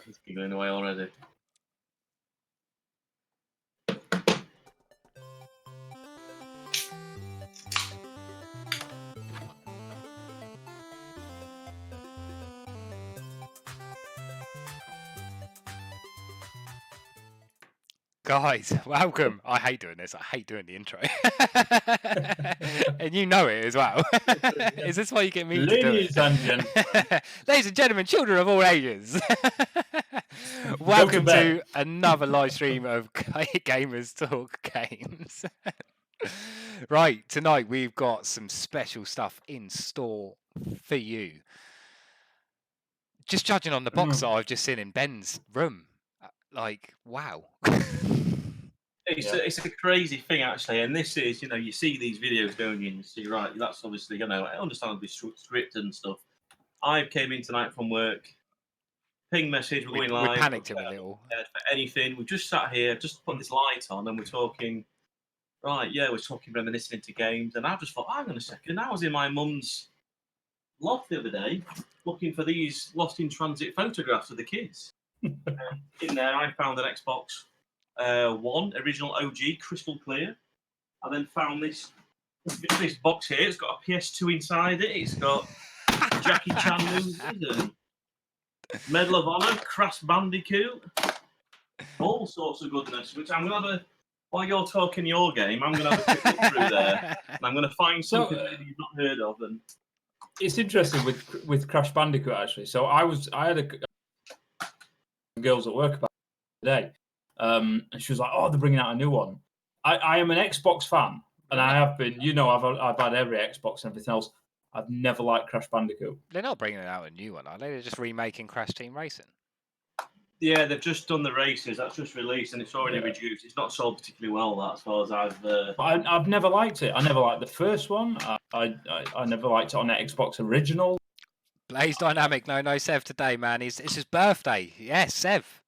He's giggling away already. Guys, welcome. I hate doing this. I hate doing the intro. And you know it as well. Is this why you get me to do it? Ladies and gentlemen. Ladies and gentlemen, children of all ages. Welcome to another live stream of Gamers Talk Games. Right, tonight we've got some special stuff in store for you. Just judging on the box that I've just seen in Ben's room. Like, wow. It's a crazy thing, actually. And this is, you see these videos, don't you? And you see, right, that's obviously, understandably scripted and stuff. I came in tonight from work, ping message, we're going live. We panicked him a little. For anything. We've just sat here, just put this light on, and we're talking, we're talking, reminiscing into games. And I just thought, hang on a second. I was in my mum's loft the other day, looking for these lost in transit photographs of the kids. In there, I found an Xbox One, original OG, crystal clear. I then found this box here. It's got a PS2 inside it. It's got Jackie Chan movies and Medal of Honor, Crash Bandicoot, all sorts of goodness. Which I'm gonna while you're talking your game, I'm gonna have a quick look through there, and I'm gonna find something that you've not heard of. And it's interesting with Crash Bandicoot actually. So I had a girls at work about it today. And she was like, "Oh, they're bringing out a new one." I am an Xbox fan, and I have been. I've had every Xbox and everything else. I've never liked Crash Bandicoot. They're not bringing out a new one, are they? They're just remaking Crash Team Racing. Yeah, they've just done the races. That's just released, and it's already reduced. It's not sold particularly well, that, as far as I've never liked it. I never liked the first one. I never liked it on the Xbox original. Blaze Dynamic, no, Sev today, man. It's his birthday. Yes, Sev.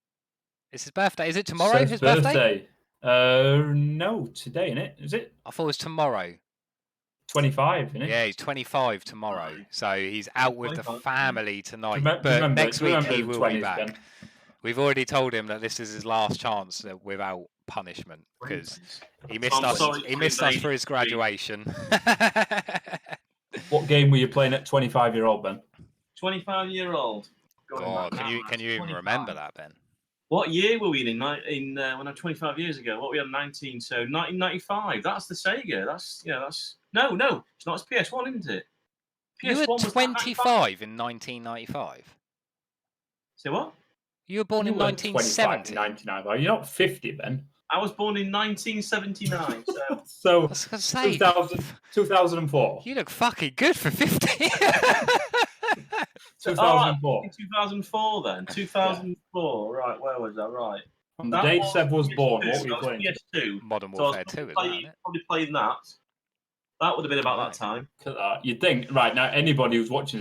It's his birthday. Is it tomorrow? Sev's his birthday? No, today, innit? Is it? I thought it was tomorrow. 25, innit? Yeah, he's 25 tomorrow. So he's out with the family tonight. But Remember, next week he will be 20s, back. Ben. We've already told him that this is his last chance without punishment because he missed us. He missed us for his graduation. What game were you playing at 25-year-old, Ben? 25-year-old. God, can you even remember that, Ben? What year were we in when I'm 25 years ago? What were we on 19? So 1995. That's the Sega. That's no. It's not. It's PS1, isn't it? PS1 you were 25 in 1995. Say what? You were born in 1970. 99. Well, you're not 50, Ben. I was born in 1979. So I was gonna say 2004. You look fucking good for 50. 2004. 2004 then. 2004. Right, where was that? Right. On the day Seb was born, what were you playing? PS2. Modern Warfare 2, isn't it? Probably playing that. That would have been about that time. You'd think, right, now anybody who's watching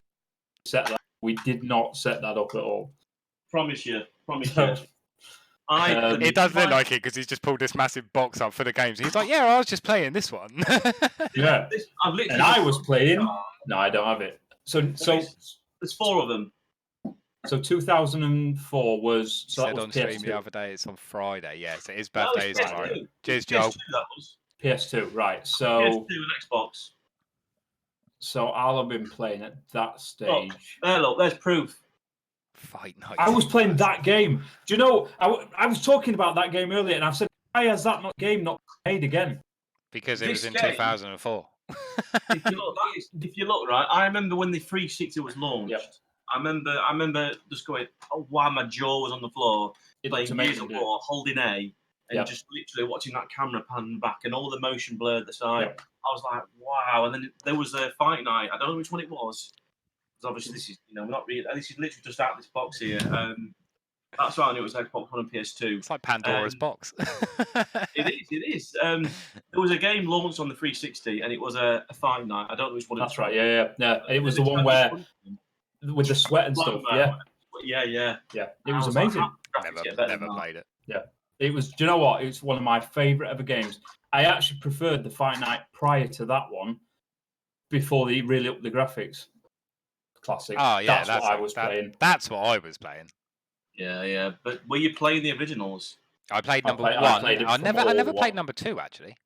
set that. We did not set that up at all. Promise you. It does look like it because he's just pulled this massive box up for the games. He's like, yeah, I was just playing this one. Yeah. And I was playing. No, I don't have it. So there's 4 of them. So 2004 was. So said on stream the other day. It's on Friday. Yes, his birthday is tomorrow. Cheers, Joel. PS2, right? So PS2 and Xbox. So I'll have been playing at that stage. Look, there's proof. Fight Night. I was playing that game. Do you know? I was talking about that game earlier, and I've said, why has that game not played again? Because it was in 2004. if you look, right, I remember when the 360 was launched. Yep. I remember just going, oh wow, my jaw was on the floor, playing Gears of War, holding A, and just literally watching that camera pan back and all the motion blurred the side. Yep. I was like, wow. And then there was a Fight Night. I don't know which one it was. Because obviously this is, we're not really. This is literally just out of this box here. That's why I knew it was Xbox One and PS2. It's like Pandora's box. It is. There was a game launched on the 360, and it was a Fight Night. I don't know which one. That's right. Yeah. It was the one where with the sweat and stuff. Yeah. It was amazing. Never played it. Yeah. It was. Do you know what? It's one of my favorite ever games. I actually preferred the Fight Night prior to that one, before they really upped the graphics. Classic. Oh yeah, that's what I was playing. That's what I was playing. Yeah. But were you playing the originals? I played number I one. played it I from never all played one. number 2 actually.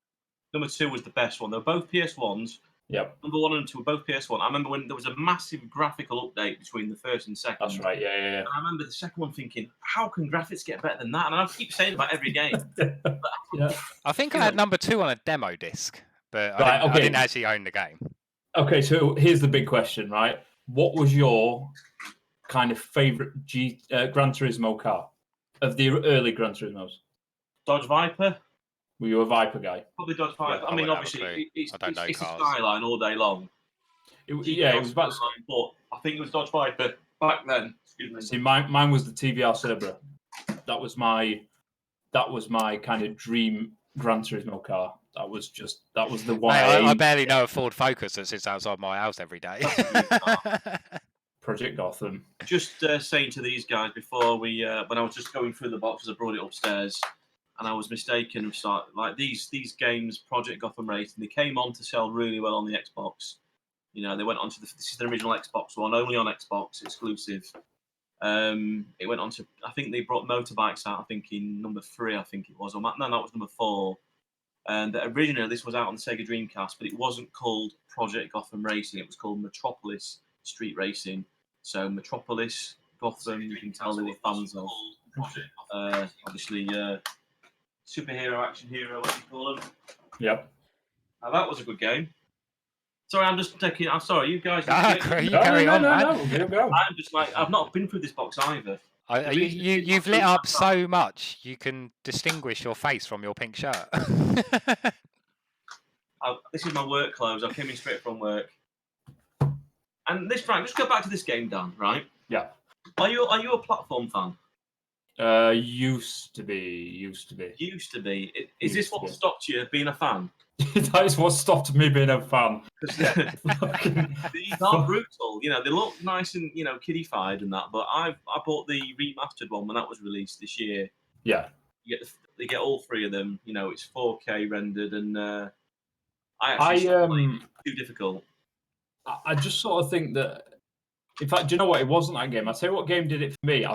Number 2 was the best one. They were both PS1s. Yep, Number 1 and 2 were both PS1. I remember when there was a massive graphical update between the first and second. that's right. Yeah. And I remember the second one thinking, how can graphics get better than that? And I keep saying about every game. Yeah. I think I had number 2 on a demo disc, but Right, I okay. didn't actually own the game. Okay, so here's the big question, right? What was your kind of favorite Gran Turismo car of the early Gran Turismos? Dodge Viper? Were you a Viper guy? Probably Dodge Viper. I I mean, wouldn't have a clue. obviously, it's I don't know a cars. Skyline all day long. It was about. Skyline, but I think it was Dodge Viper back then. Excuse me. See, mine was the TVR Cerebra. That was my kind of dream Gran Turismo car. That was the one. Mate, I barely know a Ford Focus that sits outside my house every day. Project Gotham. Just saying to these guys before we, when I was just going through the boxes, I brought it upstairs, and I was mistaken. Like these games, Project Gotham Racing, they came on to sell really well on the Xbox. You know, they went on to this is the original Xbox one, only on Xbox, exclusive. It went on to, I think they brought motorbikes out, I think in number 3, I think it was, or no, that was number 4. And originally this was out on the Sega Dreamcast, but it wasn't called Project Gotham Racing. It was called Metropolis Street Racing. So Metropolis, Gotham, you can tell they were fans of. Obviously, superhero, action hero, what do you call them? Yep. Now, that was a good game. Sorry, I'm just taking. I'm sorry, you guys. You carry on, man. Go. I'm just like, I've not been through this box either. You've lit up so much, you can distinguish your face from your pink shirt. This is my work clothes. I came in straight from work. And this, Frank, just go back to this game, Dan. Right? Yeah. Are you a platform fan? Used to be. Used to be. Is Used this to what be. stopped you being a fan? That is what stopped me being a fan. These are brutal. You know, they look nice and kiddified and that. But I bought the remastered one when that was released this year. Yeah. They get all 3 of them. You know, it's 4K rendered, and I too difficult. I just sort of think that, in fact, do you know what? It wasn't that game. I'll tell you what game did it for me.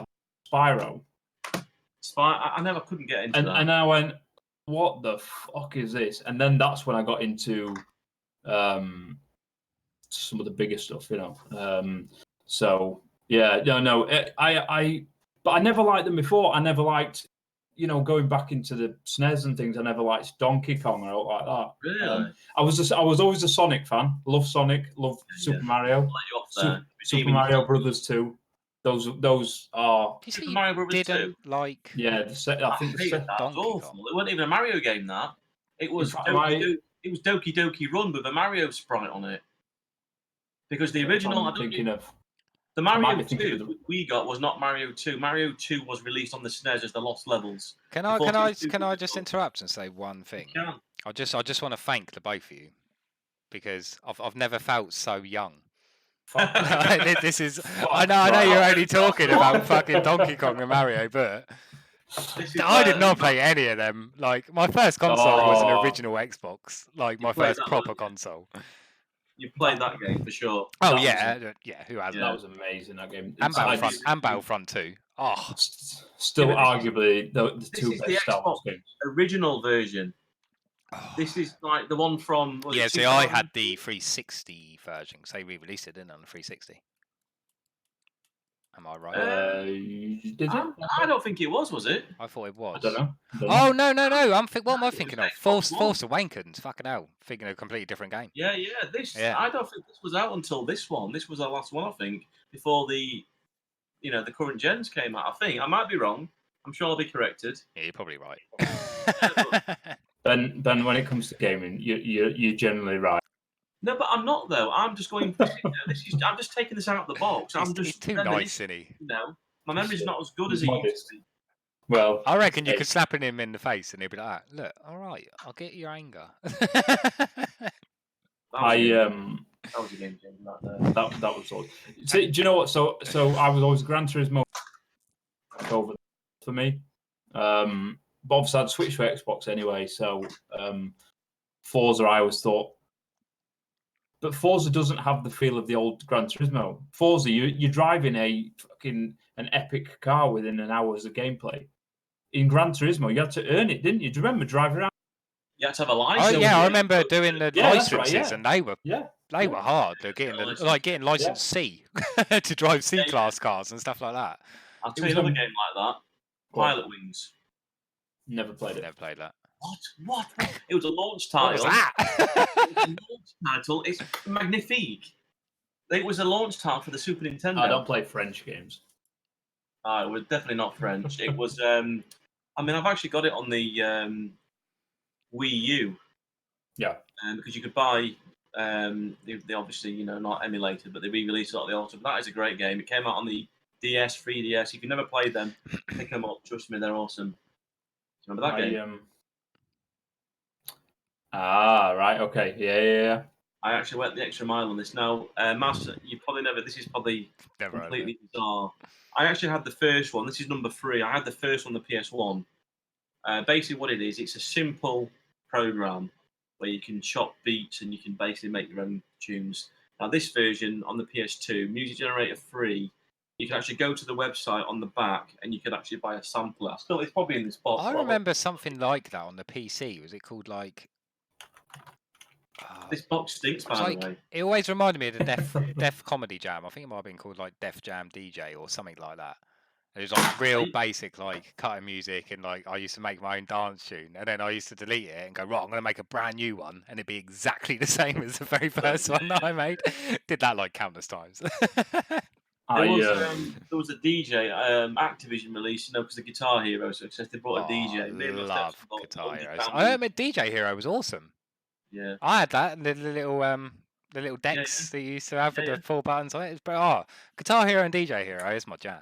Spyro. I couldn't get into that. And I went, what the fuck is this? And then that's when I got into some of the bigger stuff, you know. So yeah, no. But I never liked them before. I never liked, going back into the SNES and things. I never liked Donkey Kong or like that. Really? I was always a Sonic fan. Love Sonic. Love Super Mario. Let you off there. Super Mario Brothers 2. Those are. Super Mario Brothers 2. Like. Yeah, I think that was awful. It wasn't even a Mario game. That it was. It was Doki Doki Run with a Mario sprite on it. Because the original, the Mario 2 we got was not Mario 2. Mario 2 was released on the SNES as the Lost Levels. Can I just interrupt and say one thing? You can. I just want to thank the both of you, because I've never felt so young. This is. I know you're only talking about fucking Donkey Kong and Mario, but I did not play any of them. Like, my first console was an original Xbox. Like, my first proper console. You've played that game for sure. Oh yeah. Who hasn't? That was amazing. That game. And Battlefront 2. Oh, still arguably the 2 best Star Wars games. Original version. This is like the one from. See, I had the 360 version because they re-released it, didn't they, on the 360? Am I right? Did it? I don't think it was it? I thought it was. I don't know. Oh no! What am I thinking of? Force Awakens. Fucking hell! Thinking of a completely different game. Yeah. I don't think this was out until this one. This was the last one, I think, before the current gens came out. I think I might be wrong. I'm sure I'll be corrected. Yeah, you're probably right. Ben, when it comes to gaming, you're generally right. No, but I'm not though. I'm just going. I'm just taking this out of the box. He's too nice, isn't he? My memory's not as good as it used to be. Well, I reckon you could slap him in the face and he'll be like, "Look, all right, I'll get your anger." That was a game changer. That was all. See, do you know what? So I was always Gran Turismo over for me. But obviously I'd switched to Xbox anyway. So Forza, I always thought. But Forza doesn't have the feel of the old Gran Turismo. Forza, you're driving an an epic car within an hour's of gameplay. In Gran Turismo, you had to earn it, didn't you? Do you remember driving around? You had to have a Oh license. yeah, I remember doing the Yeah, that's right, licenses, yeah. and they were hard. They're getting getting license C to drive C class cars and stuff like that. I'll tell you another game like that. Pilot Wings. Never played it. Never played that. What? It was a launch What was title. that? It was a launch title. It's magnifique. It was a launch title for the Super Nintendo. I don't play French games. It was definitely not French. It was. I mean, I've actually got it on the Wii U. Yeah. Because you could buy. They obviously, not emulated, but they re-released it at the autumn. That is a great game. It came out on the DS, 3DS. If you've never played them, pick them up. Trust me, they're awesome. Remember that game? Right. Okay. Yeah. I actually went the extra mile on this. Now, Master, you probably never. This is probably completely bizarre. I actually had the first one. This is number 3. I had the first one, the PS1. Basically, what it is, it's a simple program where you can chop beats and you can basically make your own tunes. Now, this version on the PS2, Music Generator 3, you can actually go to the website on the back and you can actually buy a sampler. Still, it's probably in this box. I remember something like that on the PC. Was it called like? This box stinks, by the way. It always reminded me of the Def Comedy Jam. I think it might have been called like Def Jam DJ or something like that. It was like real basic, like cutting music, and like I used to make my own dance tune, and then I used to delete it and go, right, I'm going to make a brand new one, and it'd be exactly the same as the very first one that I made. Did that like countless times. There was a DJ Activision release, because the Guitar Hero success. They brought a DJ. I love Guitar Heroes. I admit DJ Hero was awesome. Yeah, I had that, and the little decks that you used to have with the 4 buttons on it. But Guitar Hero and DJ Hero is my jam.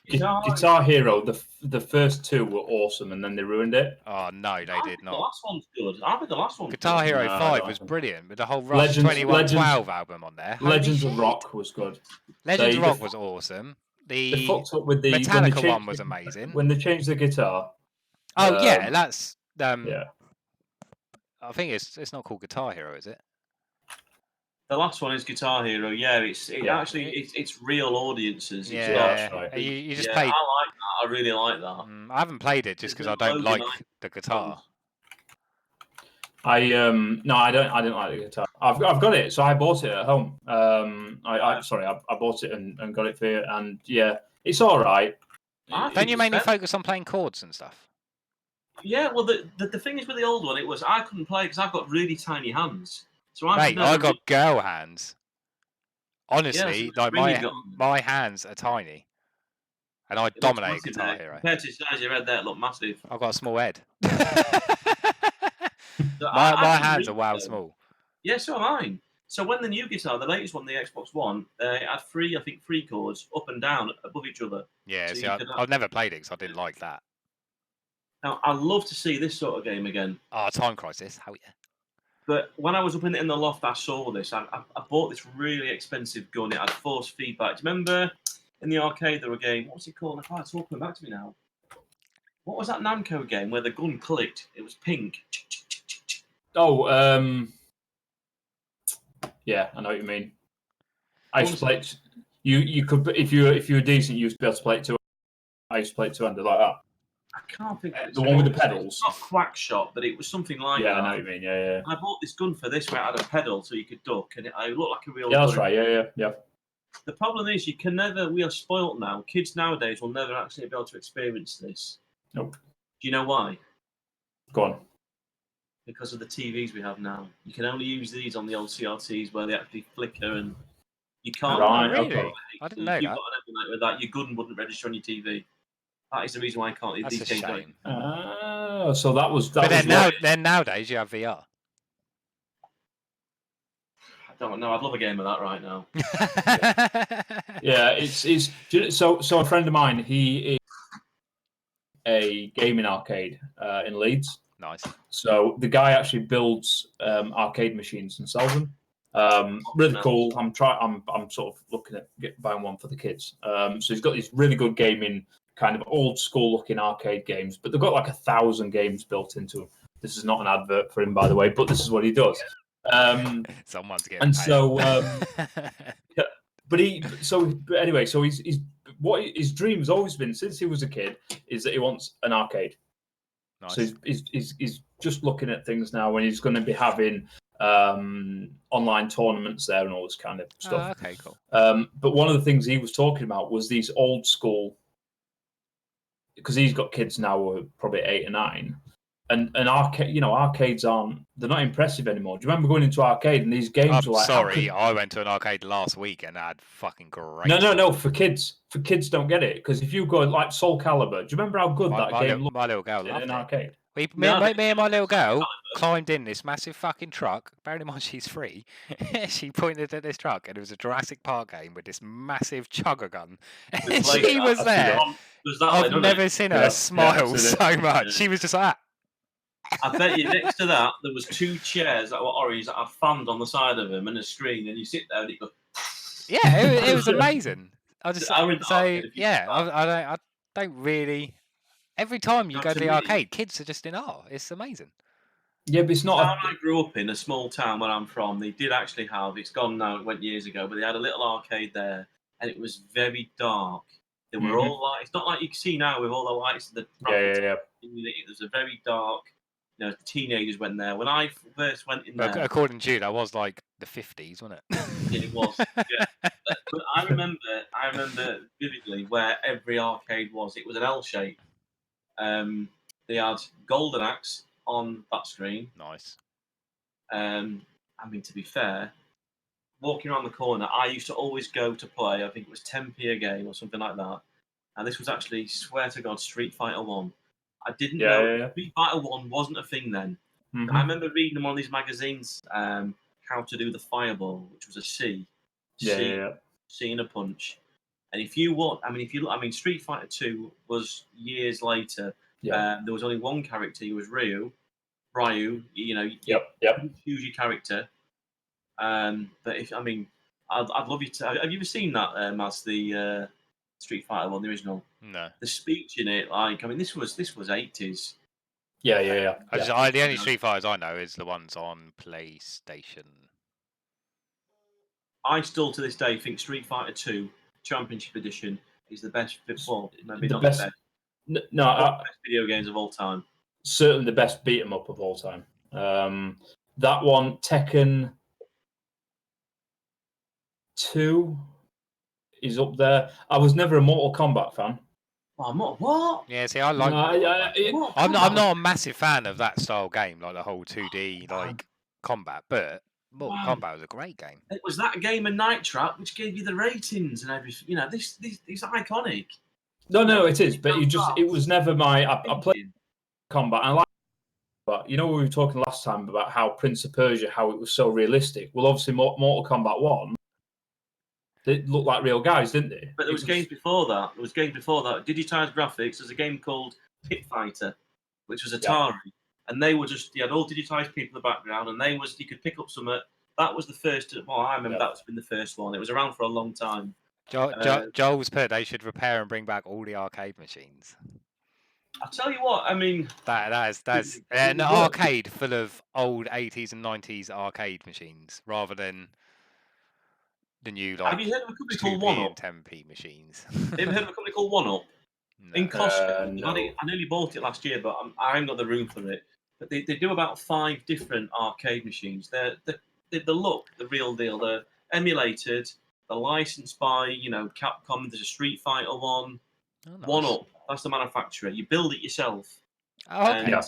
Guitar Hero, the first 2 were awesome, and then they ruined it. Oh no, they did not. The last one's good. I think the last one. Guitar Hero 5 was brilliant with the whole Rush 2112 album on there. Legends of Rock was good. Legends of Rock was awesome. They fucked up with the Metallica one was amazing. When they changed the guitar. Yeah, that's yeah. I think it's not called Guitar Hero, is it? The last one is Guitar Hero. Yeah, it's real audiences. Yeah, you just play. I like that. I really like that. I haven't played it just because I don't like the guitar. I didn't like the guitar. I've got it, so I bought it at home. I bought it and got it for you, and yeah, it's all right. Don't you mainly focus on playing chords and stuff? Yeah, well, the thing is with the old one, it was I couldn't play because I've got really tiny hands. So I got girl hands. Honestly, like my hands are tiny, and I dominate Guitar Hero. Compared to the size of your head, there look massive. I've got a small head. my hands are wow small. Yeah, so am mine. So when the new guitar, the latest one, the Xbox One, it had 3 chords up and down above each other. Yeah, so see, I've never played it because I didn't like that. Now, I'd love to see this sort of game again. Time Crisis, hell yeah. But when I was up in the loft, I saw this. I bought this really expensive gun. It had force feedback. Do you remember in the arcade there was a game? What was it called? It's all coming back to me now. What was that Namco game where the gun clicked? It was pink. Oh, yeah, I know what you mean. I used to play it. You could, if you were decent, you used to be able to play it 2. I used to play it 2-handed like that. I can't think of the one with the pedals. It's not Quackshot, but it was something like that. Yeah, I know what you mean. Yeah. I bought this gun for this where it had a pedal so you could duck, and it looked like a real. Yeah, gun. that's right. Yeah. The problem is you can never. We are spoilt now. Kids nowadays will never actually be able to experience this. Nope. Do you know why? Go on. Because of the TVs we have now. You can only use these on the old CRTs where they actually flicker and you can't. Right, really? I didn't know that. If you've got an emulator with that, your gun wouldn't register on your TV. That is the reason why I can't use these games. That's a shame. So that was. But then nowadays you have VR. I don't know. I'd love a game of that right now. Yeah, it's so a friend of mine. He is a gaming arcade in Leeds. Nice. So the guy actually builds arcade machines and sells them. Really cool. I'm sort of looking at buying one for the kids. So he's got these really good gaming, kind of old school looking arcade games, but they've got like 1,000 games built into them. This is not an advert for him, by the way, but this is what he does. Someone's getting and paid. so But anyway, so he's what his dream's always been since he was a kid is that he wants an arcade. Nice. So he's just looking at things now, and he's going to be having online tournaments there and all this kind of stuff. Oh, okay, cool. But one of the things he was talking about was these old school, because he's got kids now who are probably 8 or 9, and arcades they're not impressive anymore. Do you remember going into arcade and these games were like? Sorry, I went to an arcade last week and I had fucking great. No. For kids don't get it, because if you go like Soul Calibur, do you remember how good that game looked? My little girl in loved an it. arcade. Me and my little girl climbed in this massive fucking truck. Bearing in mind she's 3, she pointed at this truck and it was a Jurassic Park game with this massive chugger gun. And she was there. I've never seen her smile so much. She was just like that. I bet you next to that there was 2 chairs that were orange that had fans on the side of them and a screen, and you sit there and it goes. Yeah, it was amazing. I don't really. Every time you go to the arcade, kids are just in awe. It's amazing. Yeah, but it's not. The town I grew up in, a small town where I'm from, they did actually have. It's gone now. It went years ago, but they had a little arcade there, and it was very dark. They were all like. It's not like you can see now with all the lights. Yeah. It was a very dark. Teenagers went there. When I first went in there, according to you, that was like the 50s, wasn't it? Yeah, it was. Yeah. But I remember vividly where every arcade was. It was an L shape. They had Golden Axe on that screen. Nice. To be fair, walking around the corner, I used to always go to play. I think it was 10p a game or something like that. And this was actually, swear to God, Street Fighter 1. I didn't know. Yeah. Street Fighter 1 wasn't a thing then. Mm-hmm. I remember reading them on these magazines, how to do the fireball, which was a C. C and a punch. And if you want, Street Fighter 2 was years later. Yeah. There was only one character. He was Ryu. Choose your character. But I'd love you to. Have you ever seen that, Maz, the Street Fighter 1, the original? No. The speech in it, this was 80s. Yeah. The only Street Fighters I know is the ones on PlayStation. I still, to this day, think Street Fighter 2 Championship Edition is the best. Well, maybe the not best. The best. Best video games of all time. Certainly the best beat 'em up of all time. That one, Tekken 2, is up there. I was never a Mortal Kombat fan. What? Yeah, see, I like. I'm not a massive fan of that style game, like the whole 2D combat, but Mortal Kombat was a great game. It was that game and Night Trap which gave you the ratings and everything. This is iconic. No, it is, but it was never my. I played combat. I like, but we were talking last time about how Prince of Persia, how it was so realistic. Well, obviously, Mortal Kombat 1, they looked like real guys, didn't they? But there was games before that. Digitized graphics. There's a game called Pit Fighter, which was Atari, and they were you had all digitized people in the background, and you could pick up some. That was the first. Well, I remember that's been the first one. It was around for a long time. Joel's put they should repair and bring back all the arcade machines. I'll tell you what, that's an arcade full of old 80s and 90s arcade machines rather than the new Have you heard of a company called One Up? 10p machines. Have you ever heard of a company called One Up? No. In Costco. No. I nearly bought it last year, but I haven't got the room for it. But they do about 5 different arcade machines. They're the look, the real deal. They're emulated. They're licensed by, Capcom. There's a Street Fighter one. Oh, nice. One Up. That's the manufacturer. You build it yourself. Oh, okay.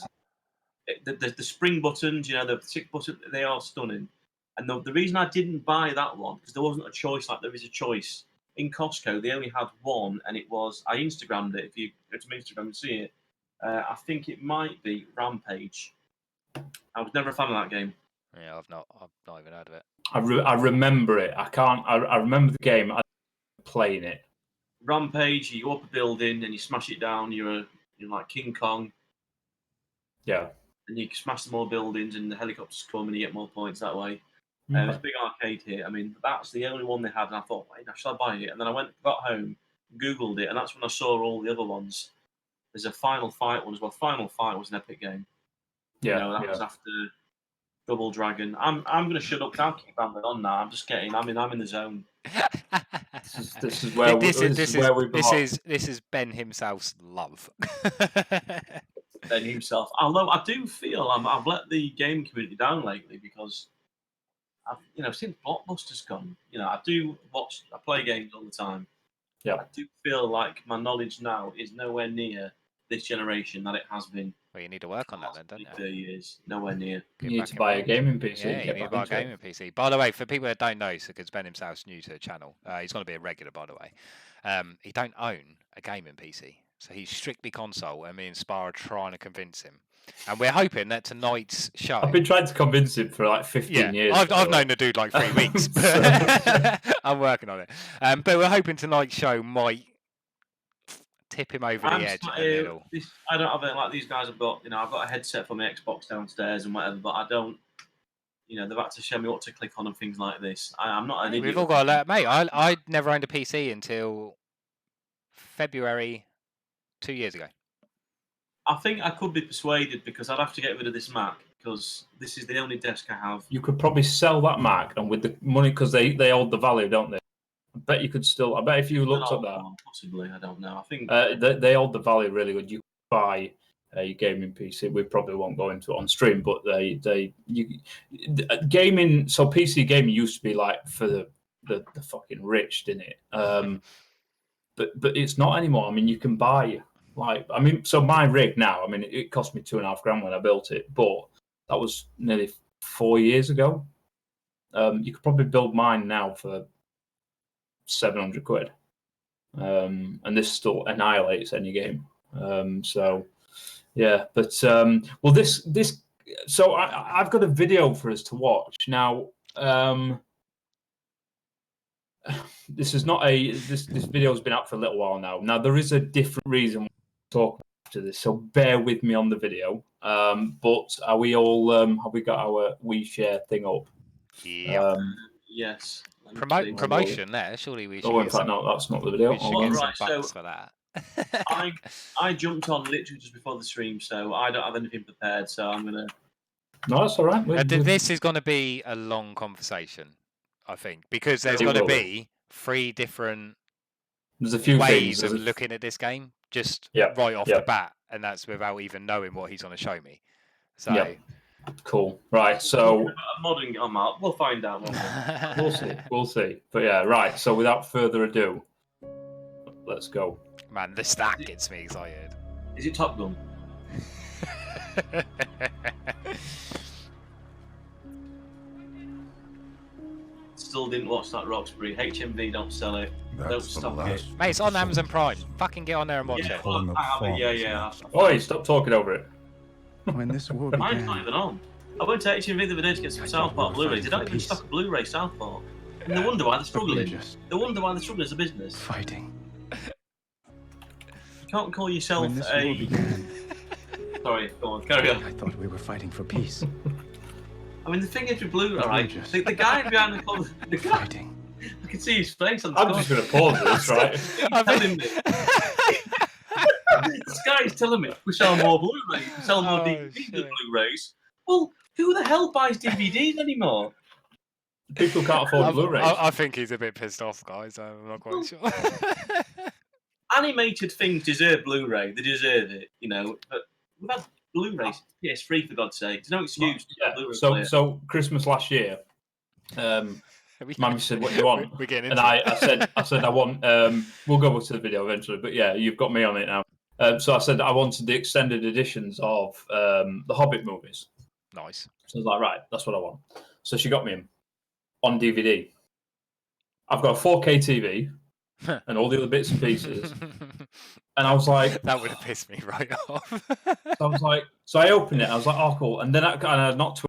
The spring buttons, the 6 buttons, they are stunning. And the reason I didn't buy that one, because there wasn't a choice like there is a choice. In Costco, they only had one, and it was, I Instagrammed it. If you go to my Instagram and see it, I think it might be Rampage. I was never a fan of that game. Yeah, I've not even heard of it. I remember it. I remember the game. I playing it. Rampage, you go up a building and you smash it down. You're like King Kong. Yeah. And you smash some more buildings and the helicopters come and you get more points that way. It's a big arcade here. That's the only one they had, and I thought, wait, now, should I buy it? And then I got home, Googled it, and that's when I saw all the other ones. There's a Final Fight one as well. Final Fight was an epic game. Yeah. That was after Double Dragon. I'm going to shut up. 'Cause I'll keep rambling on now. I'm just getting. I'm in the zone. This is where this we belong. is Ben himself's love. Ben himself. Although I do feel I've let the game community down lately because I've since Blockbuster's gone. I do watch. I play games all the time. Yeah. I do feel like my knowledge now is nowhere near this generation that it has been. Well, you need to work on that then, don't you? 30 years, nowhere near. You need to buy a gaming PC. Yeah, you need to buy a gaming PC. By the way, for people that don't know, because Ben himself's new to the channel, he's going to be a regular, by the way. He don't own a gaming PC, so he's strictly console, and me and Spar are trying to convince him. And we're hoping that tonight's show... I've been trying to convince him for like 15 years. I've known the dude like 3 weeks. But I'm working on it. But we're hoping tonight's show might tip him over the edge a little. I don't have it like these guys have got. I've got a headset for my Xbox downstairs and whatever, but I don't. They've had to show me what to click on and things like this. I'm not an idiot. We've all got to learn, mate. I never owned a PC until February 2 years ago. I think I could be persuaded because I'd have to get rid of this Mac because this is the only desk I have. You could probably sell that Mac, and with the money, because they hold the value, don't they? I bet you could still. I bet if you looked at that, possibly. I don't know. I think they hold the value really good. You could buy a gaming PC. We probably won't go into it on stream, but gaming. So PC gaming used to be like for the fucking rich, didn't it? But it's not anymore. I mean, you can buy so my rig now. I mean, it cost me $2,500 when I built it, but that was nearly 4 years ago. You could probably build mine now for £700, and this still annihilates any game. So yeah, but well, this. So I've got a video for us to watch now. This is not this video has been out for a little while now. Now there is a different reason to talk after this, so bear with me on the video. But are we all? Have we got our WeShare thing up? Yeah. Yes. Promotion there. Surely we should. Oh, in fact, no, that's not the video. We should get some bucks for that. I jumped on literally just before the stream, so I don't have anything prepared. So I'm gonna. No, that's all right. This is going to be a long conversation, I think, because there's going to be 3 different There's a few ways of looking at this game, just right off the bat, and that's without even knowing what he's going to show me. So. Yeah. Cool. Right. So modding on that. We'll find out. We'll see. We'll see. But yeah, right. So without further ado, let's go. Man, the stack gets me excited. Is it Top Gun? Still didn't watch that Roxbury. HMV don't sell it. Don't stop it. Mate, it's on Amazon Prime. Fucking get on there and watch it. Yeah. Oi, stop talking over it. When this war began, Mine's not even on. I went to HMV the other day to get some South Park Blu-ray. They don't even stock a Blu-ray South Park. And they wonder why they're struggling. They wonder why they're struggling as a business. fighting. You can't call yourself When this war began, Sorry, go on, carry on. I thought we were fighting for peace. I mean, the thing is with Blu-ray, right? The guy behind the guy, Fighting. I can see his face on the I'm just going to pause this, right? He's telling me. This guy is telling me we sell more Blu-rays, we sell more DVDs than Blu-rays. Well, who the hell buys DVDs anymore? People can't afford Blu-rays. I think he's a bit pissed off, guys. I'm not quite sure. Animated things deserve Blu-ray. They deserve it, But we've had Blu-rays, PS3 for God's sake. There's no excuse. Yeah. So Christmas last year, Mummy said, "What do you want?" We're getting and into I said, "I want." We'll go to the video eventually, but yeah, you've got me on it now. So I said I wanted the extended editions of the Hobbit movies. Nice. So I was like, right, that's what I want. So she got me them on DVD. I've got a 4K TV and all the other bits and pieces. And I was like, that would have pissed me right off. So I was like, so I opened it. I was like, oh, cool. And then I not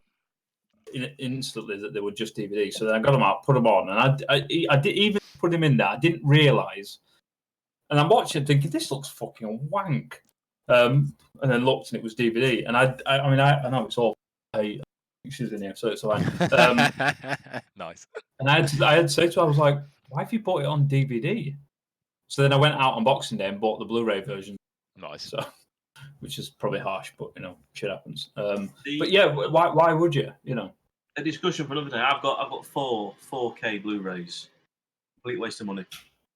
instantly that they were just DVD. So then I got them out, put them on, and I did even put them in there. I didn't realize. And I'm watching, thinking this looks fucking wank. And then looked, and it was DVD. And I know it's all. She's in here, so it's fine. Nice. And I had to say to her, I was like, why have you bought it on DVD? So then I went out on Boxing Day and bought the Blu-ray version. Nice. So which is probably harsh, but shit happens. But The- yeah, why would you? A discussion for another day. I've got 4K Blu-rays. Complete waste of money.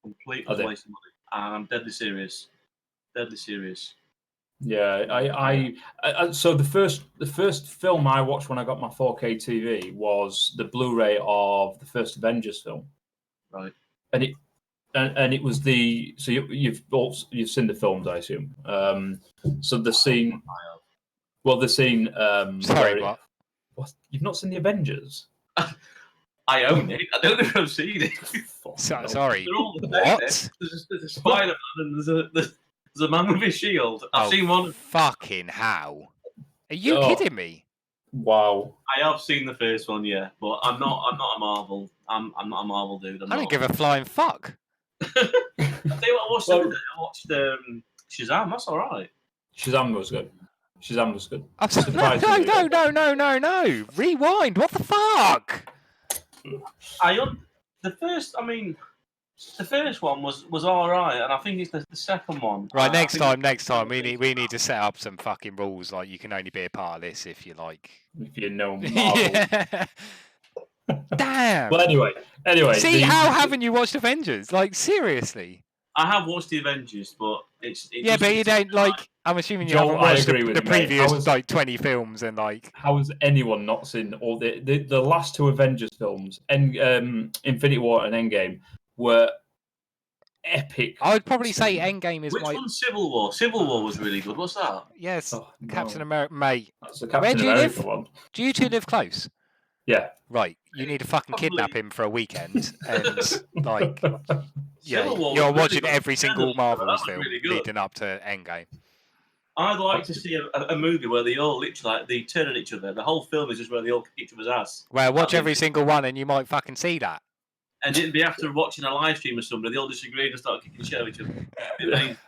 Complete Are they? waste of money. And I'm deadly serious. Deadly serious. Yeah, so the first film I watched when I got my 4K TV was the Blu-ray of the first Avengers film, Right. and it was you've seen the films, I assume. So the scene, the scene. Sorry, where what? You've not seen the Avengers? I own it. I don't know if I've seen it. Sorry. They're all the same. What? There's a Spider-Man and there's a man with a shield. I've seen one. Fucking how? Are you Oh. kidding me? Wow. I have seen the first one, yeah, but I'm not a Marvel. I'm not a Marvel dude. I don't give a flying fuck. I tell you what, I watched the other day. I watched Shazam. That's all right. Shazam was good. I'm Surprisingly good. No. Rewind. What the fuck? The first one was all right, and I think it's the second one. Right, I next think- time, we need to set up some fucking rules. Like, you can only be a part of this if you like. If you know Marvel. Yeah. Damn. Well, anyway. See, how haven't you watched Avengers? Like, seriously? I have watched the Avengers, but Yeah, but you don't like. I'm assuming you Joel, haven't watched I agree with the you, mate. previous How is- like 20 films and like. How has anyone not seen all the last two Avengers films, and Infinity War and Endgame, were epic. I would probably say Endgame is Which my. one's Civil War? Civil War was really good. What's that? Yes, Oh, no. Captain America, mate. That's the Where Captain do you America live? one. Do you two live close? Yeah. Right, you need to fucking kidnap Probably. him for a weekend and like. Yeah, Civil War you're was really watching good. every single That Marvel was film really good. leading up to Endgame. I'd like to see a movie where they all literally they turn on each other. The whole film is just where they all kick each other's ass. Well, watch That'd be every single one and you might fucking see that. And it'd be after watching a live stream or somebody, they all disagree and start kicking shit at each other.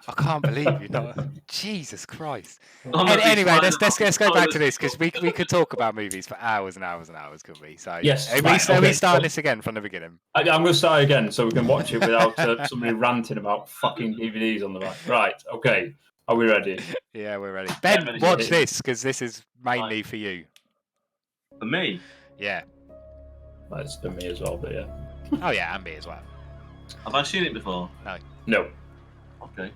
I can't believe you know. Jesus Christ. I'm not Anyway, being let's go smiling back about to this because we could talk about movies for hours and hours and hours, couldn't we? So Yes, are we, right, are we okay, starting so- this again from the beginning? I'm going to start again so we can watch it without somebody ranting about fucking DVDs on the back. Right. Okay. Are we ready? Yeah, we're ready. Ben, ready. watch this because this is mainly for you. For me, Yeah. That's for me as well, but yeah. Oh yeah, and me as well. have I seen it before? No. Okay.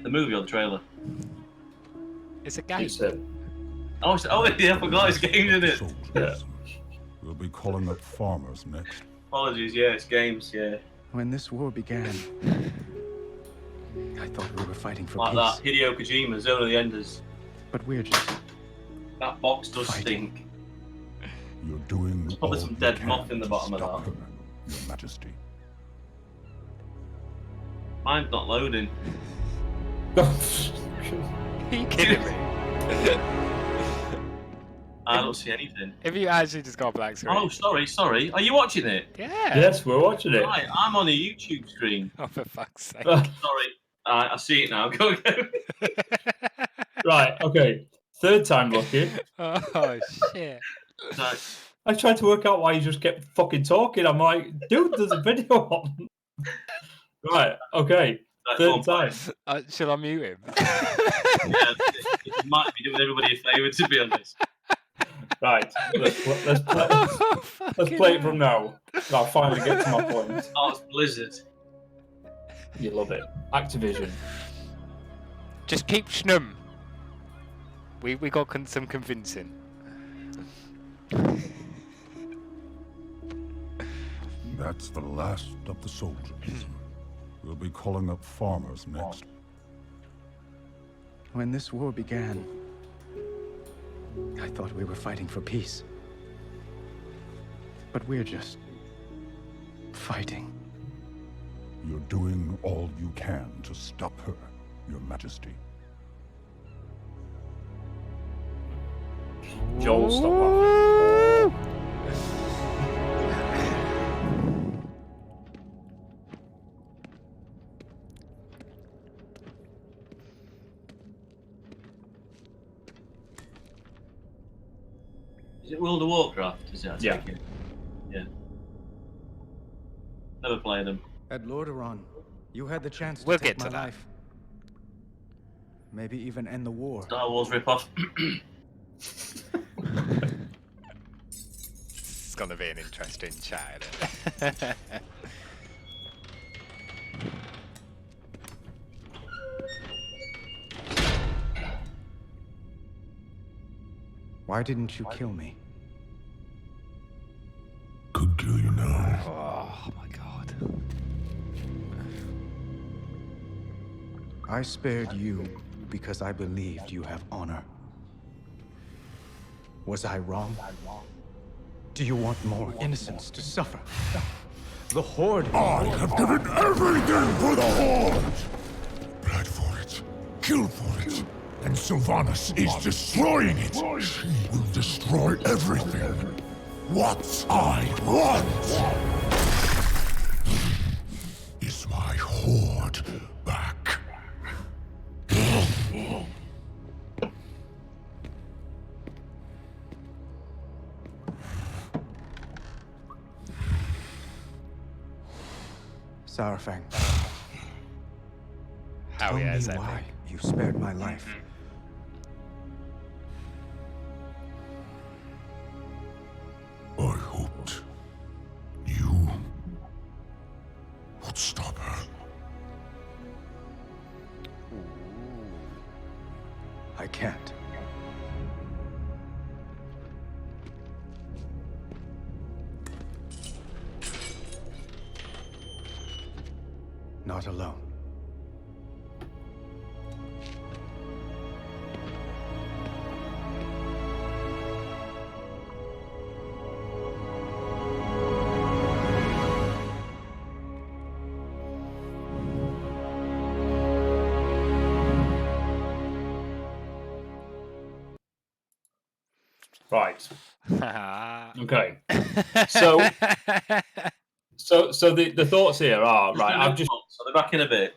The movie or the trailer? It's a game. It's Oh yeah, I forgot it's games in it. Yeah. We'll be calling up farmers next. Apologies, yeah, it's games, yeah. When this war began, I thought we were fighting for Like peace. that Hideo Kojima, Zone of the Enders. But we're just That box does Fighting. stink. You're doing There's probably all some you dead can moth in the to bottom of stop that. her, Your Majesty. Mine's not loading. Are you kidding me? I don't see anything. If you actually just got a black screen. Oh, sorry. Are you watching it? Yeah. Yes, we're watching it. Right, I'm on a YouTube screen. Oh, for fuck's sake. Sorry. I see it now. Go. Right. Okay. Third time lucky. Oh shit. Right. I tried to work out why you just kept fucking talking. I'm like, dude, there's a video on. Right. Okay. Right, go Third on, time. Shall I mute him? Yeah, it might be doing everybody a favour, to be honest. Right. Let's play. Oh, Let's play it from now. I'll finally get to my point. Oh, it's Blizzard. You love it. Activision. Just keep schnum. We got some convincing. That's the last of the soldiers. We'll be calling up farmers next. when this war began, I thought we were fighting for peace. But we're just fighting. You're doing all you can to stop her, Your Majesty. Joel, stop laughing. Is it World of Warcraft? Is it? I Yeah. take it? Yeah. Never played them. At Lordaeron, you had the chance to We'll take get to my that. life. maybe even end the war. Star Wars ripoff. It's going to be an interesting chat, isn't it? Why didn't you kill me? Could kill you now. Oh my god. I spared you because I believed you have honor. Was I wrong? Do you want more innocents to suffer? The Horde. I have given everything for the Horde! Bled for it, killed for it, and Sylvanas is destroying it. She will destroy everything. What I want is my Horde back. Saurfang, How tell he me has that why thing. you spared my life. I hoped you would stop her. I can't. Not alone. Right. Okay. So the thoughts here are right. I've just So they're back in a bit.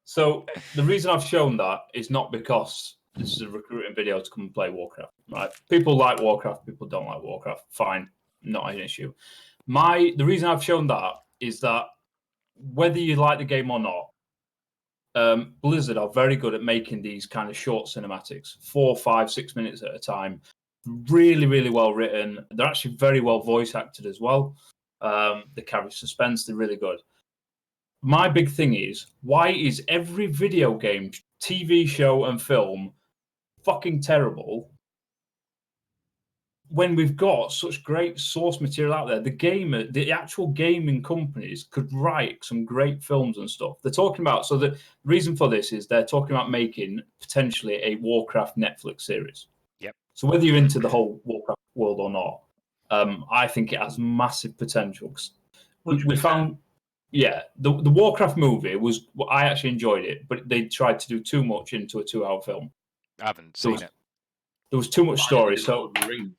so the reason I've shown that is not because this is a recruiting video to come and play Warcraft. Right? People like Warcraft. People don't like Warcraft. Fine, not an issue. The reason I've shown that is that whether you like the game or not, Blizzard are very good at making these kind of short cinematics, 4, 5, 6 minutes at a time. Really, really well written. They're actually very well voice acted as well. They carry suspense. They're really good. My big thing is, why is every video game, TV show, and film fucking terrible when we've got such great source material out there? The actual gaming companies could write some great films and stuff. They're talking about, so the reason for this is they're talking about making potentially a Warcraft Netflix series. Yep. So whether you're into the whole Warcraft world or not, I think it has massive potential. 'Cause we 100%. found, the Warcraft movie was, I actually enjoyed it, but they tried to do too much into a 2-hour film. I haven't seen it. There was too much story. So Lord of the Rings.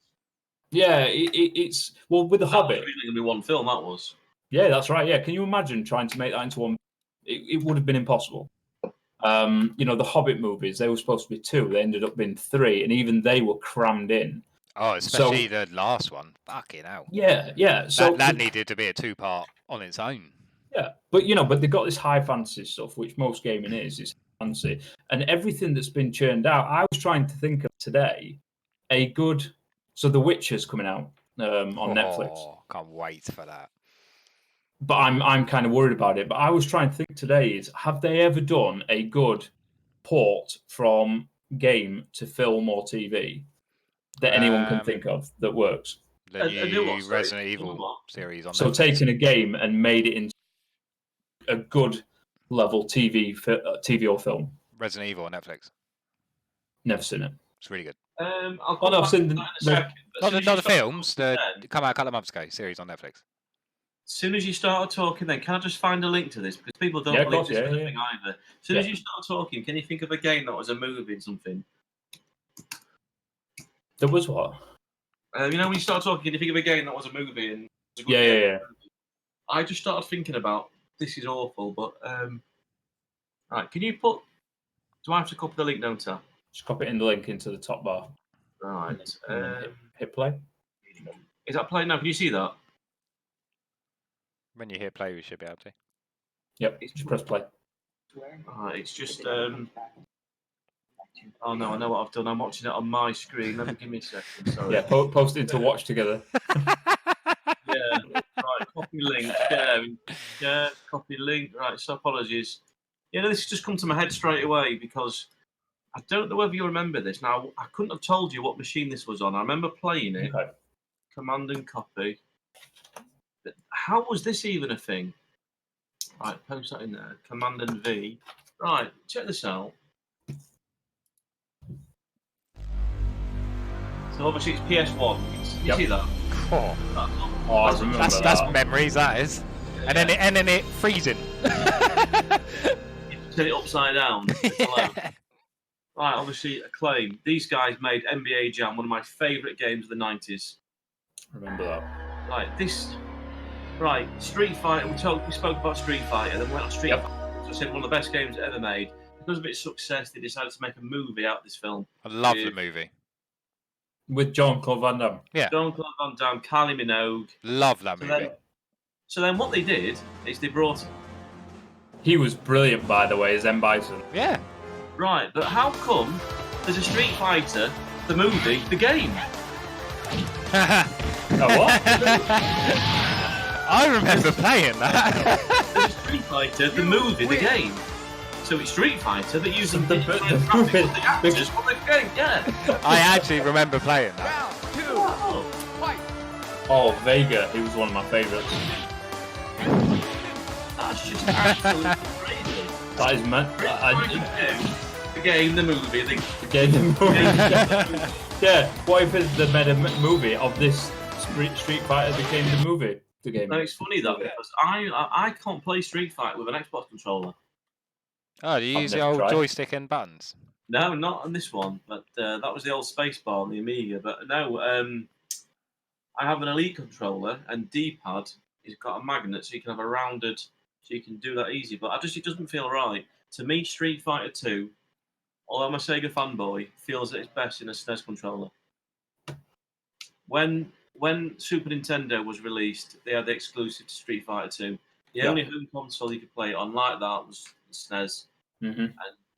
yeah, it's well with the That Hobbit. was originally going to be one film. That was. Yeah, that's right. Yeah, can you imagine trying to make that into one? It would have been impossible. The Hobbit movies, they were supposed to be 2. They ended up being 3, and even they were crammed in. Oh, especially the last one. Fucking hell. Yeah. So that needed to be a 2-part on its own. yeah, but they got this high fantasy stuff, which most gaming is fantasy, and everything that's been churned out. I was trying to think of today a good. So The Witcher's coming out on Netflix. Can't wait for that. But I'm kind of worried about it. But I was trying to think today is, have they ever done a good port from game to film or TV that anyone can think of that works? The A new new what, sorry? Resident Evil What? series on So Netflix. taking a game and made it into a good level TV or film. Resident Evil on Netflix. Never seen it. It's really good. I'll Oh, come no, I've back seen to the- that in a second. But Not as soon as the you start films. talking They come out a couple of months ago. Series on Netflix. As soon as you started talking, then can I just find a link to this, because people don't Yeah, of believe course, this yeah, kind of yeah. thing either. As soon as Yeah. you start talking, can you think of a game that was a movie and something? There was what? When you start talking, can you think of a game that was a movie and? Was a good game? Yeah. I just started thinking about this is awful, but right. Can you put? Do I have to copy the link, don't I? Just copy it in the link into the top bar. Right. And then hit play. Is that playing now? Can you see that? When you hear play, we should be able to. Yep. Just press play. Right, it's just. Oh no, I know what I've done. I'm watching it on my screen. Let me give me a second. Sorry. Yeah, post it to watch together. Yeah. Right. Copy link. Yeah. Copy link. Right. So apologies. You know, this has just come to my head straight away because I don't know whether you remember this. Now, I couldn't have told you what machine this was on. I remember playing it. Okay. Command and copy. But how was this even a thing? Right, post that in there. Command and V. Right, check this out. So obviously it's PS1. You Yep. see that? Oh, Oh, I remember that's that. memories. That is. And then it freezing. You turn it upside down. It's below. Right, obviously Acclaim. These guys made NBA Jam, one of my favourite games of the 90s. Remember that. Right, this. Right, Street Fighter. We spoke about Street Fighter, then we went on Street Yep. Fighter. So I said one of the best games ever made. Because of its success, they decided to make a movie out of this film. I love the With movie. With Jean-Claude Van Damme. Jean-Claude Van Damme, Kylie Minogue. Love that So movie. then what they did is they brought. He was brilliant, by the way, as M. Bison. Yeah. Right, but how come there's a Street Fighter, the movie, the game? Oh, what? I remember playing that. There's a Street Fighter, the movie, the game. So it's Street Fighter, but using The- the, the graphics movie- of the actors from the game, yeah. I actually remember playing that. Oh, Oh, Vega. He was one of my favourites. that's just absolutely crazy. That is meant. The game, the movie, the Again, the movie. Yeah. What if they made a movie of this Street Fighter became the movie? The game. No, it's funny that because I can't play Street Fighter with an Xbox controller. Oh, do you I've use the never old tried. joystick and buttons? No, not on this one, but that was the old spacebar on the Amiga. But no, I have an Elite controller, and D-pad has got a magnet, so you can have a rounded, so you can do that easy. But it doesn't feel right to me. Street Fighter 2, although I'm a Sega fanboy, feels at its best in a SNES controller. When Super Nintendo was released, they had the exclusive to Street Fighter 2. The Yeah. only home console you could play it on like that was the SNES. Mm-hmm.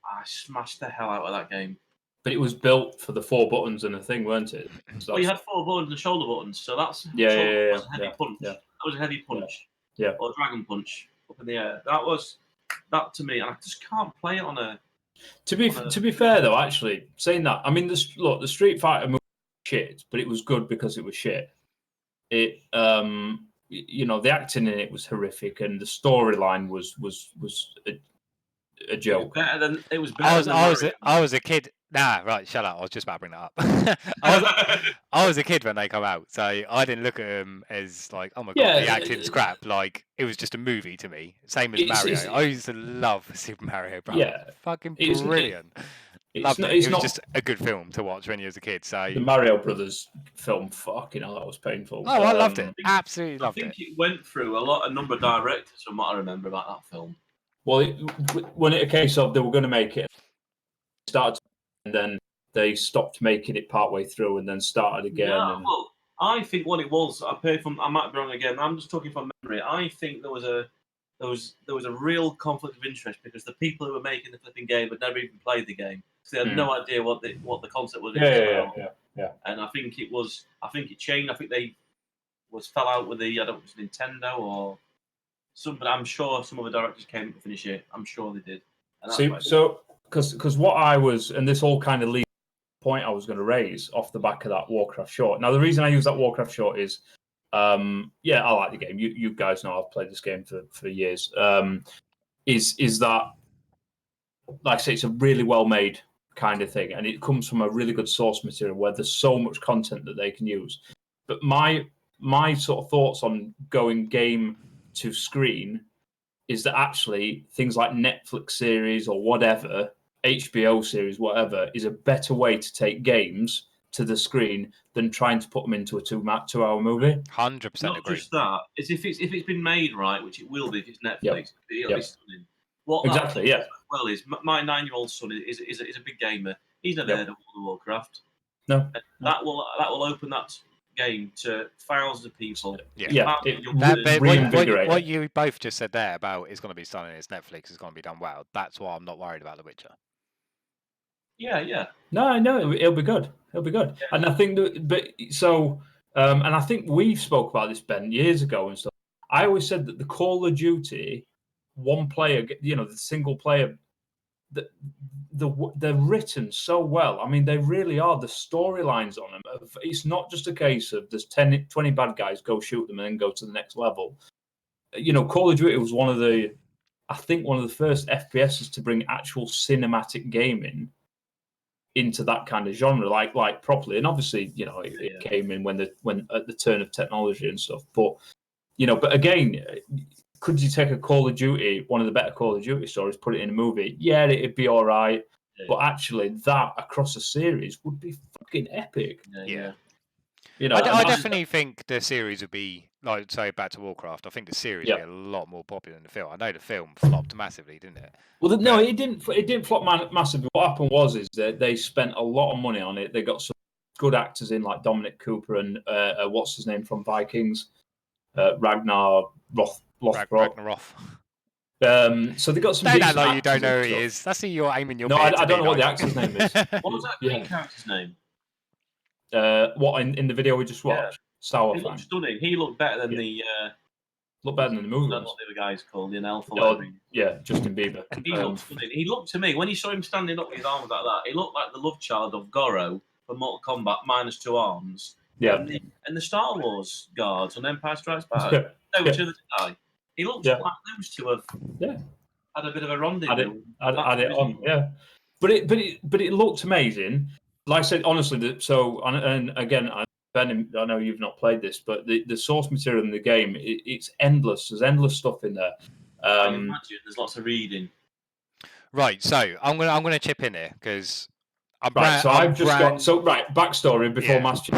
I smashed the hell out of that game. But it was built for the 4 buttons and a thing, weren't it? So Well, you had 4 buttons and shoulder buttons, so that's Yeah, shoulder yeah, yeah, was a heavy yeah, punch. yeah. That was a heavy punch. Yeah. Or dragon punch up in the air. That to me, and I just can't play it on a. To be fair though, actually saying that, I mean, the Street Fighter movie was shit, but it was good because it was shit. It, the acting in it was horrific, and the storyline was a joke. It was better than I was a kid. Nah, right, shut up. I was just about to bring that up. I was a kid when they come out, so I didn't look at them as like, oh my god, Yeah, the acting's crap. Like it was just a movie to me. Same as Mario. I used to love Super Mario Bros. Yeah. Fucking It's- brilliant. It's Loved not, it. it's It was not just a good film to watch when you was a kid. So the Mario Brothers film. Fucking hell, that was painful. oh, I loved it. think- Absolutely I loved think it. it went through a number of directors from what I remember about that film. Well, when it a case of they were going to make it, started, and then they stopped making it partway through, and then started again. Yeah, and, well, I think what it was. I might be wrong again. I'm just talking from memory. I think there was a real conflict of interest because the people who were making the flipping game had never even played the game, so they had no idea what the concept was. yeah. And I think it changed. I think they fell out with the I don't know if it was Nintendo or something. I'm sure some of the directors came to finish it. I'm sure they did. And that's See, why- so because what I was, and this all kind of leads to the point I was going to raise off the back of that Warcraft short. Now, the reason I use that Warcraft short is, I like the game. You guys know I've played this game for years. Is that, like I say, it's a really well made kind of thing, and it comes from a really good source material where there's so much content that they can use. But my sort of thoughts on going game to screen is that actually things like Netflix series or whatever, HBO series, whatever, is a better way to take games to the screen than trying to put them into a 2-hour movie. 100% not agree. just that. It's if it's been made right, which it will be if it's Netflix. Yep. It'll Yep. be stunning. What that Exactly, yeah. as well is my 9-year-old son is a big gamer. He's never Yep. heard of World of Warcraft. No. And that will open that game to thousands of people. Yeah. Yeah, Thousands it of young That, kids. but reinvigorate what it. you both just said there about it's going to be done in its Netflix, is going to be done well. That's why I'm not worried about The Witcher. Yeah. No, it'll be good. It'll be good. Yeah. And I think that, but so, and I think we spoke about this, Ben, years ago and stuff. I always said that the Call of Duty one player, the single player, they're written so well. I mean, they really are. The storylines on them, it's not just a case of there's 10, 20 bad guys, go shoot them and then go to the next level. Call of Duty was one of the first FPSs to bring actual cinematic gaming into that kind of genre, like properly. And obviously, it came in when at the turn of technology and stuff. But but again, could you take a Call of Duty, one of the better Call of Duty stories, put it in a movie? Yeah, it'd be all right. Yeah. But actually, that across a series would be fucking epic. Yeah. I definitely think the series would be, like, say, back to Warcraft. I think the series would be a lot more popular than the film. I know the film flopped massively, didn't it? Well, no, it didn't. It didn't flop massively. What happened is that they spent a lot of money on it. They got some good actors in, like Dominic Cooper and what's his name from Vikings, Ragnar Lothbrok. Ragnar. So they got some. Don't act decent like you don't actors know and who he stuff. is. That's who you're aiming your. No, beard I to don't be know what the like. actor's name is. What was that main character's name? What in the video we just watched? Sour He Fang. looked stunning. He looked better than the. Looked better than the movie. That's what the other guy's called, the elf. Yeah, Justin Bieber. He looked stunning. He looked to me when you saw him standing up with his arms like that. He looked like the love child of Goro from Mortal Kombat minus 2 arms. Yeah. And the Star Wars guards on Empire Strikes Back. They were to the Jedi. He looked like those two have had a bit of a rendezvous. Had it on, yeah. But it looked amazing. Like I said, honestly, and again, Ben, I know you've not played this, but the source material in the game, it's endless. There's endless stuff in there. I imagine there's lots of reading. Right, so I'm gonna chip in here because backstory before Master.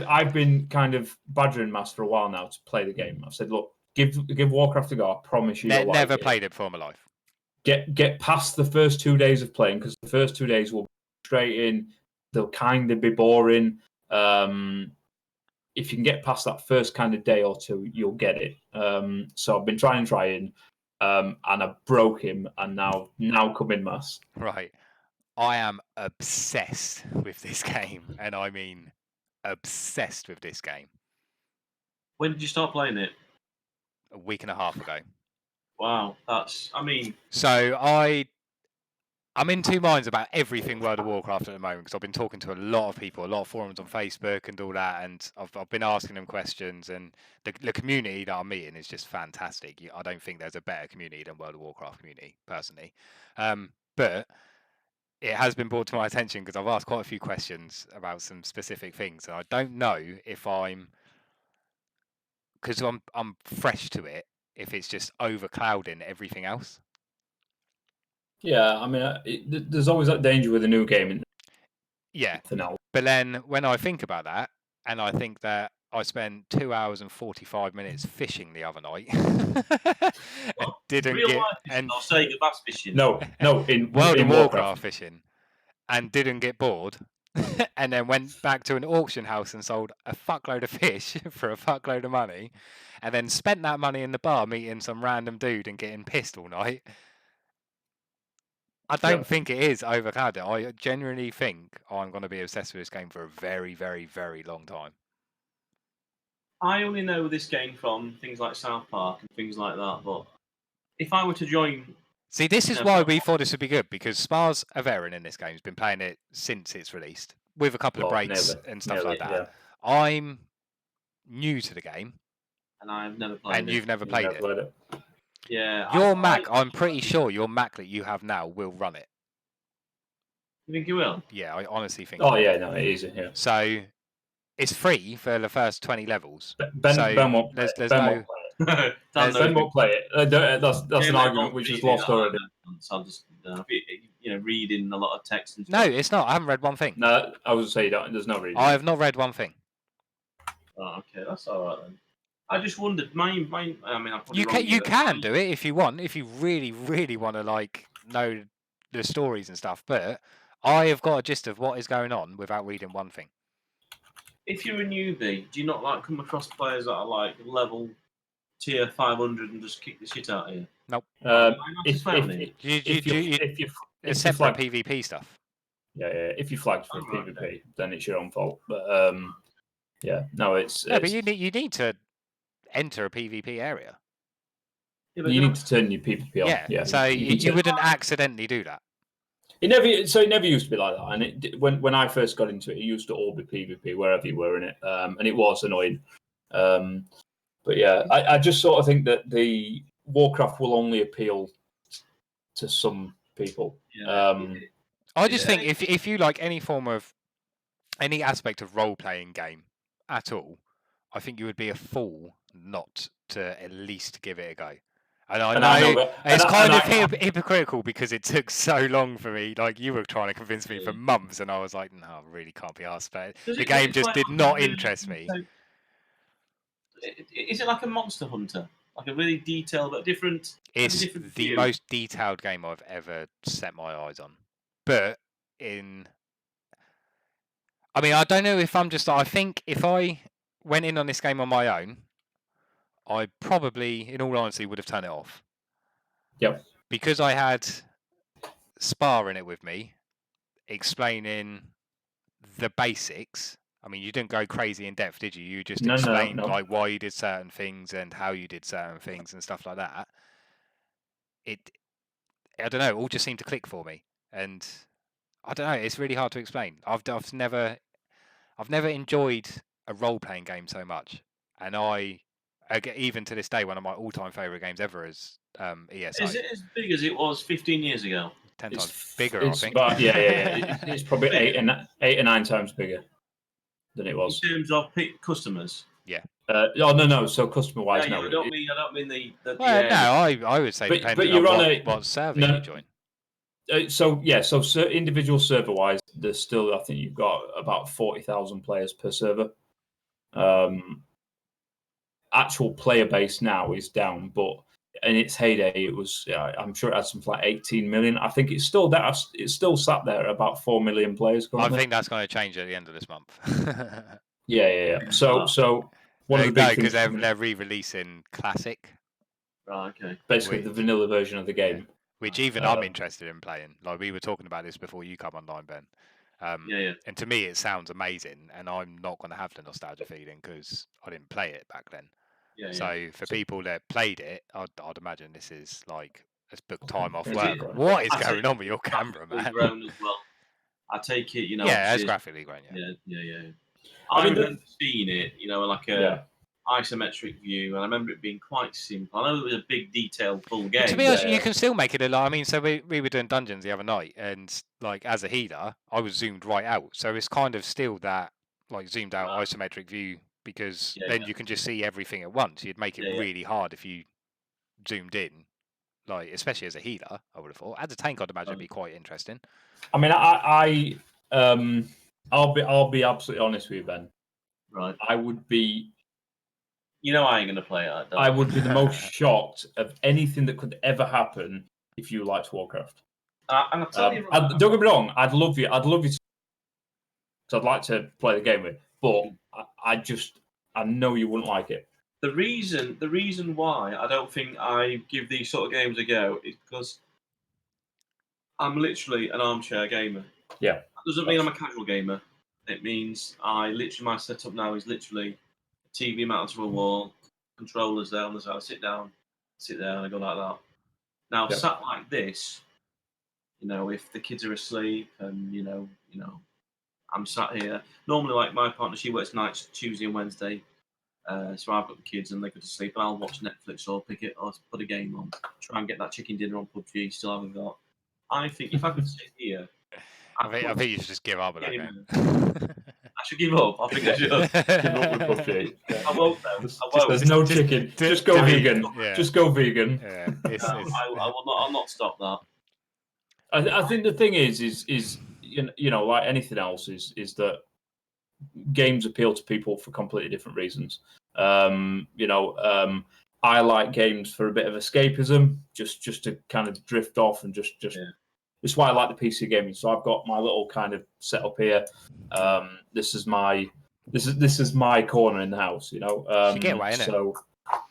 I've been kind of badgering Master for a while now to play the game. I've said, look, give Warcraft a go. I promise you. Never played it before my life. Get past the first 2 days of playing, because the first 2 days will be straight in. They'll kind of be boring. If you can get past that first kind of day or two, you'll get it. So I've been trying, and I broke him, and now come in, Mass. Right. I am obsessed with this game, and I mean obsessed with this game. When did you start playing it? A week and a half ago. Wow, So I'm in two minds about everything World of Warcraft at the moment, because I've been talking to a lot of people, a lot of forums on Facebook and all that, and I've been asking them questions, and the community that I'm meeting is just fantastic. I don't think there's a better community than World of Warcraft community, personally. But it has been brought to my attention because I've asked quite a few questions about some specific things, and I don't know if because I'm fresh to it, if it's just overclouding everything else. Yeah, I mean, there's always that danger with a new game. Yeah, but then when I think about that, and I think that I spent 2 hours and 45 minutes fishing the other night, and didn't get I'll say your bass fishing. No, in World of Warcraft fishing, and didn't get bored, and then went back to an auction house and sold a fuckload of fish for a fuckload of money, and then spent that money in the bar meeting some random dude and getting pissed all night. I don't think it is overclouded. I genuinely think I'm going to be obsessed with this game for a very, very, very long time. I only know this game from things like South Park and things like that, but if I were to join... See, this is why we thought this would be good, because Spars Averin in this game has been playing it since it's released, with a couple of breaks and stuff like that. Yeah. I'm new to the game. And I've never played it. And you've never played it. Yeah. Your Mac, I'm pretty sure your Mac that you have now will run it. You think you will? Yeah, I honestly think. Oh, yeah, no, it is. Yeah. So it's free for the first 20 levels. Ben won't play it. Ben won't play it. That's an argument which is lost already. So I'll just reading a lot of text and stuff. No, it's not. I haven't read one thing. No, I was say there's no reading. I have not read one thing. Oh, okay, that's all right then. I just wondered. I mean, you can do it if you want, if you really, really want to know the stories and stuff. But I have got a gist of what is going on without reading one thing. if you're a newbie, do you not like come across players that are like level tier 500 and just kick the shit out of you? If you Except for flag, PvP stuff. yeah, if you flagged for Oh, right, PvP, then it's your own fault. But yeah, no, it's No, but you need to enter a PvP area. Yeah, but you don't- need to turn your PvP on. Yeah, So you wouldn't accidentally do that. It never used to be like that. And when I first got into it, it used to all be PvP wherever you were in it, and it was annoying. But yeah, I just sort of think that the Warcraft will only appeal to some people. Yeah. I just think if you like any aspect of role playing game at all, I think you would be a fool not to at least give it a go. And I know it's kind of hypocritical because it took so long for me. Like you were trying to convince me for months, and I was like, no, I really can't be asked. But the game just did not interest me. Is it like a Monster Hunter? Like a really detailed, but different? It's different the view? most detailed game I've ever set my eyes on. But I mean, I don't know if I think if I went in on this game on my own, I probably, in all honesty, would have turned it off. Yep. Because I had Spa in it with me, explaining the basics. I mean, you didn't go crazy in depth, did you? You just explained like why you did certain things and how you did certain things and stuff like that. I don't know, it all just seemed to click for me, and I don't know. It's really hard to explain. I've never enjoyed a role playing game so much, and even to this day, one of my all time favorite games ever is ESO. Is it as big as it was 15 years ago? 10 times bigger, I think. But yeah. It's probably 8 or 9 times bigger than it was in terms of customers. Yeah. No. So customer wise, no. I don't mean the. Well, no, I would say depending on what server you join. So individual server wise, there's still, I think you've got about 40,000 players per server. Actual player base now is down, but in its heyday, it was. I'm sure it had something like 18 million. I think it's still sat there at about 4 million players. Currently. I think that's going to change at the end of this month. Yeah. So one of the big because things they're re-releasing Classic. Right. Okay. Basically, the vanilla version of the game. Which even I'm interested in playing. Like we were talking about this before you come online, Ben. And to me, it sounds amazing, and I'm not going to have the nostalgia feeling because I didn't play it back then. So for people that played it, I'd imagine this is like let's book time off work. What is going on with your camera, man? Grown as well. I take it, Yeah, it's graphically grown. Yeah. I remember seeing it, like a isometric view, and I remember it being quite simple. I know it was a big, detailed, full game. To be honest, you can still make it a lot. I mean, so we were doing dungeons the other night, and like as a healer, I was zoomed right out. So it's kind of still that like zoomed out isometric view because then you can just see everything at once. You'd make it really hard if you zoomed in, like especially as a healer. I would have thought. As a tank, I'd imagine it'd be quite interesting. I mean, I'll be absolutely honest with you, Ben. Right. I would be. I ain't gonna play it. I would be the most shocked of anything that could ever happen if you liked Warcraft. And I'll tell you, don't get me wrong. I'd love you. Because I'd like to play the game with. But I know you wouldn't like it. The reason why I don't think I give these sort of games a go is because I'm literally an armchair gamer. Yeah. That doesn't mean I'm a casual gamer. It means my setup now is literally a TV mounted to a wall, controllers there on the side. I sit down, I go like that. Now, sat like this, if the kids are asleep and, I'm sat here. Normally, like my partner, she works nights Tuesday and Wednesday. So I've got the kids and they go to sleep and I'll watch Netflix or put a game on, try and get that chicken dinner on PUBG, still haven't got. I think if I could sit here... I think you should just give up with that game. I should give up. I think I should. Give up with PUBG. I won't though. There's no chicken. Just go vegan. Yeah. Just go vegan. Yeah, I'll not stop that. I think the thing is like anything else is that games appeal to people for completely different reasons. I like games for a bit of escapism, just to kind of drift off and just. It's why I like the PC gaming. So I've got my little kind of setup here. This is my this is my corner in the house, you know. Should get away, innit? So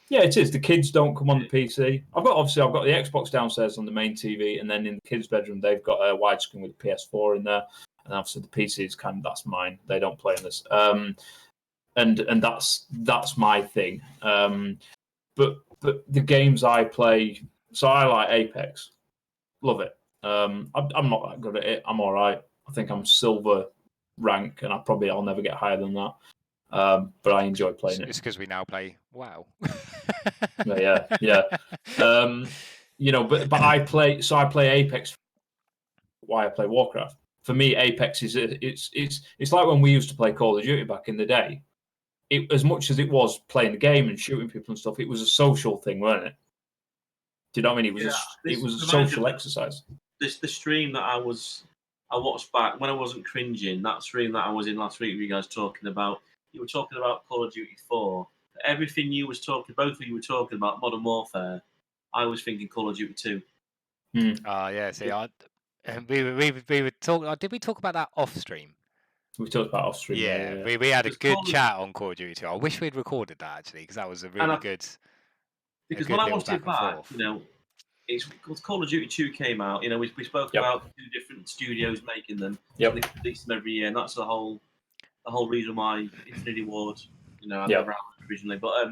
yeah, it is. The kids don't come on the PC. I've got the Xbox downstairs on the main TV, and then in the kids' bedroom they've got a widescreen with a PS4 in there, and obviously the PC is that's mine. They don't play in this, and that's my thing. But the games I play, so I like Apex, love it. I'm not that good at it. I'm all right. I think I'm silver rank, and I'll never get higher than that. But I enjoy playing it. It's because we now play WoW. Yeah. You know, but I play Apex. Why I play Warcraft? For me, Apex is it's like when we used to play Call of Duty back in the day. It, as much as it was playing the game and shooting people and stuff, it was a social thing, wasn't it? Do you know what I mean? It was a social exercise. The stream that I watched back when I wasn't cringing, that stream that I was in last week, you guys talking about, you were talking about Call of Duty 4. Everything you was talking, both of you were talking about Modern Warfare. I was thinking Call of Duty 2. Yeah. See, we were talking. Did we talk about that off stream? We talked about off stream. Yeah. We had a good chat on Call of Duty 2. I wish we'd recorded that actually, because that was a really good. Because when I watched it back, you know, it's because Call of Duty 2 came out. You know, we spoke about 2 different studios making them. Yep. They release them every year, and that's the whole reason why Infinity Ward, you know, around originally. But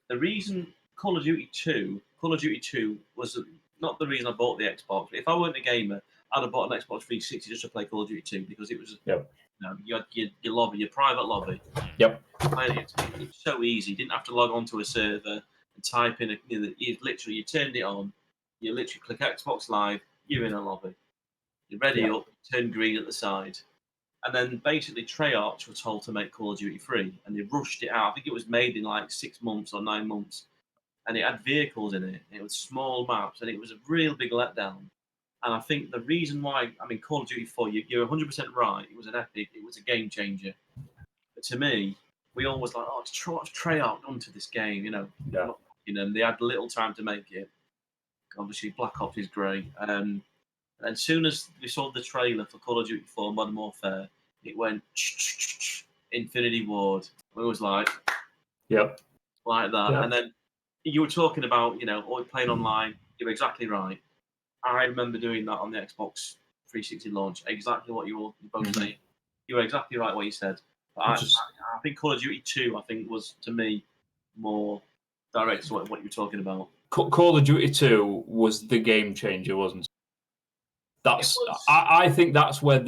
the reason Call of Duty 2 was not the reason I bought the Xbox. If I weren't a gamer, I'd have bought an Xbox 360 just to play Call of Duty 2 because it was, you know, you had your lobby, your private lobby. Yep. It's so easy. You didn't have to log onto a server and type in. You turned it on. You literally click Xbox Live. You're in a lobby. You're ready up. Turn green at the side. And then basically Treyarch were told to make Call of Duty 3, and they rushed it out. I think it was made in like 6 months or 9 months, and it had vehicles in it. It was small maps, and it was a real big letdown. And I think the reason why, I mean, Call of Duty 4, you're 100% right. It was an epic. It was a game changer. But to me, we always like, it's Treyarch onto this game, you know. Yeah. You know, they had little time to make it. Obviously, Black Ops is great. And as soon as we saw the trailer for Call of Duty 4 Modern Warfare, it went Infinity Ward. It was like, like that. Yep. And then you were talking about, you know, playing online. You're exactly right. I remember doing that on the Xbox 360 launch. Exactly what you were both saying. You were exactly right what you said. But I think Call of Duty 2, I think, was to me more direct to what you were talking about. Call of Duty 2 was the game changer, wasn't it? I think that's where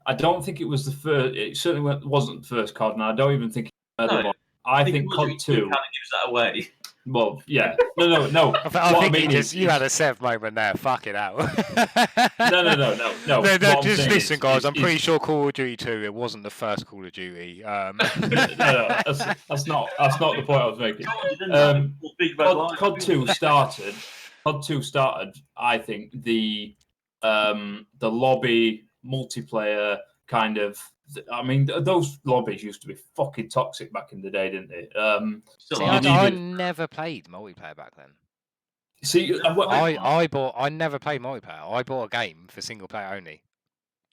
I don't think it was the first. It certainly wasn't the first COD, and I don't even think. I think COD 2 kind of gives that away. Well, yeah, no. I think you had a Sev moment there. Fuck it out. No. Just listen, guys. I'm pretty sure Call of Duty 2. It wasn't the first Call of Duty. No, that's not the point I was making. COD 2 started. COD 2 started. I think the lobby multiplayer kind of. I mean, those lobbies used to be fucking toxic back in the day, didn't they? I never played multiplayer back then. See, I never played multiplayer. I bought a game for single player only.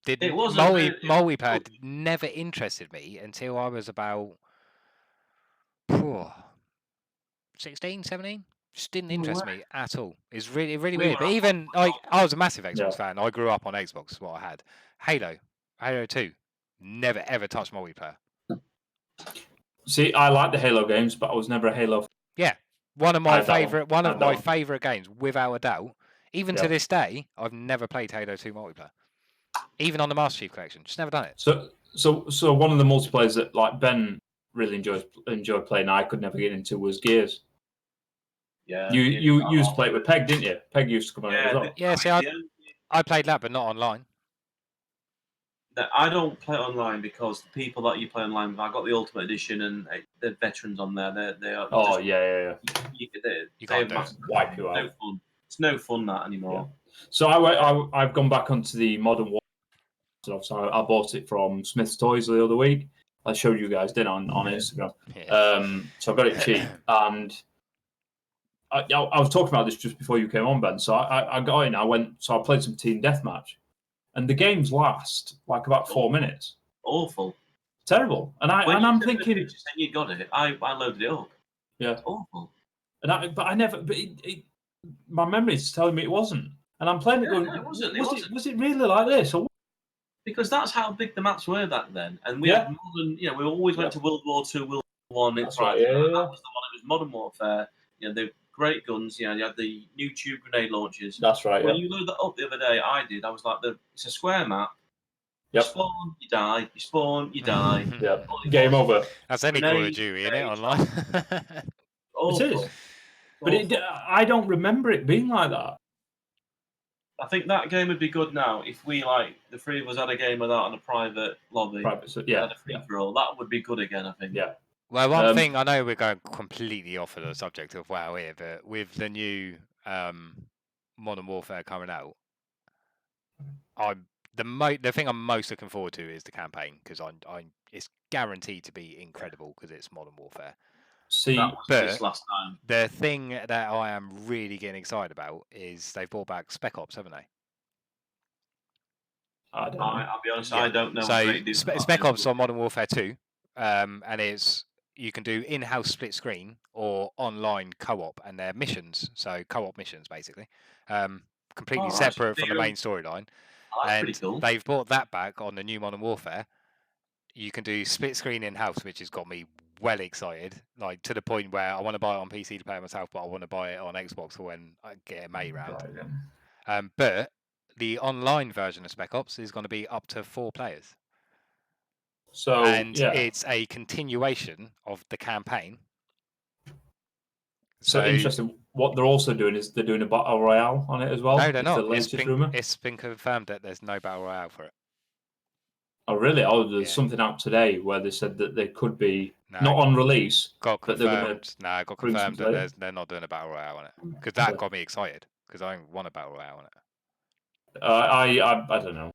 Multiplayer never interested me until I was about 16, 17. Just didn't interest me at all. It's really weird. But even like I was a massive Xbox fan. I grew up on Xbox. Is what I had. Halo 2. Never ever touched multiplayer. See, I like the Halo games, but I was never a Halo fan. Yeah. One of my favourite games, without a doubt. Even to this day, I've never played Halo 2 multiplayer. Even on the Master Chief Collection. Just never done it. So one of the multiplayers that like Ben really enjoyed playing, I could never get into, was Gears. Yeah. You used to play it with Peg, didn't you? Peg used to come on as well. Yeah, see, I played that, but not online. I don't play online because the people that you play online with, I got the Ultimate Edition and the veterans on there. They are. Oh just, yeah. You can't wipe you out. No fun. It's no fun that anymore. Yeah. So I've gone back onto the Modern Warfare. So I bought it from Smith's Toys the other week. I showed you guys, didn't I, on Instagram? Yeah. So I got it cheap, and I was talking about this just before you came on, Ben. So I got in. I played some team deathmatch. And the games last like about 4 minutes. Awful. terrible. And When you I'm sent me the thinking, pictures and you got it, I loaded it up. yeah, It's awful. but I never. But my memory's telling me it wasn't. And I'm playing it Yeah, going, no, it wasn't, it was wasn't. it was it really like this? Or Because that's how big the maps were back then, and we Yeah. had modern. We always went to World War II, World War One. That's right, yeah, That yeah. was the one. It was Modern Warfare. The great guns. You had the new tube grenade launchers. That's right. When Yeah. you load that up the other day, I did. I was like, it's a square map. You Yep. spawn, you die. You spawn, you die. Yeah. All it Game was, over. That's any Call of Grenade, Duty, isn't it, grenade, online? awful. It is. But I don't remember it being like that. I think that game would be good now if we the three of us had a game of that on a private lobby. So, Had yeah. a free for all. That would be good again. I think. Yeah. Well, one thing, I know we're going completely off of the subject of WoW here, but with the new Modern Warfare coming out, the thing I'm most looking forward to is the campaign, because it's guaranteed to be incredible because it's Modern Warfare. See, That was but- this last time. The thing that I am really getting excited about is they've brought back Spec Ops, haven't they? I don't know. I'll be honest. Yeah. I don't know. So what they do Spec Ops on Modern Warfare 2, and you can do in-house split screen or online co-op, and they're missions, so co-op missions basically, completely Oh, right, so separate from the they're- main storyline. Oh, that's And pretty cool. they've brought that back on the new Modern Warfare. You can do split screen in-house, which has got me well excited, like to the point where I want to buy it on PC to play it myself, but I want to buy it on Xbox for when I get a mate round. Right, yeah. But the online version of Spec Ops is going to be up to 4 players. So And yeah. it's a continuation of the campaign. So interesting. What they're also doing is they're doing a battle royale on it as well. No, they're It's not. The latest rumor. It's been confirmed that there's no battle royale for it. Oh really? Oh, there's Yeah. something out today where they said that they could be No, not on release. got but they're gonna confirmed. No, I got bring confirmed something that later. they're not doing a battle royale on it, because that Okay. got me excited because I want a battle royale on it. I don't know.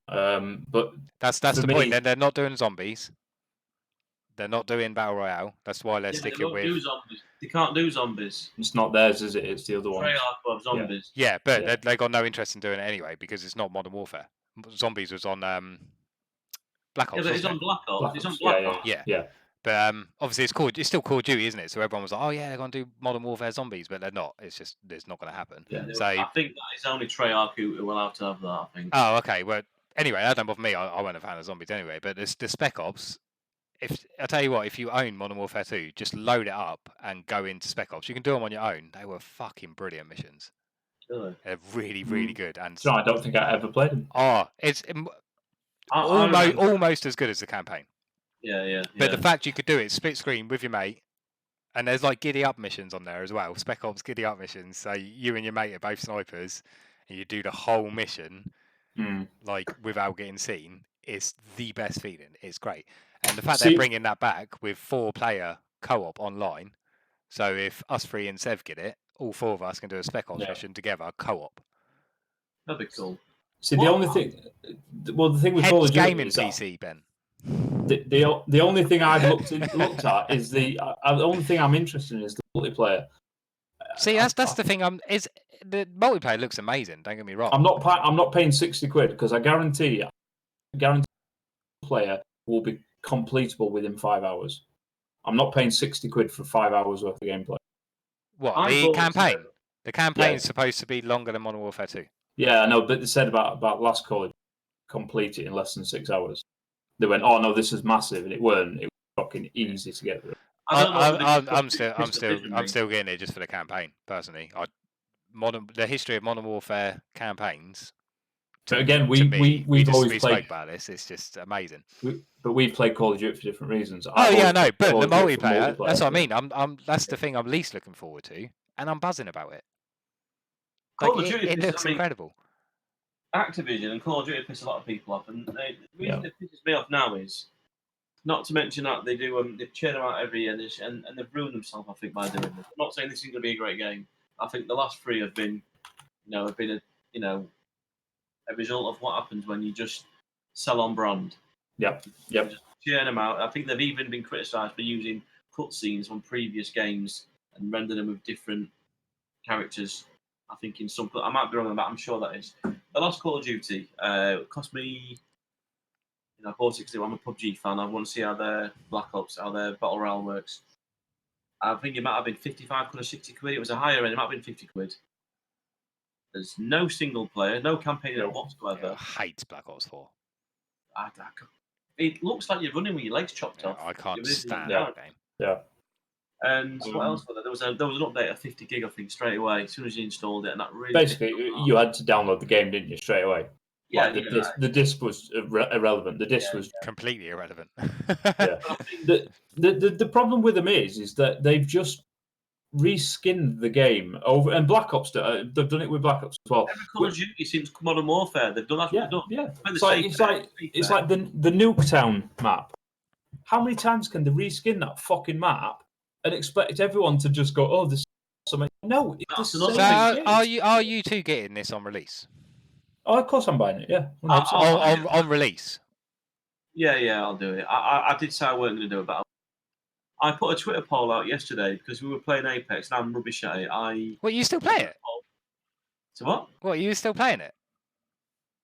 But That's For the me- point. They're not doing zombies. They're not doing battle royale. That's why they're Yeah, sticking they won't do with. zombies. They can't do zombies. it's not theirs, is it? It's the other one. Treyarch will have zombies. Yeah, but Yeah. they got no interest in doing it anyway because it's not Modern Warfare. Zombies was on Black Ops. Yeah, but it's wasn't on it? Black Ops. Black It's on Ops, Black yeah, Ops. Yeah. Yeah. But obviously it's still Call of Duty, isn't it? So everyone was like, oh yeah, they're going to do Modern Warfare zombies, but they're not. It's not going to happen. Yeah. So I think that it's only Treyarch who will have to have that. I think. oh, okay. Well, anyway, that don't bother me. I wasn't a fan of zombies anyway. But the Spec Ops, if I tell you what, if you own Modern Warfare 2, just load it up and go into Spec Ops. You can do them on your own. They were fucking brilliant missions. Really. They're really, really good. And So I don't think I ever played them. it's I almost remember- almost as good as the campaign. Yeah. But the fact you could do it split screen with your mate, and there's like giddy up missions on there as well. Spec Ops giddy up missions. So you and your mate are both snipers, and you do the whole mission like without getting seen. It's the best feeling. It's great, and the fact See- they're bringing that back with 4-player co-op online. So if us 3 and Sev get it, all 4 of us can do a Spec Ops Yeah. mission together co-op. That'd be cool. See, the What? only thing, well, the thing with Call Heads of Duty gaming is that PC, Ben. the only thing I've looked at is the only thing I'm interested in is the multiplayer. See, that's the thing. Is the multiplayer looks amazing. Don't get me wrong. I'm not paying £60 because I guarantee player will be completable within 5 hours. I'm not paying £60 for 5 hours worth of gameplay. What I the thought- campaign? The campaign Yeah. is supposed to be longer than Modern Warfare 2. Yeah, I know, but they said about last Call complete it in less than 6 hours. They went, oh no, this is massive, and it weren't. It was fucking easy to get through. I don't know whether I'm it's still sufficiently. getting it just for the campaign. Personally, the history of Modern Warfare campaigns. But again, to we've we always spoke played, about this. It's just amazing. but we've played Call of Duty for different reasons. Oh I've yeah, always no, played but Call the of Duty for multiplayer. That's what I yeah. mean. That's the thing I'm least looking forward to, and I'm buzzing about it. Call Like, of Duty it is- looks I mean, incredible. Activision and Call of Duty piss a lot of people off, and the reason Yeah. it pisses me off now is, not to mention that they do they churn them out every year, and they've ruined themselves. I think by doing this. I'm not saying this is going to be a great game. I think the last 3 have been, a result of what happens when you just sell on brand. Yep. Just churn them out. I think they've even been criticised for using cutscenes from previous games and render them with different characters. I think in some, I might be wrong on that. I'm sure that is the last Call of Duty. It cost me, I bought it because I'm a PUBG fan. I want to see how their Black Ops, how their Battle Royale works. I think it might have been 55 quid or 60 quid. It was a higher end. It might have been 50 quid. There's no single player, no campaign Nope. whatsoever. I hate Black Ops 4. It looks like you're running with your legs chopped Yeah, off. I can't It really stand Yeah. that game. Yeah. And what else was there? There was an update of 50 gig, I think, straight away as soon as you installed it, and that really Basically, you had to download the game, didn't you, straight away? yeah, Like, the disc was irrelevant. The disc was Completely irrelevant. yeah. The problem with them is that they've just reskinned the game over, and Black Ops they've done it with Black Ops as well. Every Call of Duty seems Modern Warfare. They've done that. Yeah, yeah. It's like the Nuketown map. How many times can they reskin that fucking map and expect everyone to just go, "Oh, this is awesome"? No, it's the That's same another game. are you two getting this on release? Oh, of course I'm buying it. Yeah, On release. Yeah, I'll do it. I did say I weren't going to do it, but I put a Twitter poll out yesterday because we were playing Apex and I'm rubbish at it. What, you still play it? So what? What, you still playing it?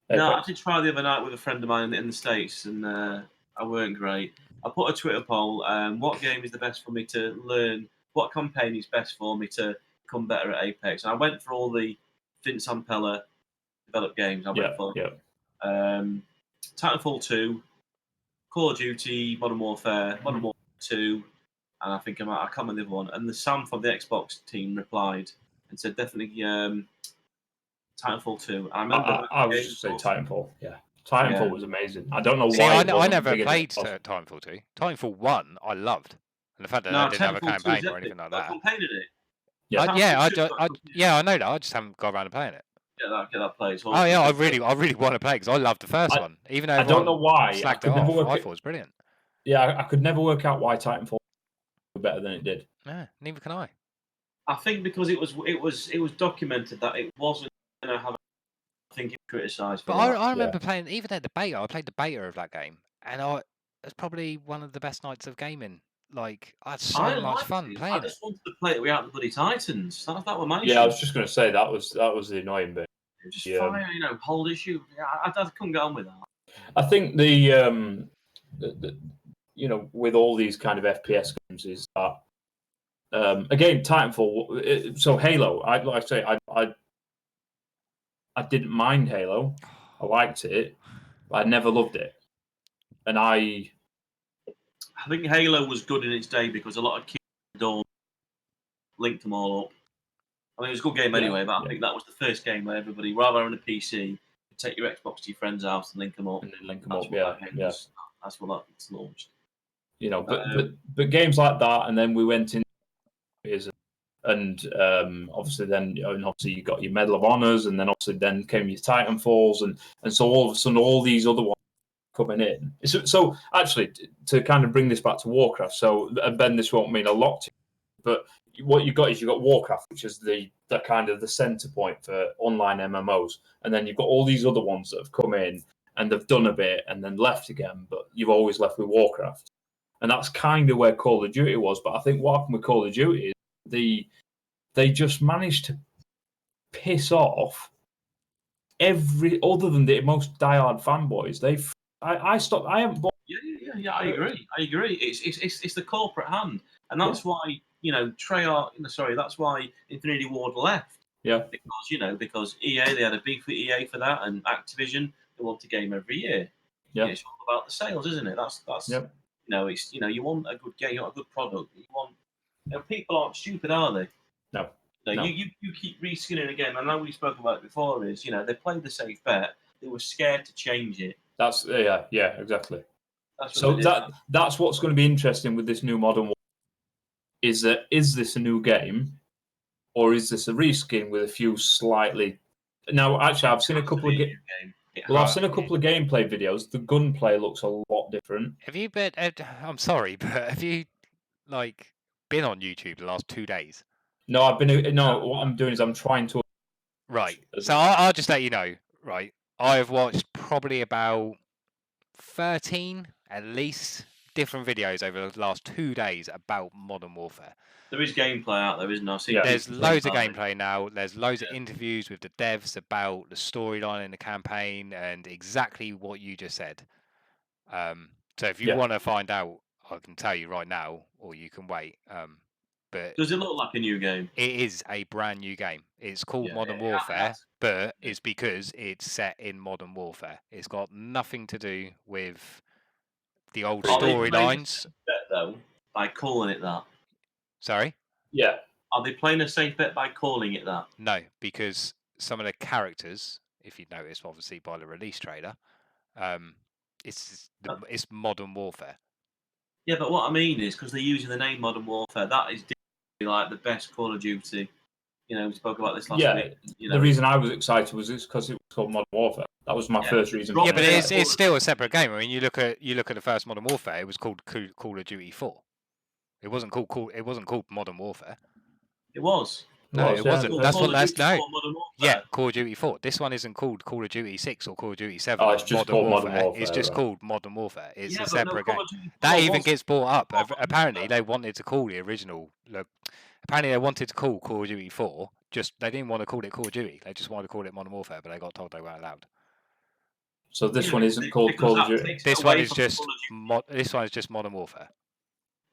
No, I did try the other night with a friend of mine in the States, and I weren't great. I put a Twitter poll: what game is the best for me to learn? What campaign is best for me to become better at Apex? And I went for all the Vince Ampella developed games. I went for Titanfall 2, Call of Duty, Modern Warfare, Modern Warfare 2, and I think I can't remember the other one. And the Sam from the Xbox team replied and said definitely Titanfall 2. I remember I was just saying Titanfall. Yeah, Titanfall was amazing. I don't know why. See, I never played Titanfall 2. Titanfall 1, I loved, and the fact that I didn't have a campaign or anything like that. Campaign in it. Yeah, I know that. I just haven't got around to playing it. Get that played. Oh yeah, I really want to play because I loved the first one. Even though I don't know why. Slacked it off. I thought it was brilliant. Yeah, I could never work out why Titanfall was better than it did. Yeah, neither can I. I think because it was documented that it wasn't going to have. I think it criticised. But I remember playing even at the beta. I played the beta of that game, and it was probably one of the best nights of gaming. Like I had so much fun playing it. I just wanted to play it without the bloody Titans. That was my issue. Yeah, I was just going to say that was the annoying bit. Just fire, hold issue. Yeah, I couldn't get on with that. I think the with all these kind of FPS games is that again Titanfall. So Halo, I didn't mind Halo. I liked it, but I never loved it. And I think Halo was good in its day because a lot of kids linked them all up. I mean, it was a good game anyway, but I think that was the first game where everybody, rather than a PC, could take your Xbox to your friend's house and link them up. That's what that's launched. But games like that, and then we went in, and obviously you got your Medal of Honors, and then obviously then came your Titanfalls, and so all of a sudden all these other ones coming in. So actually, to kind of bring this back to Warcraft, so Ben, this won't mean a lot to you, but what you've got Warcraft, which is the kind of the center point for online MMOs, and then you've got all these other ones that have come in and they've done a bit and then left again, but you've always left with Warcraft, and that's kind of where Call of Duty was. But I think what happened with Call of Duty is they just managed to piss off every other than the most diehard fanboys. I stopped. I haven't bought. Yeah. I agree. It's the corporate hand, and that's why Treyarch. That's why Infinity Ward left. Yeah. Because EA, they had a beef with EA for that, and Activision, they want a game every year. Yeah. It's all about the sales, isn't it? That's. Yep. It's you want a good game, you want a good product. You want. People aren't stupid, are they? No. No. You keep reskinning a game. I know we spoke about it before. Is they played the safe bet. They were scared to change it. That's exactly. That's what's going to be interesting with this new Modern Warfare. Is this a new game, or is this a reskin with a few slightly? Now, actually, I've seen a couple of I've seen a couple of gameplay videos. The gunplay looks a lot different. Have you been? I'm sorry, but have you been on YouTube the last 2 days? No, I've been. No, what I'm doing is I'm trying to. Right. So I'll just let you know. Right. I have watched probably about 13 at least different videos over the last 2 days about Modern Warfare. There is gameplay out there, isn't there? There's loads of gameplay now. There's loads of interviews with the devs about the storyline in the campaign and exactly what you just said. So if you Yeah. want to find out, I can tell you right now, or you can wait. But Does it look like a new game? it is a brand new game. It's called Yeah, Modern it Warfare, has. but Yeah. it's because it's set in Modern Warfare. It's got nothing to do with the old Are they playing a storylines. safe bet, though, by calling it that? Sorry? Yeah. Are they playing a safe bet by calling it that? No, because some of the characters, if you notice, obviously by the release trailer, it's Modern Warfare. Yeah, but what I mean is because they're using the name Modern Warfare, that is like the best Call of Duty. You know, we spoke about this last week. You know, The reason I was excited was it's because it was called Modern Warfare. That was my first reason. Yeah, Yeah, but Yeah, it's still a separate game. I mean, you look at the first Modern Warfare. It was called Call of Duty 4. It wasn't called Modern Warfare. it was. No, it wasn't. That's Call what of that's Duty no. 4 Modern Warfare. Yeah, Call of Duty 4. This one isn't called Call of Duty 6 or Call of Duty 7. Oh, it's just called Modern Warfare, It's just right. called Modern Warfare. It's Yeah, a but no, separate Call game. of Duty That 4 even was- gets brought up. Modern Apparently, Warfare. they wanted to call the original. Look, apparently, they wanted to call Call of Duty 4. Just they didn't want to call it Call of Duty. They just wanted to call it Modern Warfare, but they got told they weren't allowed. So this Yeah, one isn't because called Call of that Duty. takes This away one is from just Call of Duty. this one is just Modern Warfare.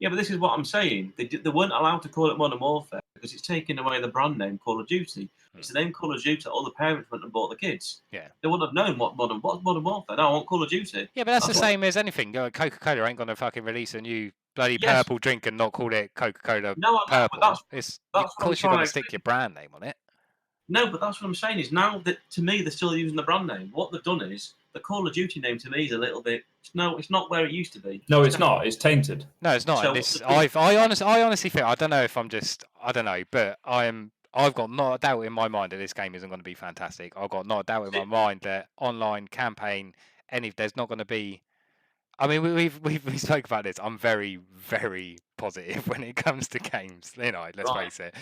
Yeah, but this is what I'm saying. They weren't allowed to call it Modern Warfare because it's taking away the brand name Call of Duty. It's the name Call of Duty that all the parents went and bought the kids. Yeah. They wouldn't have known what's Modern Warfare. No, I want Call of Duty. Yeah, but that's the That's what- same as anything. Coca-Cola ain't gonna fucking release a new bloody Yes. purple drink and not call it Coca-Cola No, I know, Purple. but It's that's what of I'm course you're gonna trying to stick your brand name on it. No, but that's what I'm saying is now that to me they're still using the brand name. What they've done is the Call of Duty name to me is a little bit. No, it's not where it used to be. No, it's not. It's tainted. No, it's not. So And this, what the I honestly think I don't know if I'm just I don't know, but I've got not a doubt in my mind that this game isn't going to be fantastic. I've got not a doubt in my mind that online campaign, there's not going to be. I mean, we spoke about this. I'm very, very positive when it comes to games. You know, let's Right. face it.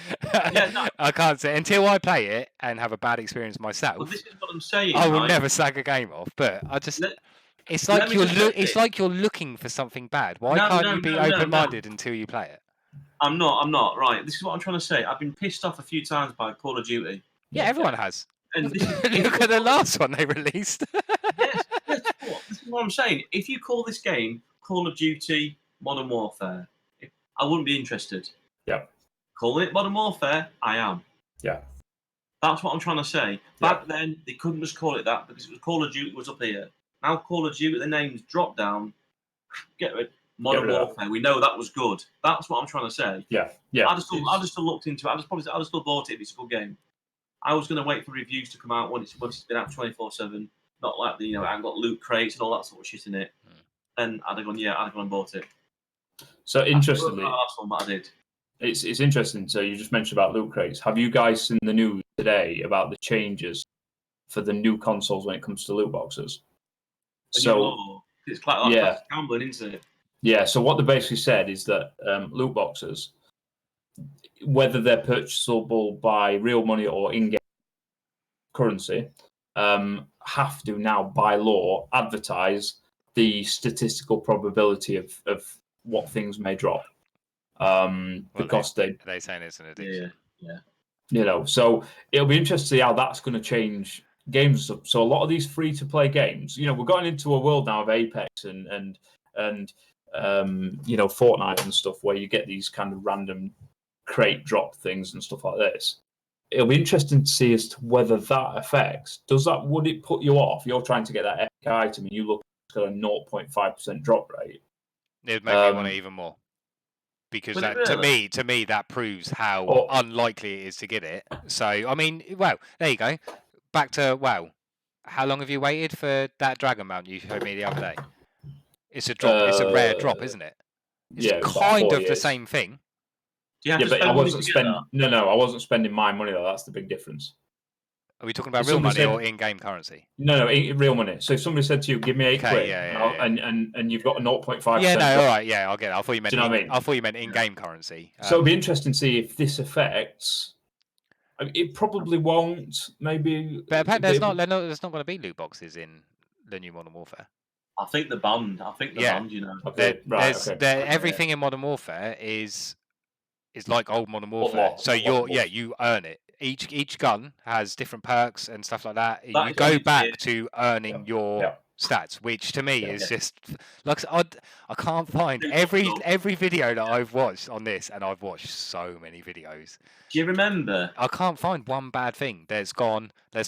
Yeah, no. I can't say until I play it and have a bad experience myself. Well, this is what I'm saying. I will right? never slag a game off. But I just. Let- It's let like me you're just say it's this. like you're looking for something bad. Why No, can't no, you be no, no, no. open-minded until you play it? I'm not. Right. This is what I'm trying to say. I've been pissed off a few times by Call of Duty. Yeah, everyone has. And this is, Look at the last one they released. yes, this is what I'm saying. If you call this game Call of Duty Modern Warfare, I wouldn't be interested. Yep. Calling it Modern Warfare, I am. Yeah. That's what I'm trying to say. Back then, they couldn't just call it that because it was Call of Duty was up here. Now Call of Duty, the name's dropped down. Get rid. Modern Get rid of Warfare. We know that was good. That's what I'm trying to say. Yeah. Yeah. I just still looked into it. I just still bought it if it's a good game. I was going to wait for reviews to come out when it's been out 24/7. Not like the I've got loot crates and all that sort of shit in it. Then I'd have gone and bought it. So interestingly, I last one, but I did. it's interesting. So you just mentioned about loot crates. Have you guys seen the news today about the changes for the new consoles when it comes to loot boxes? So It's like yeah. gambling, isn't it? yeah, so what they basically said is that loot boxes, whether they're purchasable by real money or in-game currency, have to now by law advertise the statistical probability of what things may drop, because they Are they saying it's an addiction? Yeah. so it'll be interesting to see how that's going to change games and stuff. So a lot of these free-to-play games, we're going into a world now of Apex and Fortnite and stuff where you get these kind of random crate drop things and stuff like this. It'll be interesting to see as to whether that affects. Would it put you off? You're trying to get that epic item and you look at a 0.5% drop rate. It'd make me want it even more. Because Would it that, really? to me, that proves how Oh. unlikely it is to get it. So, I mean, well, there you go. Back to WoW. How long have you waited for that dragon mount you showed me the other day? It's a drop. It's a rare drop, isn't it? It's Yeah, it was about kind 4 of the years. same thing. Do you have Yeah, to but spend I money wasn't to get spending. No, I wasn't spending my money though. That's the big difference. Are we talking about If real somebody money or said- in-game currency? No, real money. So if somebody said to you, "Give me 8 Okay, quid," yeah. and you've got a 0.5%. Yeah, no, drop. all right, yeah, I'll get it. I thought you meant. Do you know what I mean? I thought you meant in-game currency. So it'll be interesting to see if this affects. I mean, it probably won't. Maybe. but apparently, there's not going to be loot boxes in the new Modern Warfare. I think the band. Yeah. Okay, right. Okay. Everything in Modern Warfare is like old Modern Warfare. more? So What more? you earn it. Each gun has different perks and stuff like that. That You is go only back tier. to earning your Yeah. stats, which to me is just like I can't find Super every cool. video that I've watched on this, and I've watched so many videos. Do you remember? I can't find one bad thing that's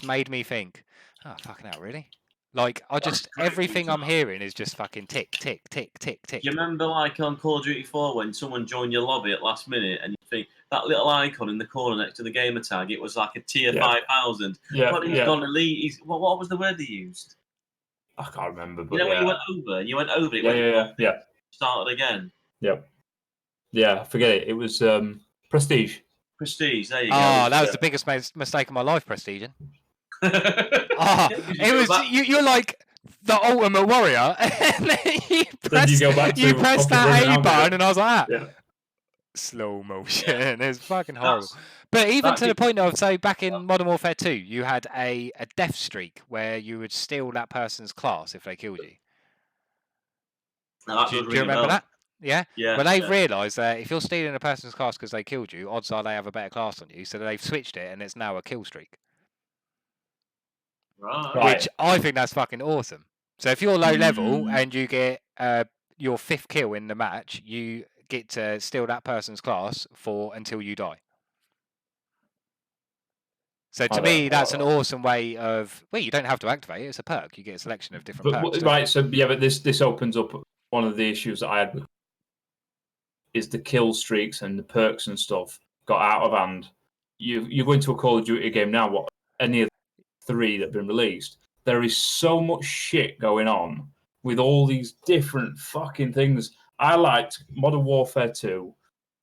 made me think, oh fucking hell, really? Like I just great everything I'm example. hearing is just fucking tick tick tick tick tick. Do you remember, like on Call of Duty 4, when someone joined your lobby at last minute, and you think that little icon in the corner next to the gamer tag, it was like a tier Yeah. 5,000. Yeah, But he's yeah. gone elite. What was the word they used? I can't remember, You but know when yeah. you went over? You went over. It Yeah, went yeah. started again. Yeah, forget it. It was Prestige. Prestige. There you Oh, that was yeah. the biggest mistake of my life, Prestige. go. Oh, You should it go was back. you're like the ultimate warrior, and then you Then you press, go back to you press fucking that running A out button, again. and I was like, Yeah. slow motion. It's fucking horrible. That's- But even that to the did- point of, so back in Modern Warfare 2, you had a death streak where you would steal that person's class if they killed you. Now, that Do does you ring a remember bell. that? Yeah. Yeah. Well, they've yeah. realised that if you're stealing a person's class because they killed you, odds are they have a better class on you. So they've switched it, and it's now a kill streak. Right. Right. Which I think that's fucking awesome. So if you're low level and you get your 5th kill in the match, you get to steal that person's class until you die. So to me, that's an awesome way of. Well, you don't have to activate it; it's a perk. You get a selection of different But perks. right, so yeah, but this opens up one of the issues that I had with is the kill streaks and the perks and stuff got out of hand. You go into a Call of Duty game now, what any of the 3 that have been released, there is so much shit going on with all these different fucking things. I liked Modern Warfare 2,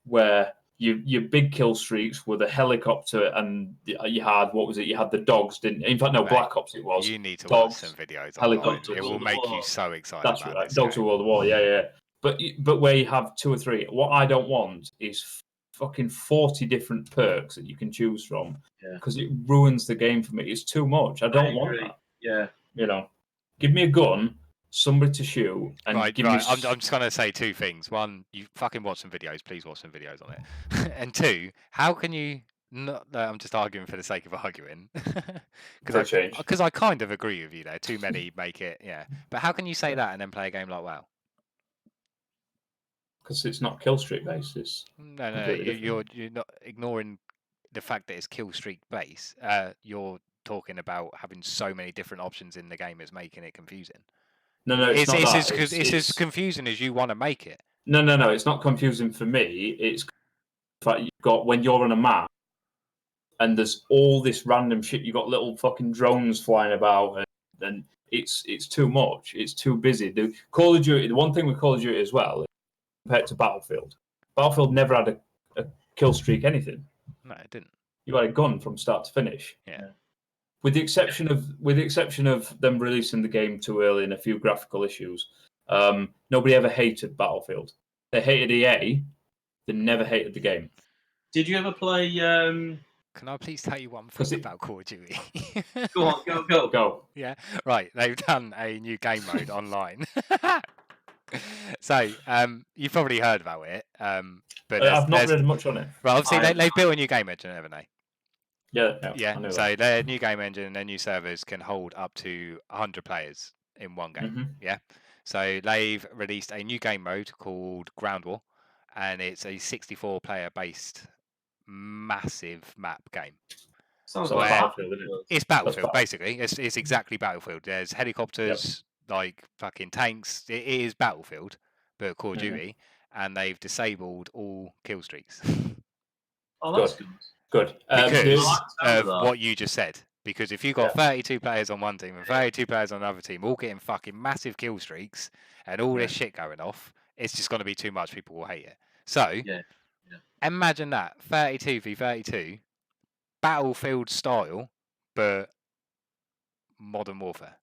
where your big kill streaks were the helicopter, and you had what was it? You had the dogs, didn't you? In fact, no, Mate, Black Ops it was. You need to dogs, watch some videos helicopters. online. It will World of make you War. so excited That's about right. this Dogs game. of World of War, yeah. But where you have 2 or 3, what I don't want is fucking 40 different perks that you can choose from, because it ruins the game for me. It's too much. I don't want that. Yeah. You know, give me a gun, somebody to shoot, and Right. give me. I'm just gonna say 2 things. One, you fucking watch some videos. Please watch some videos on it. And 2, how can you? Not, I'm just arguing for the sake of arguing, For a change. because I kind of agree with you there. Too many make it, yeah. But how can you say that and then play a game like WoW? Because it's not kill streak based. It's No, completely you're not ignoring the fact that it's kill streak base. You're talking about having so many different options in the game is making it confusing. no, it's not that. It's as confusing as you want to make it. No, it's not confusing for me. It's the fact you've got when you're on a map and there's all this random shit. You've got little fucking drones flying about, and it's too much. It's too busy. The Call of Duty. The one thing with Call of Duty as well, compared to Battlefield, Battlefield never had a kill streak anything. No, it didn't. You had a gun from start to finish. Yeah. With the exception of them releasing the game too early and a few graphical issues, nobody ever hated Battlefield. They hated EA. They never hated the game. Did you ever play? Can I please tell you one thing about Call of Duty? Go on, go. Go. Yeah, right. They've done a new game mode online. So you've probably heard about it. But I've not read much on it. Well, obviously they've built a new game engine, haven't they? Yeah. I know So that. their new game engine, their new servers can hold up to 100 players in one game. Mhm. Yeah. So they've released a new game mode called Ground War, and it's a 64-player based massive map game. Sounds So like where- Battlefield, isn't it? It's Battlefield, That's basically. It's exactly Battlefield. There's helicopters, like fucking tanks. It is Battlefield, but Call of Mhm. Duty, and they've disabled all kill streaks Oh, that's good. Good. because the sound of of that. what you just said. Because if you've got 32 players on one team and 32 players on another team, all getting fucking massive kill streaks and all this shit going off, it's just going to be too much. People will hate it. So Yeah. imagine that 32 v 32, Battlefield style, but Modern Warfare.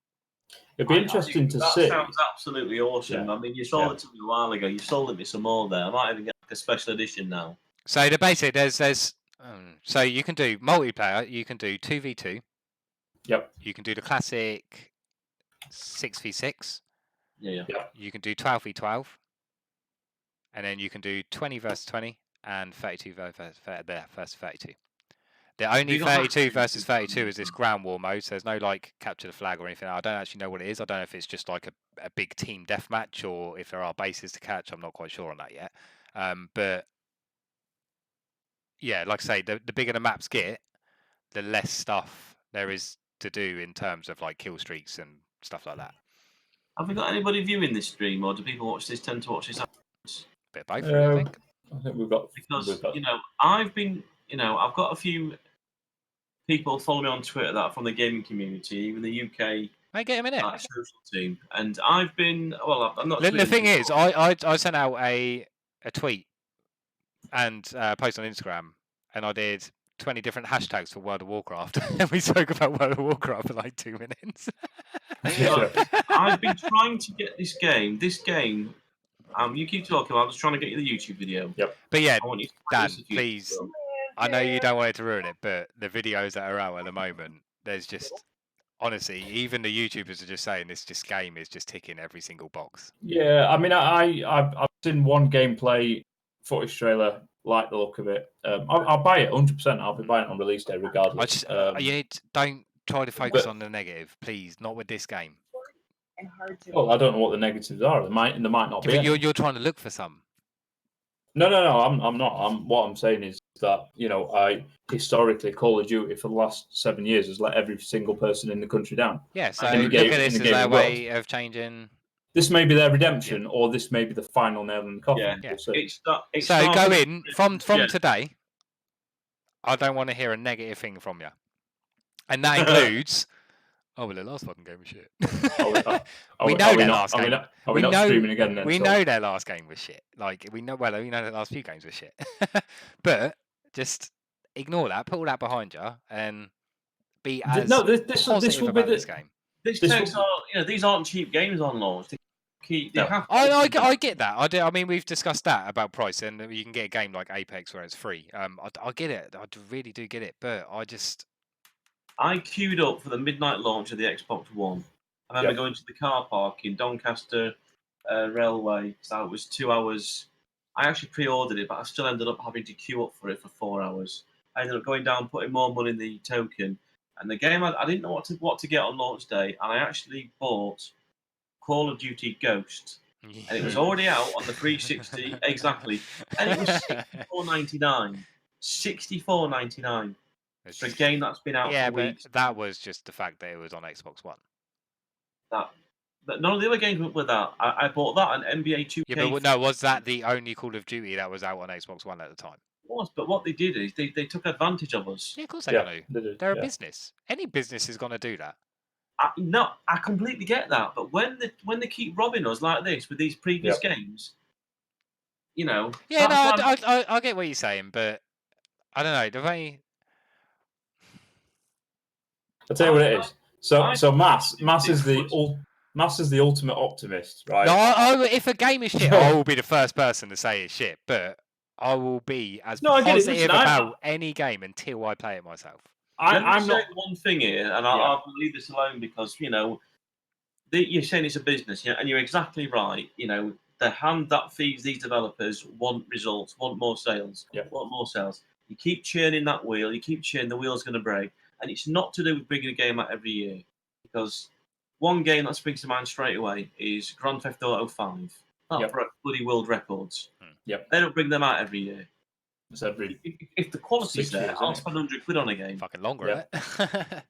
It'd be interesting to that see. Sounds absolutely awesome. Yeah. I mean, you sold it to me a while ago. You sold it me some more there. I might even get like a special edition now. So the basic there's so you can do multiplayer. You can do 2v2. Yep. You can do the classic 6v6. Yeah. You can do 12v12, and then you can do 20 versus 20 and 32 versus 32. The only you got that 32 game? versus 32 is this ground war mode, so there's no like capture the flag or anything. I don't actually know what it is. I don't know if it's just like a big team deathmatch or if there are bases to catch. I'm not quite sure on that yet. But yeah, like I say, the bigger the maps get, the less stuff there is to do in terms of like kill streaks and stuff like that. Have we got anybody viewing this stream, or do people tend to watch this afterwards? Bit of both, really, I think. I think we've got Because I've been, I've got a few people follow me on Twitter that are from the gaming community, even the UK Hey, get him in it. social team, and I've been. Well, I'm not. The thing tweeting is, people. I sent out a tweet and post on Instagram, and I did 20 different hashtags for World of Warcraft, and we spoke about World of Warcraft for like 2 minutes. I've been trying to get this game. You keep talking. I'm just trying to get you the YouTube video. Yep. But yeah, I want you to Dan, this if you please. will. I know you don't want it to ruin it, but the videos that are out at the moment, there's just honestly, even the YouTubers are just saying this game is just ticking every single box. Yeah, I mean, I've seen one gameplay footage trailer, like the look of it. I'll buy it 100%. I'll be buying it on release day regardless. Don't try to focus on the negative, please. Not with this game. Well, I don't know what the negatives are. There might not be. But you're trying to look for some. No. I'm not. What I'm saying is that I historically Call of Duty for the last 7 years has let every single person in the country down. Yeah, so In the look game- at this in as the their gaming way of changing. This may be their redemption, or this may be the final nail in the coffin. Yeah. We'll see. So go in from Yeah. today. I don't want to hear a negative thing from you, and that includes. Oh well, the last fucking game was shit. We know their last game. Are we not streaming again then? We so? know their last game was shit. Like we know the last few games were shit. But just ignore that, put all that behind you, and be as this positive will be about this game. These aren't cheap games on launch. They have. I get that. I mean, we've discussed that about price, and you can get a game like Apex where it's free. I get it. I really do get it, but I queued up for the midnight launch of the Xbox One. I remember going to the car park in Doncaster Railway. So it was 2 hours. I actually pre-ordered it, but I still ended up having to queue up for it for 4 hours. I ended up going down, putting more money in the token, and the game I didn't know what to get on launch day, and I actually bought Call of Duty Ghost, and it was already out on the 360 exactly, and it was $64.99. $64.99. For a game that's been out for weeks. But that was just the fact that it was on Xbox One. But none of the other games went with that. I bought that and NBA 2K. Yeah, but no, was that the only Call of Duty that was out on Xbox One at the time? It was, but what they did is they took advantage of us. Yeah, of course they do. They're a business. Any business is going to do that. I completely get that, but when they keep robbing us like this with these previous games, Yeah, no, I get what you're saying, but I don't know. The way I'll tell you what it is. So Mass is the ultimate optimist, right? No, if a game is shit, I will be the first person to say it's shit, but I will be as positive about any game until I play it myself. I'm not one thing here, and I'll leave this alone because you're saying it's a business, and you're exactly right. The hand that feeds these developers want results, want more sales, want more sales. You keep churning that wheel, the wheel's going to break. And it's not to do with bringing a game out every year. Because one game that springs to mind straight away is Grand Theft Auto 5. That broke bloody world records. Yep. They don't bring them out every year. It's every if the quality's there, I'll spend £100 on a game. Fucking longer, I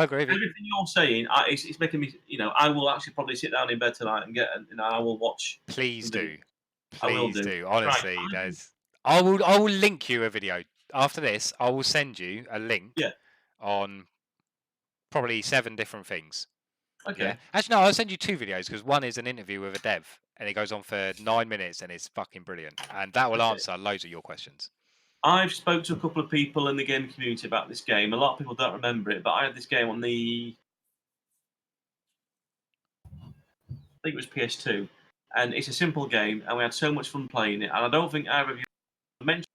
agree with you. Everything you're saying, it's making me, I will actually probably sit down in bed tonight and I will watch. Please do. I will Please do. Honestly, I will link you a video. After this, I will send you a link on probably 7 different things. Okay. Yeah? Actually, no, I'll send you 2 videos because one is an interview with a dev and it goes on for 9 minutes and it's fucking brilliant. And that will answer loads of your questions. I've spoke to a couple of people in the game community about this game. A lot of people don't remember it, but I had this game on the... I think it was PS2. And it's a simple game and we had so much fun playing it. And I don't think either of you mentioned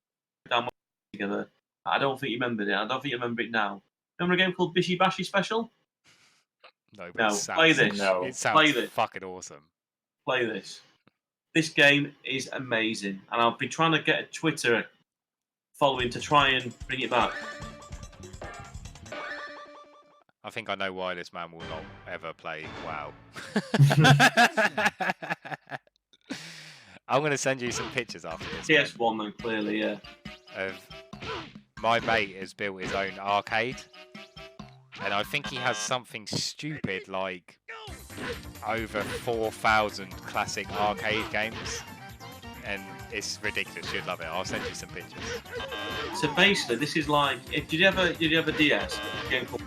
it together. I don't think you remembered it. I don't think you remember it now. Remember a game called Bishi Bashi Special? No, but play this. It sounds fucking awesome. Play this. This game is amazing. And I've been trying to get a Twitter following to try and bring it back? I think I know why this man will not ever play WoW. I'm going to send you some pictures after this. Ben, PS1 then, clearly, yeah. of my mate has built his own arcade, and I think he has something stupid like over 4,000 classic arcade games, and it's ridiculous. You'd love it. I'll send you some pictures. So basically, this is like, did you ever DS? A game called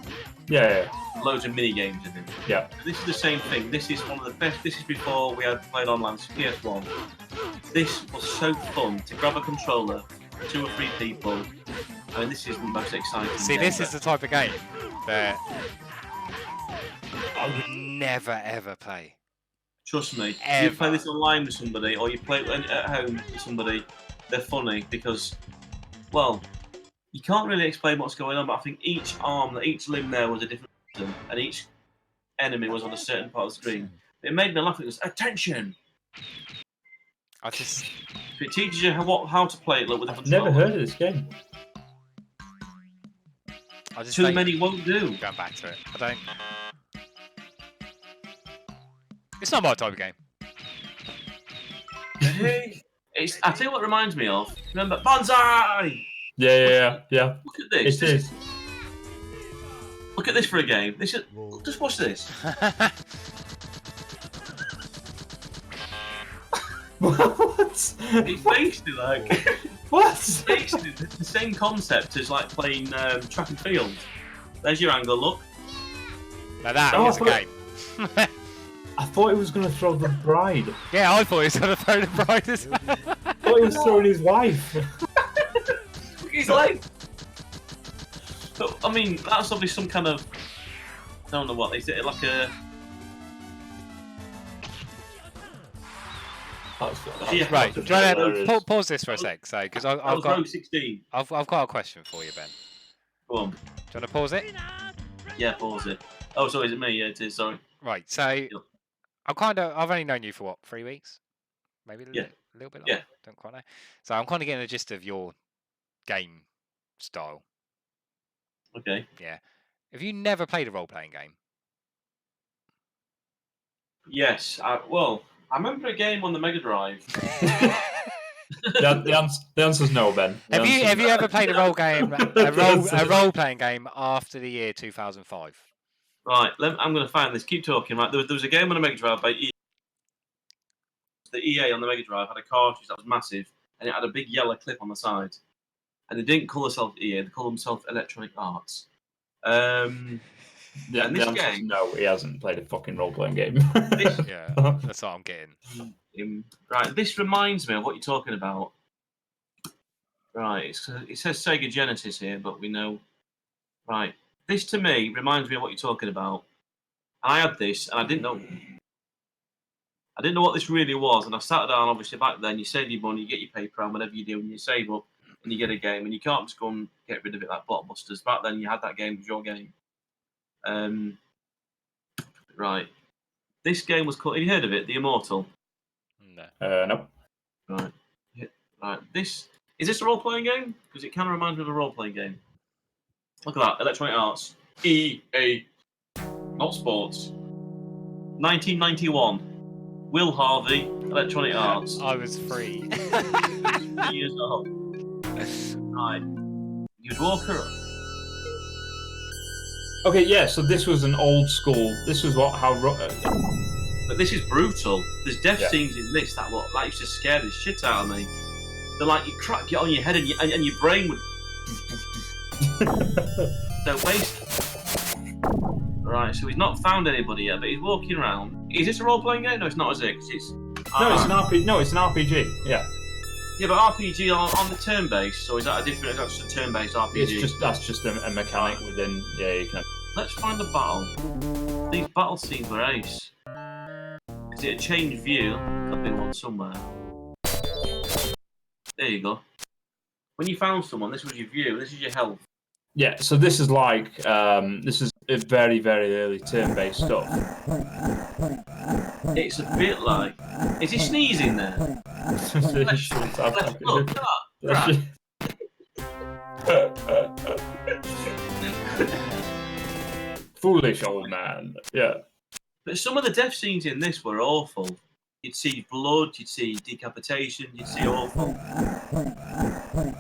Yeah. loads of mini games in it. Yeah. This is the same thing. This is one of the best. This is before we had played online. It's PS1. This was so fun to grab a controller, 2 or 3 people. I mean, this is the most exciting. See, game this is ever. the type of game that I would never ever play. Trust me. Ever. You play this online with somebody, or you play it at home with somebody. They're funny because, well, you can't really explain what's going on. But I think each arm, each limb there was a different button, and each enemy was on a certain part of the screen. It made me laugh. It was attention. I just So it teaches you how to play it. Like, with a I've never controller. heard of this game. Too think- many won't do. Going back to it, I don't. It's not my type of game. It's. I tell you what it reminds me of. Remember Banzai? Yeah. Look at this. It is. Look at this for a game. This is. Just watch this. What? It's basically like. What? It's basically the same concept as like playing track and field. There's your angle. Look. Now that Oh, is a I game. I thought he was going to throw the bride. Yeah, I thought he was going to throw the bride as well. I thought he was throwing his wife. Look at his leg. But I mean, that's obviously some kind of. I don't know what. Is it like a? Yeah. Right, do you want to hilarious. pause this for a sec? So, because That I've was got, Rogue 16. I've got a question for you, Ben. Go on. Do you want to pause it? Yeah, pause it. Oh, sorry, is it me? Yeah, it is. Sorry. Right. So, I've only known you for what, 3 weeks? Maybe a Yeah. little bit longer. Yeah. Don't quite know. So I'm kind of getting the gist of your game style. Okay. Have you never played a role-playing game? Yes. I remember a game on the Mega Drive. The answer's no, Ben. The Have you answer's no. ever played a role game, a role-playing game after the year 2005? Right. I'm going to find this. Keep talking. Right. There was a game on the Mega Drive by EA. The EA on the Mega Drive had a cartridge that was massive, and it had a big yellow clip on the side. And they didn't call themselves EA. They called themselves Electronic Arts. The and the this answer's game- no, he hasn't played a fucking role-playing game. This- Yeah, that's what I'm getting. Right, this reminds me of what you're talking about. Right, it says Sega Genesis here, but we know. Right, this to me reminds me of what you're talking about. I had this, and I didn't know what this really was, and I sat down. Obviously, back then, you save your money, you get your paper, and whatever you do, and you save up, and you get a game, and you can't just go and get rid of it like Blockbusters. Back then, you had that game, it was your game. Right, this game was called. Have you heard of it? The Immortal. No. No. Right. Right. Is this a role-playing game? Because it kind of reminds me of a role-playing game. Look at that. Electronic Arts. EA. Not sports. 1991. Will Harvey. Electronic Arts. I was free. 3 years old. Right. You'd walk around. Okay, yeah. So this was an old school. This was But this is brutal. There's death Yeah. scenes in this that used to scare the shit out of me. They're like you crack it on your head and your brain would. Don't waste. Right, so he's not found anybody yet, but he's walking around. Is this a role-playing game? No, it's not, is it? 'Cause it's No, it's an RPG. No, it's an RPG. Yeah, Yeah, but RPG on the turn-based, or is that a different? Is that just a turn-based RPG? that's just a mechanic within. Yeah, you can. Let's find a battle. These battle scenes were ace. Is it a change view? Could be one somewhere. There you go. When you found someone, this was your view. This is your health. Yeah, so this is like this is a very very early turn-based stuff. It's a bit like. Is he sneezing there? Look at that. Right. Foolish old man. Yeah. But some of the death scenes in this were awful. You'd see blood, you'd see decapitation, you'd see awful.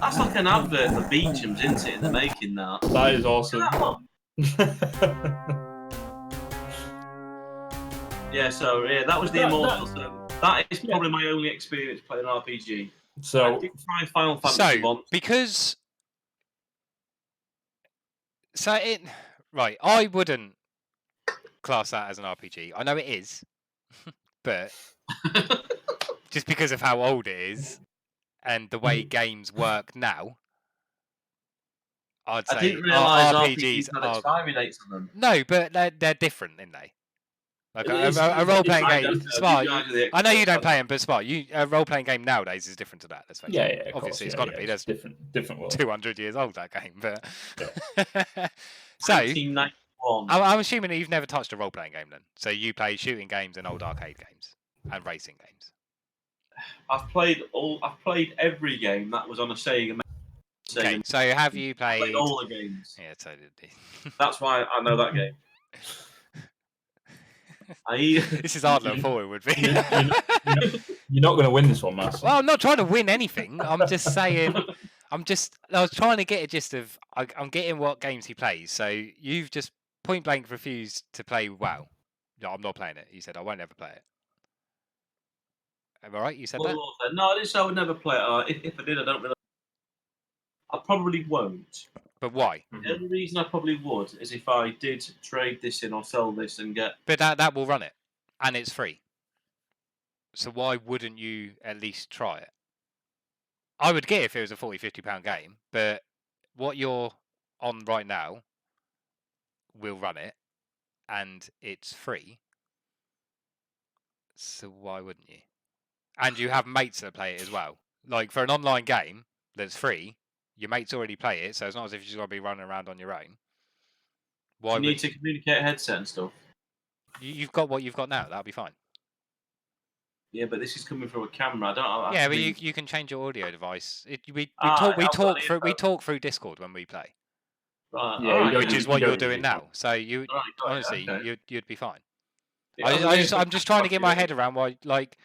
That's like an advert for Beecham's, isn't it, in the making that? That is awesome. Yeah, so yeah, that was the Immortal. So that is probably my only experience playing an RPG. I So did try Final Fantasy So once. because right, I wouldn't class that as an RPG. I know it is, but just because of how old it is and the way games work now, I'd say I didn't realise RPGs RPGs had are expiry dates on them. no, but they're different, aren't they? Like It a is- role-playing I game, don't know, Smart. you guys are the I know you don't experts. play them, but Smart, a role-playing game nowadays is different to that. Let's face it. yeah, of Obviously, course, it's got to yeah, be. it's That's different world. 200 years old, that game. But so 1991. I'm assuming that you've never touched a role-playing game then. So you play shooting games and old arcade games and racing games. I've played every game that was on a Sega. Okay, so have you I played? played all the games. Yeah, so did he. That's why I know that game. This is harder than I thought it would be. You're not going to win this one, Mass. Well, I'm not trying to win anything. I'm just saying. I was trying to get a gist of. I'm getting what games he plays. So you've just point blank refused to play WoW. No, I'm not playing it. You said I won't ever play it. Am I right? You said that. No, I didn't say I would never play it. If I did, I don't really. I probably won't. But why? The only reason I probably would is if I did trade this in or sell this and get. But that will run it, and it's free. So why wouldn't you at least try it? I would get it if it was a £40-50 game, but what you're on right now will run it, and it's free. So why wouldn't you? And you have mates that play it as well. Like for an online game that's free, your mates already play it, so it's not as if you're just going to be running around on your own. Why You need would to communicate a headset and stuff. you've got what you've got now? That'll be fine. Yeah, but this is coming from a camera. I don't know. Yeah, but you can change your audio device. We I've talk got through Discord when we play, Right, Yeah, alright, which you is what don't you're need doing it. now. So you Right, got it, honestly okay. you'd be fine. Yeah, I'm just trying to get my head around why like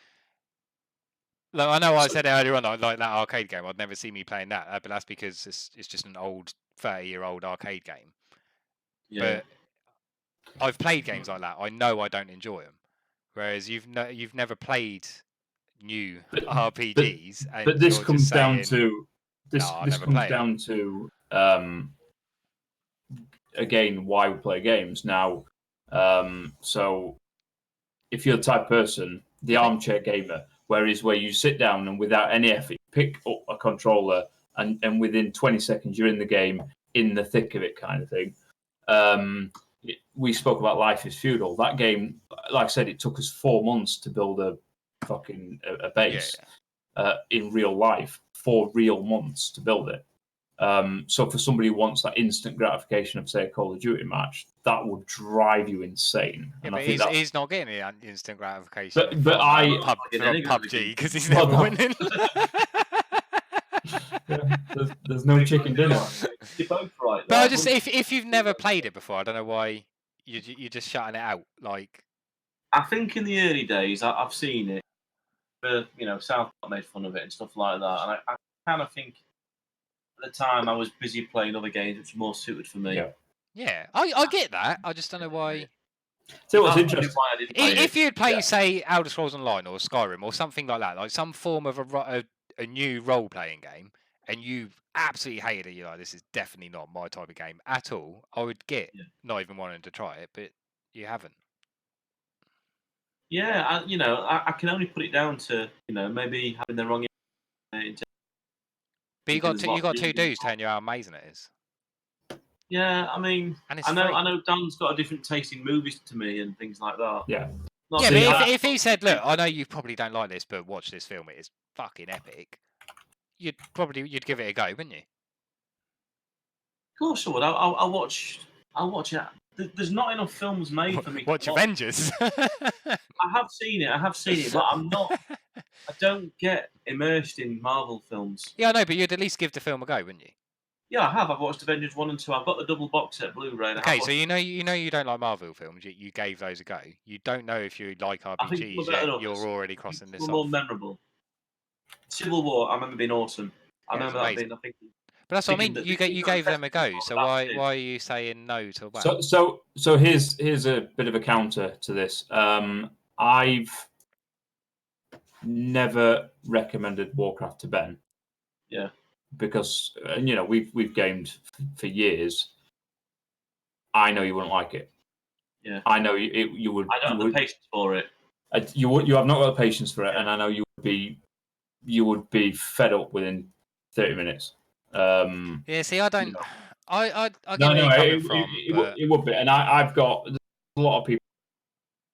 I know I said it earlier on, I like that arcade game. I'd never see me playing that, but that's because it's just an old 30-year-old arcade game. Yeah. But I've played games like that. I know I don't enjoy them. Whereas you've never played new RPGs. And But this you're comes just down saying, to this. "No, I'll This never comes play it." down to again why we play games now. So if you're the type of person, the armchair gamer, where you sit down and without any effort pick up a controller and within 20 seconds you're in the game, in the thick of it, kind of thing. We spoke about Life is Feudal. That game, like I said, it took us 4 months to build a fucking a base in real life. 4 real months to build it. So for somebody who wants that instant gratification of, say, a Call of Duty match, that would drive you insane. Yeah, And but I think that's he's not getting any instant gratification. But from I- PUBG because he's Well, never no. winning. there's no chicken dinner. You're both right. But I there. just if you've never played it before, I don't know why you're just shutting it out. Like I think in the early days, I've seen it. South Park made fun of it and stuff like that, and I kind of think at the time I was busy playing other games which were more suited for me. Yeah. yeah, I get that. I just don't know why. So what's That's probably interesting? why I didn't play If you'd play, Yeah. say, Elder Scrolls Online or Skyrim or something like that, like some form of a new role playing game, and you absolutely hated it, you're like, this is definitely not my type of game at all, I would get Yeah. not even wanting to try it, but you haven't. Yeah, I can only put it down to maybe having the wrong. But you Because got what two you- dudes telling you how amazing it is, Yeah, I mean, and it's I know free. Dan's got a different taste in movies to me and things like that. Yeah. Not Yeah, saying but that- if he said, "Look, I know you probably don't like this, but watch this film; it is fucking epic," you'd give it a go, wouldn't you? Of course I would. I'll watch it. There's not enough films made for me. to Watch Avengers. I have seen it, but I'm not. I don't get immersed in Marvel films. Yeah, I know, but you'd at least give the film a go, wouldn't you? Yeah, I have. I've watched Avengers 1 and 2. I've got the double box set Blu-ray. and I Okay, have so you know you don't like Marvel films. You gave those a go. You don't know if you like I think some RPGs are better yet. than You're others. already I think crossing some this are more off. memorable. Civil War, I remember being awesome. I Yeah, it's remember that amazing. being, I think. But that's what I mean. thinking that You this you got gave them a go. tested So on why that too. are you saying no to WoW? So here's a bit of a counter to this. I've never recommended Warcraft to Ben. Yeah. Because we've gamed for years. I know you wouldn't like it. Yeah. I know you would. I don't have the patience for it. You have not got the patience for it, and I know you would be fed up within 30 minutes. Yeah, see, I don't. know. I get No, where no, you're coming from. But it would be, and I've got a lot of people.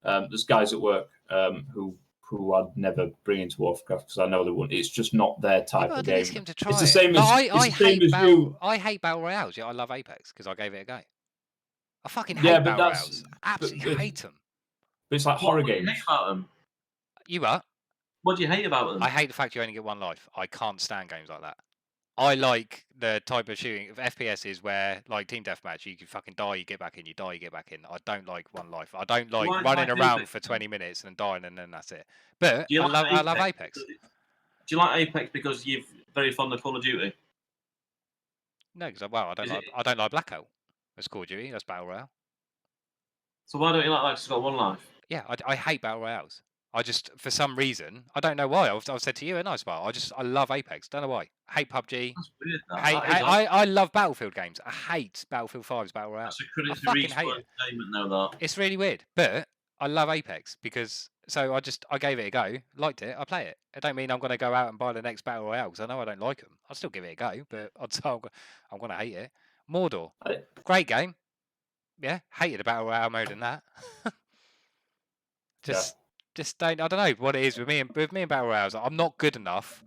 There's guys at work who I'd never bring into Warcraft because I know they wouldn't. It's just not their yeah, type but of I'd at least game. get him to try It's the it. same Like, as I hate battle royales. Yeah, I love Apex because I gave it a go. I fucking hate Yeah, but battle that's- royales. Absolutely hate them. But it's like What horror do you games. hate about them? You what? What do you hate about them? I hate the fact you only get one life. I can't stand games like that. I like the type of shooting of FPS is where, like Team Deathmatch, you can fucking die, you get back in, you die, you get back in. I don't like one life. I don't like Why- running why around Apex for then? 20 minutes and dying and then that's it. But Do you I like love Apex. Do you like Apex because you're very fond of Call of Duty? No, because I don't Is like it- I don't like Blackout. That's Call of Duty. That's battle royale. So why don't you like that? 'Cause it's got one life. Yeah, I hate battle royales. I just for some reason I don't know why. I've said to you a nice part. I love Apex. Don't know why. I hate PUBG. That's weird. That. Hate, That is odd. I love Battlefield games. I hate Battlefield 5's battle royale. That's a credit I to fucking Reach hate for it. entertainment now. That. It's really weird, but I love Apex because I gave it a go, liked it, I play it. I don't mean I'm going to go out and buy the next battle royale because I know I don't like them. I'll still give it a go, but odds are I'm going to hate it. Mordor, great game. Yeah, hated the battle royale mode in that. just don't. I don't know what it is with me and battle royales. I'm not good enough.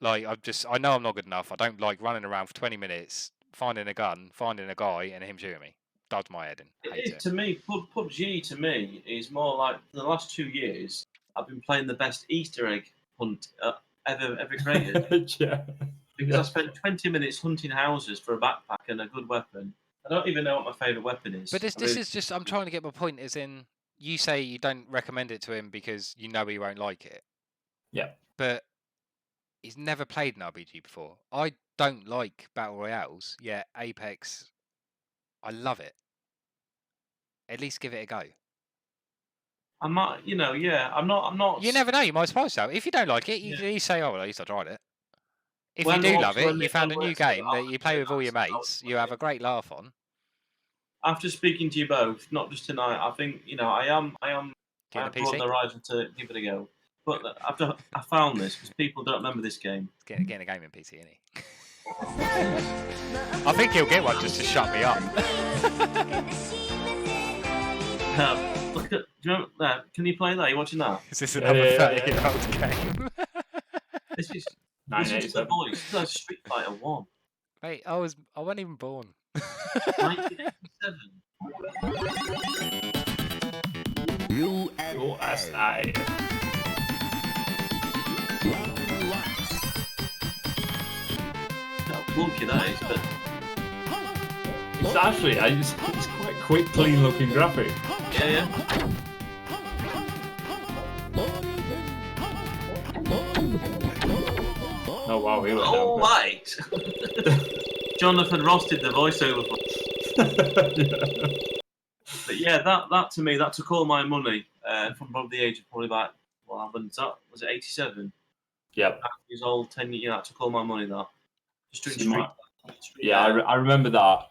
Like I know I'm not good enough. I don't like running around for 20 minutes, finding a gun, finding a guy, and him shooting me. Does my head in. Hate It is to me. PUBG to me is more like the last 2 years. I've been playing the best Easter egg hunt ever created. Yeah. Because I spent 20 minutes hunting houses for a backpack and a good weapon. I don't even know what my favourite weapon is. But this I really- is just I'm trying to get my point. Is in you say you don't recommend it to him because you know he won't like it. Yeah. But he's never played an RPG before. I don't like battle royales. Yet Apex, I love it. At least give it a go. I'm not, yeah. I'm not. You never know. You might surprise yourself. If you don't like it, you Yeah. can at least say, "Oh, well, at least I tried it." If When you do was- love it, when you it- found a when new was- game I that was you play doing with all your that, so I mates. was You have a great laugh on. After speaking to you both, not just tonight, I think I am. Get I've the brought PC. the horizon to give it a go. But after I found this, because people don't remember this game. Getting a gaming PC, isn't he? I think he'll get one just to shut me up. Look at, do you remember that? Can you play that? Are you watching that? Is this Yeah, another yeah, 30-year-old game? This is listen to the 987. voice. This is like Street Fighter 1. Mate, I wasn't even born. 1987. USA. How clunky that is, but It's actually it's quite quick, clean looking graphic. yeah. Oh wow, he All right. Jonathan Ross did the voiceover. But yeah, that to me, that took all my money from probably the age of probably about, was it 87? Yep. Years old, 10 years, that took all my money, that. Just doing See, Street my- Street Yeah, Fighter. I remember that.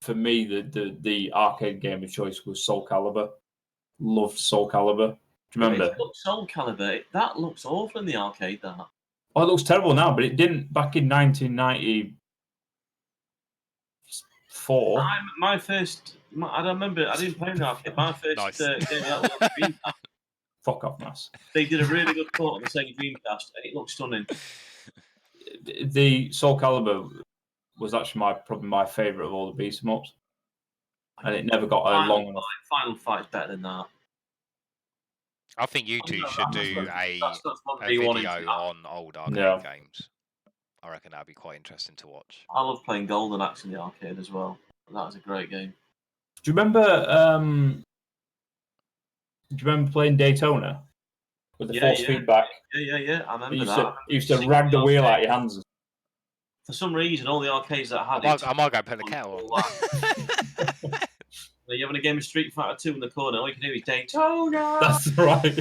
For me, the arcade game of choice was Soul Calibur. Loved Soul Calibur. Do you remember? Look, Soul Calibur, that looks awful in the arcade, that. Oh, it looks terrible now, but it didn't back in 1994. I don't remember, I didn't play in the arcade. My first Nice. game that was Dreamcast. Fuck off, Mass. They did a really good port on the Sega Dreamcast, and it looked stunning. The Soul Calibur was actually probably my favourite of all the beat 'em ups, and it never got long enough. Final Fight's better than that. I think you two should do That's one a V1 video into that. on old arcade Yeah. games. I reckon that'd be quite interesting to watch. I love playing Golden Axe in the arcade as well. That was a great game. Do you remember? Do you remember playing Daytona with the force feedback? Yeah. I remember You that. used to rag the wheel out your hands. For some reason, all the arcades that had I might go put the kettle on. You're having a game of Street Fighter 2 in the corner. All you can hear is Daytona. That's right.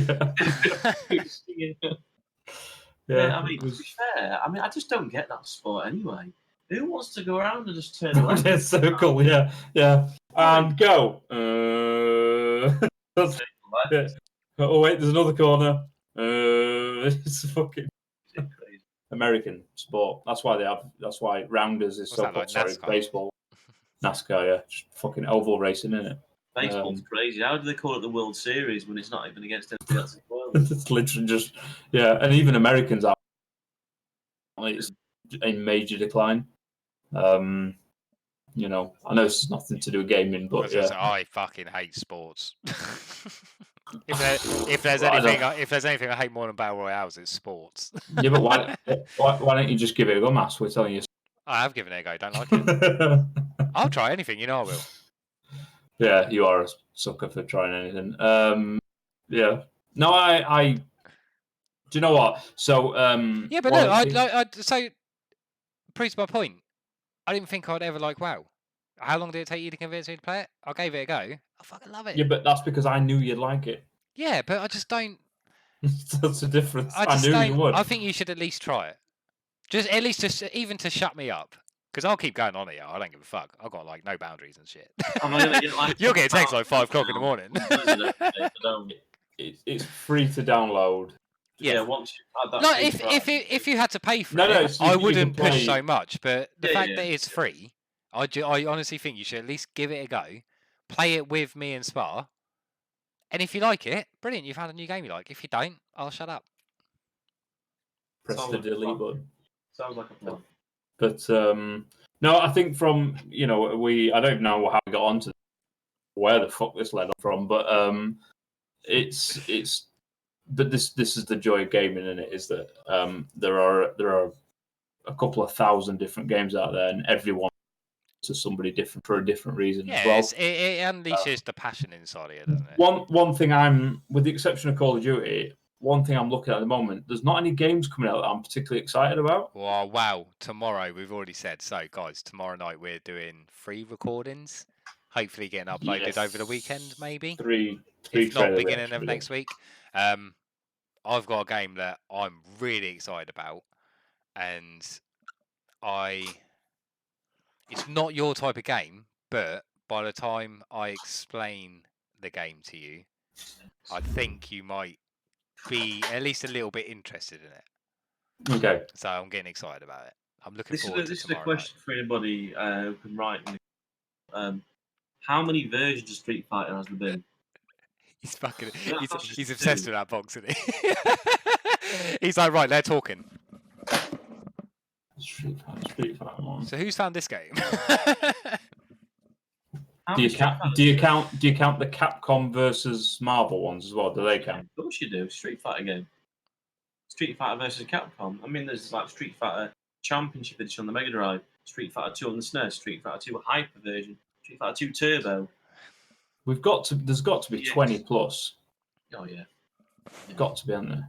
Yeah, I mean, to be fair, I just don't get that sport anyway. Who wants to go around and just turn left? Dead circle, yeah. And go. Yeah. Oh wait, there's another corner. It's fucking American sport. That's why Rounders is What's so that, like sorry, NASCAR? baseball. NASCAR, yeah. Just fucking oval racing, isn't it? Baseball's crazy. How do they call it the World Series when it's not even against anybody else in the world? It's literally just and even Americans are it's in major decline. You know, I know it's nothing to do with gaming, but I fucking hate sports. if there's Well, anything I hate more than battle royales, it's sports. yeah, but why don't you just give it a go, Mass? We're telling you. I have given it a go. Don't like it. I'll try anything. You know I will. Yeah, you are a sucker for trying anything. Yeah. No, I. Do you know what? So. Yeah, but no, so proves my point. I didn't think I'd ever like WoW. How long did it take you to convince me to play it? I gave it a go. I fucking love it. Yeah, but that's because I knew you'd like it. Yeah, but I just don't. That's the difference. I knew you would. I think you should at least try it. Just at least even to shut me up. Because I'll keep going on it. I don't give a fuck. I've got like no boundaries and shit. You'll get a text like 5 o'clock in the morning. It's free to download. Yeah, once you had that. No, if you had to pay for it, so I you wouldn't can play- push so much. But the fact yeah. that it's free, I honestly think you should at least give it a go. Play it with me and Spar. And if you like it, brilliant. You've had a new game you like. If you don't, I'll shut up. Press the delete button. Sounds like a plan. But no, I think from I don't know how we got onto where the fuck this led on from, but it's but this is the joy of gaming, in it, is that there are a couple of thousand different games out there, and everyone to somebody different for a different reason Yeah, as well. it unleashes the passion inside of you, doesn't it? One thing with the exception of Call of Duty, one thing I'm looking at the moment, there's not any games coming out that I'm particularly excited about. Well, wow. Tomorrow, we've already said. So, guys, tomorrow night we're doing 3 recordings. Hopefully getting uploaded over the weekend, maybe. Three If not, trailer beginning of reactions. next week. I've got a game that I'm really excited about. And it's not your type of game, but by the time I explain the game to you, I think you might be at least a little bit interested in it. Okay. So I'm getting excited about it. I'm looking forward to This is a tomorrow question for anybody who can write. How many versions of Street Fighter has there been? night. He's fucking. That's He's just obsessed two. with that box, isn't he? He's like, right, they're talking. Street Fighter 1. So who's found this game? How Do you many Street count? Fighters Do you there? count? Do you count the Capcom versus Marvel ones as well? Do they count? Of course you do. Street Fighter game. Street Fighter versus Capcom. I mean, there's like Street Fighter Championship Edition on the Mega Drive, Street Fighter 2 on the SNES, Street Fighter 2 Hyper version, Street Fighter 2 Turbo. There's got to be Yes. 20 plus. Oh yeah. Got to be on there.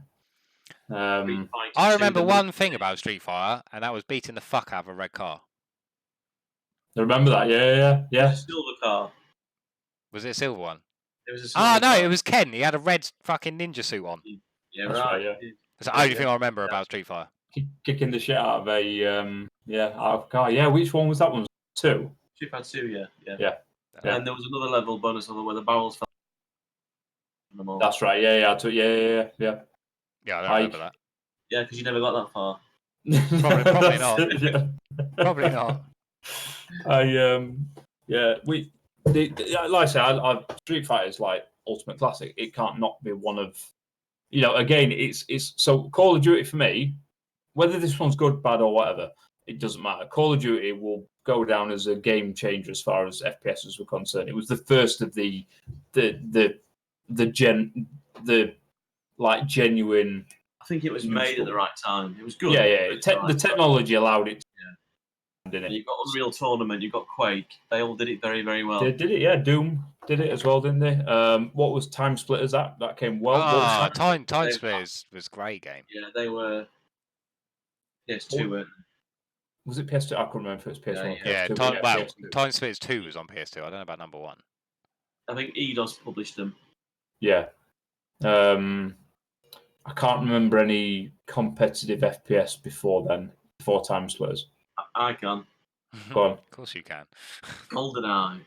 Street Fighter I 2, remember the- one thing about Street Fighter, and that was beating the fuck out of a red car. I remember that. Yeah. Silver car. Was it a silver one? It was a Ah, silver no, car. it was Ken. He had a red fucking ninja suit on. Yeah, That's right. right, yeah. That's the only Yeah. thing I remember about Street Fighter. Kicking the shit out of a out of a car. Yeah, which one was that one? 2. Street Fighter 2, yeah. Yeah. And there was another level, bonus level, where the barrels fell. on them all. That's right. Yeah. Yeah. Yeah, I don't I- remember that. Yeah, because you never got that far. Probably That's not. it, yeah. Probably not. Like I said, Street Fighter is like ultimate classic. It can't not be one of, again, it's so Call of Duty for me, whether this one's good, bad, or whatever, it doesn't matter. Call of Duty will go down as a game changer as far as FPSs were concerned. It was the first of the genuine I think it was New made at school. the right time. It was good. Yeah, It yeah. was the right The time. technology allowed it. Didn't it? You've got Unreal Tournament, you've got Quake. They all did it very, very well. They did it, yeah. Doom did it as well, didn't they? What was Time Splitters? That came well. What was Time They- Splitters was a great game. Yeah, they were. PS2, weren't Was it PS2? I couldn't remember if it was PS1 or Yeah, PS2. PS2. Time Splitters 2 was on PS2. I don't know about number 1. they? I think Eidos published them. Yeah. I can't remember any competitive FPS before then, before Time Splitters. I can. Go on. Of course you can. GoldenEye,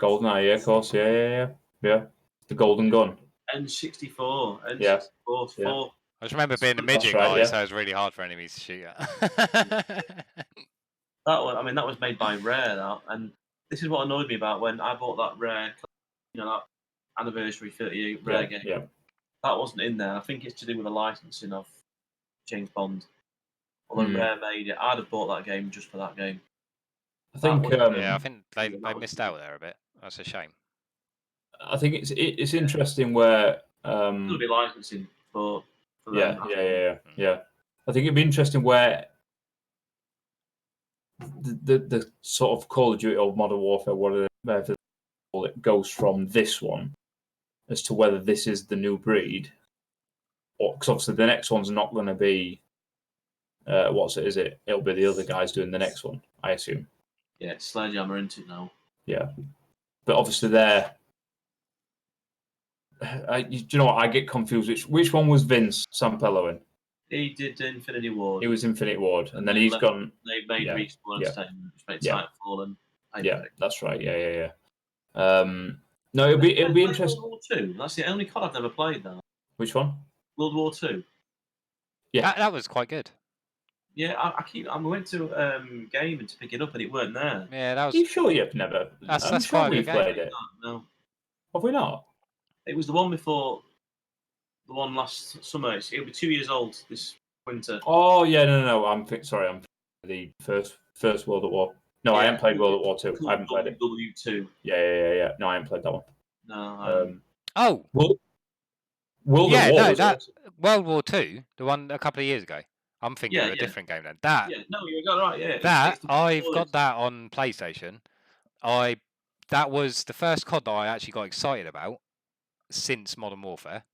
GoldenEye, yeah, of course. Yeah. The Golden Gun. N64, N64, Yeah. 4. I just remember being a That's midget right, guy, yeah. so it was really hard for enemies to shoot at. That was made by Rare, that, and this is what annoyed me about when I bought that Rare, that anniversary 38 Rare game. Yeah. That wasn't in there. I think it's to do with the licensing of James Bond. Although Rare made it, I'd have bought that game just for that game. I think Yeah, I think they missed out there a bit. That's a shame. I think it's interesting where It'll be licensing for yeah. I think it'd be interesting where the sort of Call of Duty or Modern Warfare, whatever they call it, goes from this one as to whether this is the new breed, or because obviously the next one's not going to be is it? It'll be the other guys doing the next one, I assume. Yeah, Sledgehammer into it now. Yeah, but obviously they're. Do you know what? I get confused. Which one was Vince Sampello in? He did Infinity Ward. He was Infinity Ward, and then They he's left- gone. They made Yeah, Respawn yeah. Entertainment, which made Yeah. Titanfall and Yeah, Apex. that's right. Yeah. No, it'll be Played interesting. World War II. That's the only COD I've never played. Though Which one? World War II. Yeah. That was quite good. Yeah, I went to gaming to pick it up and it weren't there. Yeah, that Are was. you sure you've never? That's I'm sure quite a we've good game. played it. No, Have we not? it was the one before the one last summer. It'll be 2 years old this winter. Oh yeah, no. I'm the first World at War. No, I Yeah. haven't played World at War 2. I haven't played it. W2. Yeah. No, I haven't played that one. No, Oh, World yeah, at War. no, was that awesome. World War II, the one a couple of years ago. I'm thinking Yeah, of a yeah. different game then. That yeah, no, you got it right. Yeah, that it's the I've boys. got that on PlayStation. That was the first COD that I actually got excited about since Modern Warfare,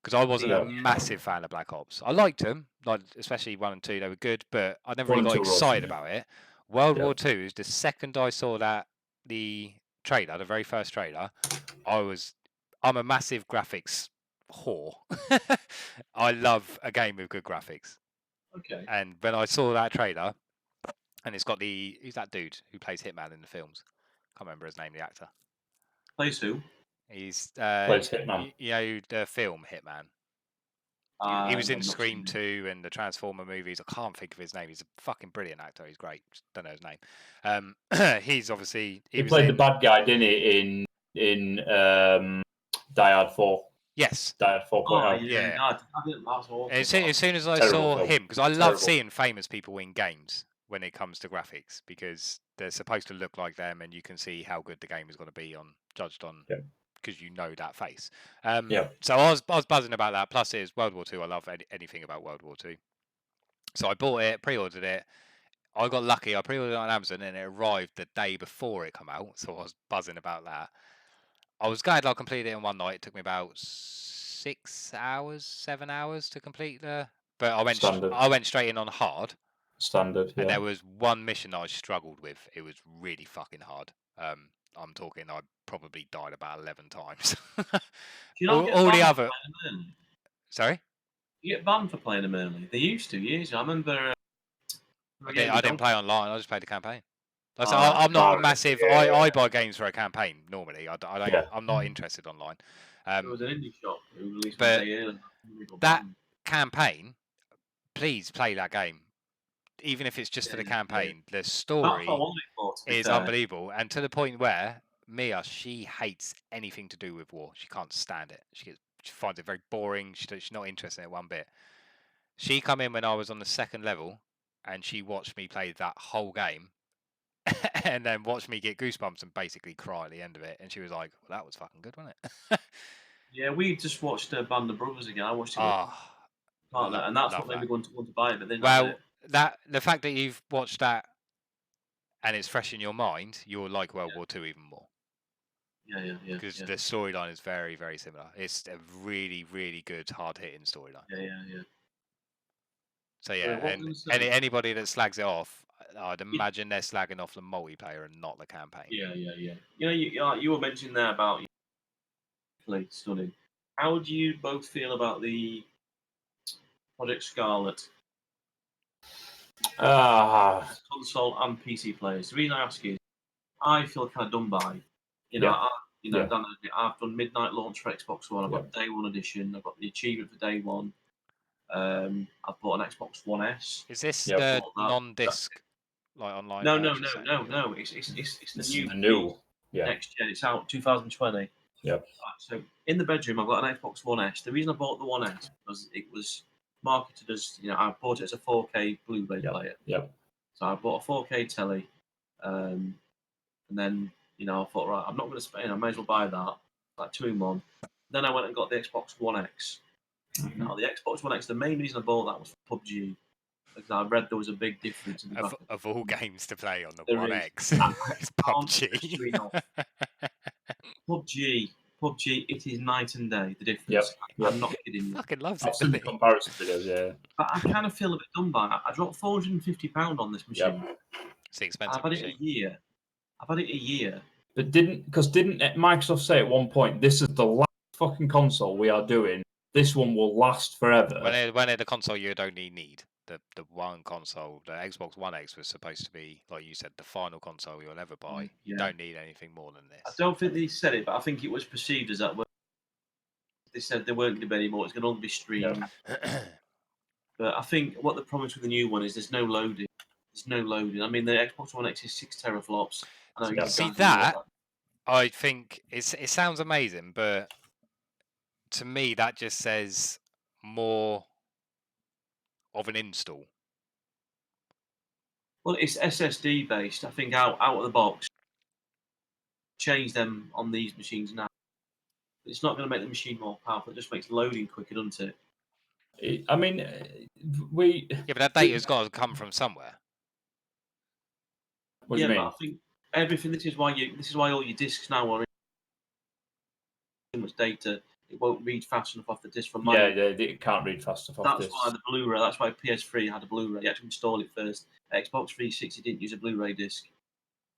because I wasn't a Yeah. massive fan of Black Ops. I liked them, like especially 1 and 2, they were good, but I never 1 really and got 2 were awesome, excited yeah. about it. World Yeah. War II is the second I saw the trailer, the very first trailer. I'm a massive graphics whore. I love a game with good graphics. Okay. And when I saw that trailer, and it's got who's that dude who plays Hitman in the films? Can't remember his name, the actor. Plays who? He's Plays Hitman. You know the film Hitman. He was in Scream 2 and the Transformer movies. I can't think of his name. He's a fucking brilliant actor. He's great. Just don't know his name. He's obviously He was played the in- bad guy, didn't he? In Die Hard 4. Yes. Die Hard 4. Oh, yeah. No, I didn't. That's awful. As soon as I Terrible saw film. him, because I love Terrible. seeing famous people in games when it comes to graphics, because they're supposed to look like them, and you can see how good the game is going to be judged on, Yeah. because you know that face. Yeah. So I was buzzing about that. Plus, it is World War II. I love anything about World War II. So I bought it, pre-ordered it. I got lucky. I pre-ordered it on Amazon, and it arrived the day before it came out. So I was buzzing about that. I was glad I completed it in one night. It took me about 7 hours to complete but I went straight in on hard. Standard. And Yeah. there was one mission that I struggled with. It was really fucking hard. I'm talking, I probably died about 11 times. Do you not get all the banned for other- playing them early? Sorry? You get banned for playing them early. They used to years ago. I remember. I didn't play online. I just played the campaign. Like I said, Oh, I'm not a right. massive. Yeah, I yeah. buy games for a campaign normally. I don't. Yeah. I'm not interested online. There was an indie shop who released but one day early. We got that- banned. Campaign. Please play that game, even if it's just for the Yeah, yeah. campaign. The That's story what I wanted for, to be is fair. unbelievable, and to the point where Mia, she hates anything to do with war. She can't stand it. She finds it very boring. She's not interested in it one bit. She come in when I was on the second level, and she watched me play that whole game, and then watched me get goosebumps and basically cry at the end of it. And she was like, "Well, that was fucking good, wasn't it?" Yeah, we just watched Band of Brothers again. I watched it. with Ah, can't they? And that's love what made me that. want to buy it. But then Well, the fact that you've watched that and it's fresh in your mind, you'll like World War II even more. yeah. Because the storyline is very, very similar. It's a really, really good, hard-hitting storyline. Yeah. So yeah, what and was I gonna say? anybody that slags it off, I'd imagine they're slagging off the multiplayer and not the campaign. Yeah. You know, you were mentioning there about play stunning. How do you both feel about the Project Scarlet console and PC players? The reason I ask is, I feel kind of done by. You know, Yeah. I've done midnight launch for Xbox One. I've got Day One edition. I've got the achievement for Day One. I've bought an Xbox One S. Is this Yeah, the non-disc, like online? No. purchase then? No. It's the This new is the new. Yeah. next gen. It's out 2020. Yep. Right, so in the bedroom, I've got an Xbox One S. The reason I bought the One S was it was marketed as, I bought it as a 4K Blu-ray player. Yep. So I bought a 4K telly, and then I thought, right, I'm not going to spend. I may as well buy that, like 2 in 1. Then I went and got the Xbox One X. Mm-hmm. Now the Xbox One X, the main reason I bought that was for PUBG. Because I read there was a big difference in the Of all games to play on the There One is. X, I it's can't PUBG. screen off. PUBG, it is night and day, the difference. Yep. I'm not kidding you. Fucking loves I've it, seen doesn't the he? comparison videos. Yeah. But I kind of feel a bit done by it. I dropped £450 on this machine. Yep. It's the expensive I've had it machine. a year. But didn't Microsoft say at one point, this is the last fucking console we are doing? This one will last forever. When the console you'd only need, the one console, the Xbox One X was supposed to be, like you said, the final console you'll ever buy. You don't need anything more than this. I don't think they said it, but I think it was perceived as that. They said there weren't going to be any more. It's going to only be streamed. But I think what the promise with the new one is there's no loading. I mean, the Xbox One X is 6 teraflops. I know you See guys that? know I think it sounds amazing, but to me that just says more of an install. Well, it's SSD based. I think out of the box. Change them on these machines now. It's not going to make the machine more powerful. It just makes loading quicker, doesn't it? I mean, Yeah, but that data's got to come from somewhere. What do you mean? But I think everything. This is why all your discs now are too much data. It won't read fast enough off the disc from mine. Yeah, it can't read fast enough off That's this. why the Blu-ray. That's why PS3 had a Blu-ray. You had to install it first. Xbox 360 didn't use a Blu-ray disc.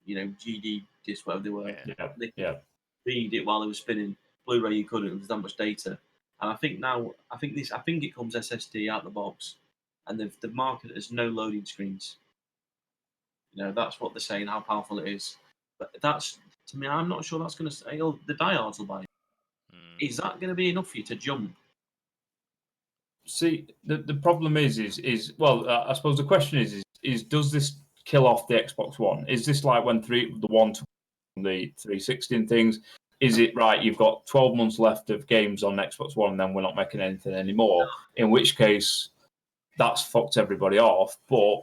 GD disc, whatever they were. They could read it while they were spinning. Blu-ray you couldn't. There's that much data. And I think it comes SSD out the box, and they've marketed it as no loading screens. That's what they're saying. How powerful it is. But that's, to me, I'm not sure that's going to say. Oh, the diehards will buy it. Is that going to be enough for you to jump? See, the problem is well, I suppose the question is does this kill off the Xbox One? Is this like when the one to the 360 and things? Is it right? You've got 12 months left of games on Xbox One, and then we're not making anything anymore. In which case, that's fucked everybody off. But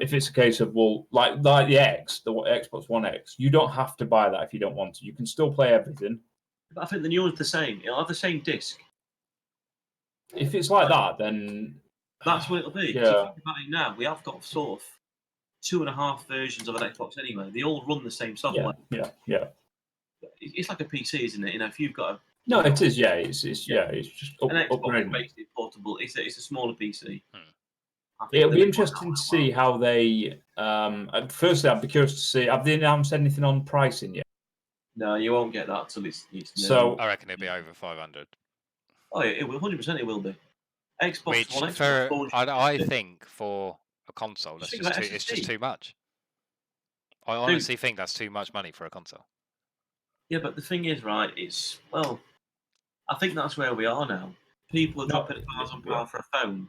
if it's a case of like the Xbox One X, you don't have to buy that if you don't want to. You can still play everything. But I think the new one's the same. It'll have the same disc. If it's like that, then that's what it'll be. Yeah. If you think about it now, we have got sort of 2.5 versions of an Xbox anyway. They all run the same software. Yeah. It's like a PC, isn't it? If you've got no, it is. Yeah, it's just an Xbox upgrading. basically portable. It's a smaller PC. It'll be interesting to see how they. Firstly, I'd be curious to see. Have they announced anything on pricing yet? No, you won't get that till it's so. I reckon it'll be over 500. Oh, yeah, it will. 100%, it will be. Xbox Which One X. I think for a console, it's just too much. I honestly think that's too much money for a console. Yeah, but the thing is, right? I think that's where we are now. People are dropping £1,000 for a phone.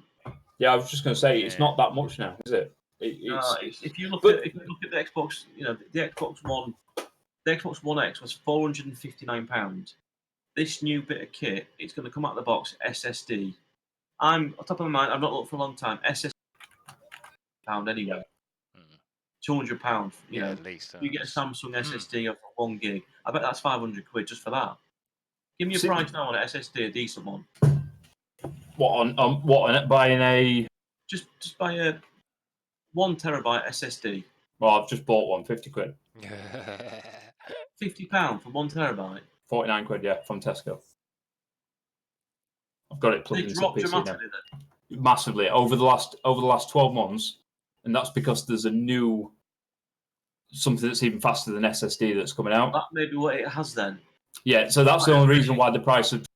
Yeah, I was just going to say it's not that much now, is it? If you look at the Xbox, the Xbox One X was £459. This new bit of kit, it's going to come out of the box SSD. I'm on top of my mind. I've not looked for a long time. SSD pound anyway. £200. At least. You get a Samsung SSD of 1 gig. I bet that's £500 just for that. Give me a price now on an SSD, a decent one. Buying a? Just buy a 1 terabyte SSD. Well, I've just bought one, 50 quid. £50 for 1 terabyte. 49 quid, yeah, from Tesco. I've got it plugged They into the dropped PC now. dramatically then. Massively over the last 12 months, and that's because there's a new something that's even faster than SSD that's coming out. That may be what it has then. Yeah, so that's the only reason why the price of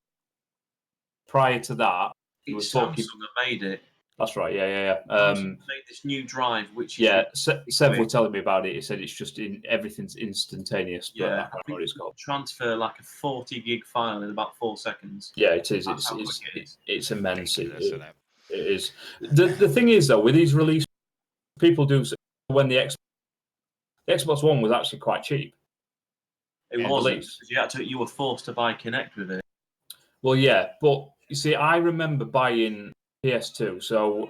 prior to that it was It's talking. Samsung that made it. That's right, yeah. Samsung made this new drive, which is Yeah, Sev was telling me about it. He said it's just everything's instantaneous. But I yeah, can't remember what it's called. transfer like a 40 gig file in about 4 seconds. Yeah, it is. That's how quick it is. It's immense. It Ridiculous, isn't it? is. The thing is though, with these release, people do when the Xbox One was actually quite cheap. It on wasn't release. because you were forced to buy Kinect with it. Well, yeah, but you see, I remember buying PS2. So,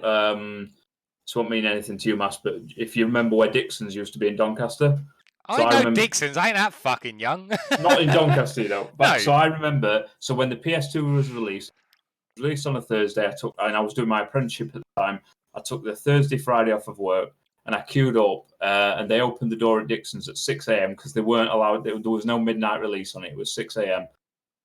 this won't mean anything to you, Mass, but if you remember where Dixon's used to be in Doncaster, I know Dixon's. I ain't that fucking young. not in Doncaster, you know. But No. so I remember. So when the PS2 was released on a Thursday, I was doing my apprenticeship at the time. I took the Thursday, Friday off of work, and I queued up. And they opened the door at Dixon's at 6 a.m. because they weren't allowed. There was no midnight release on it. It was 6 a.m.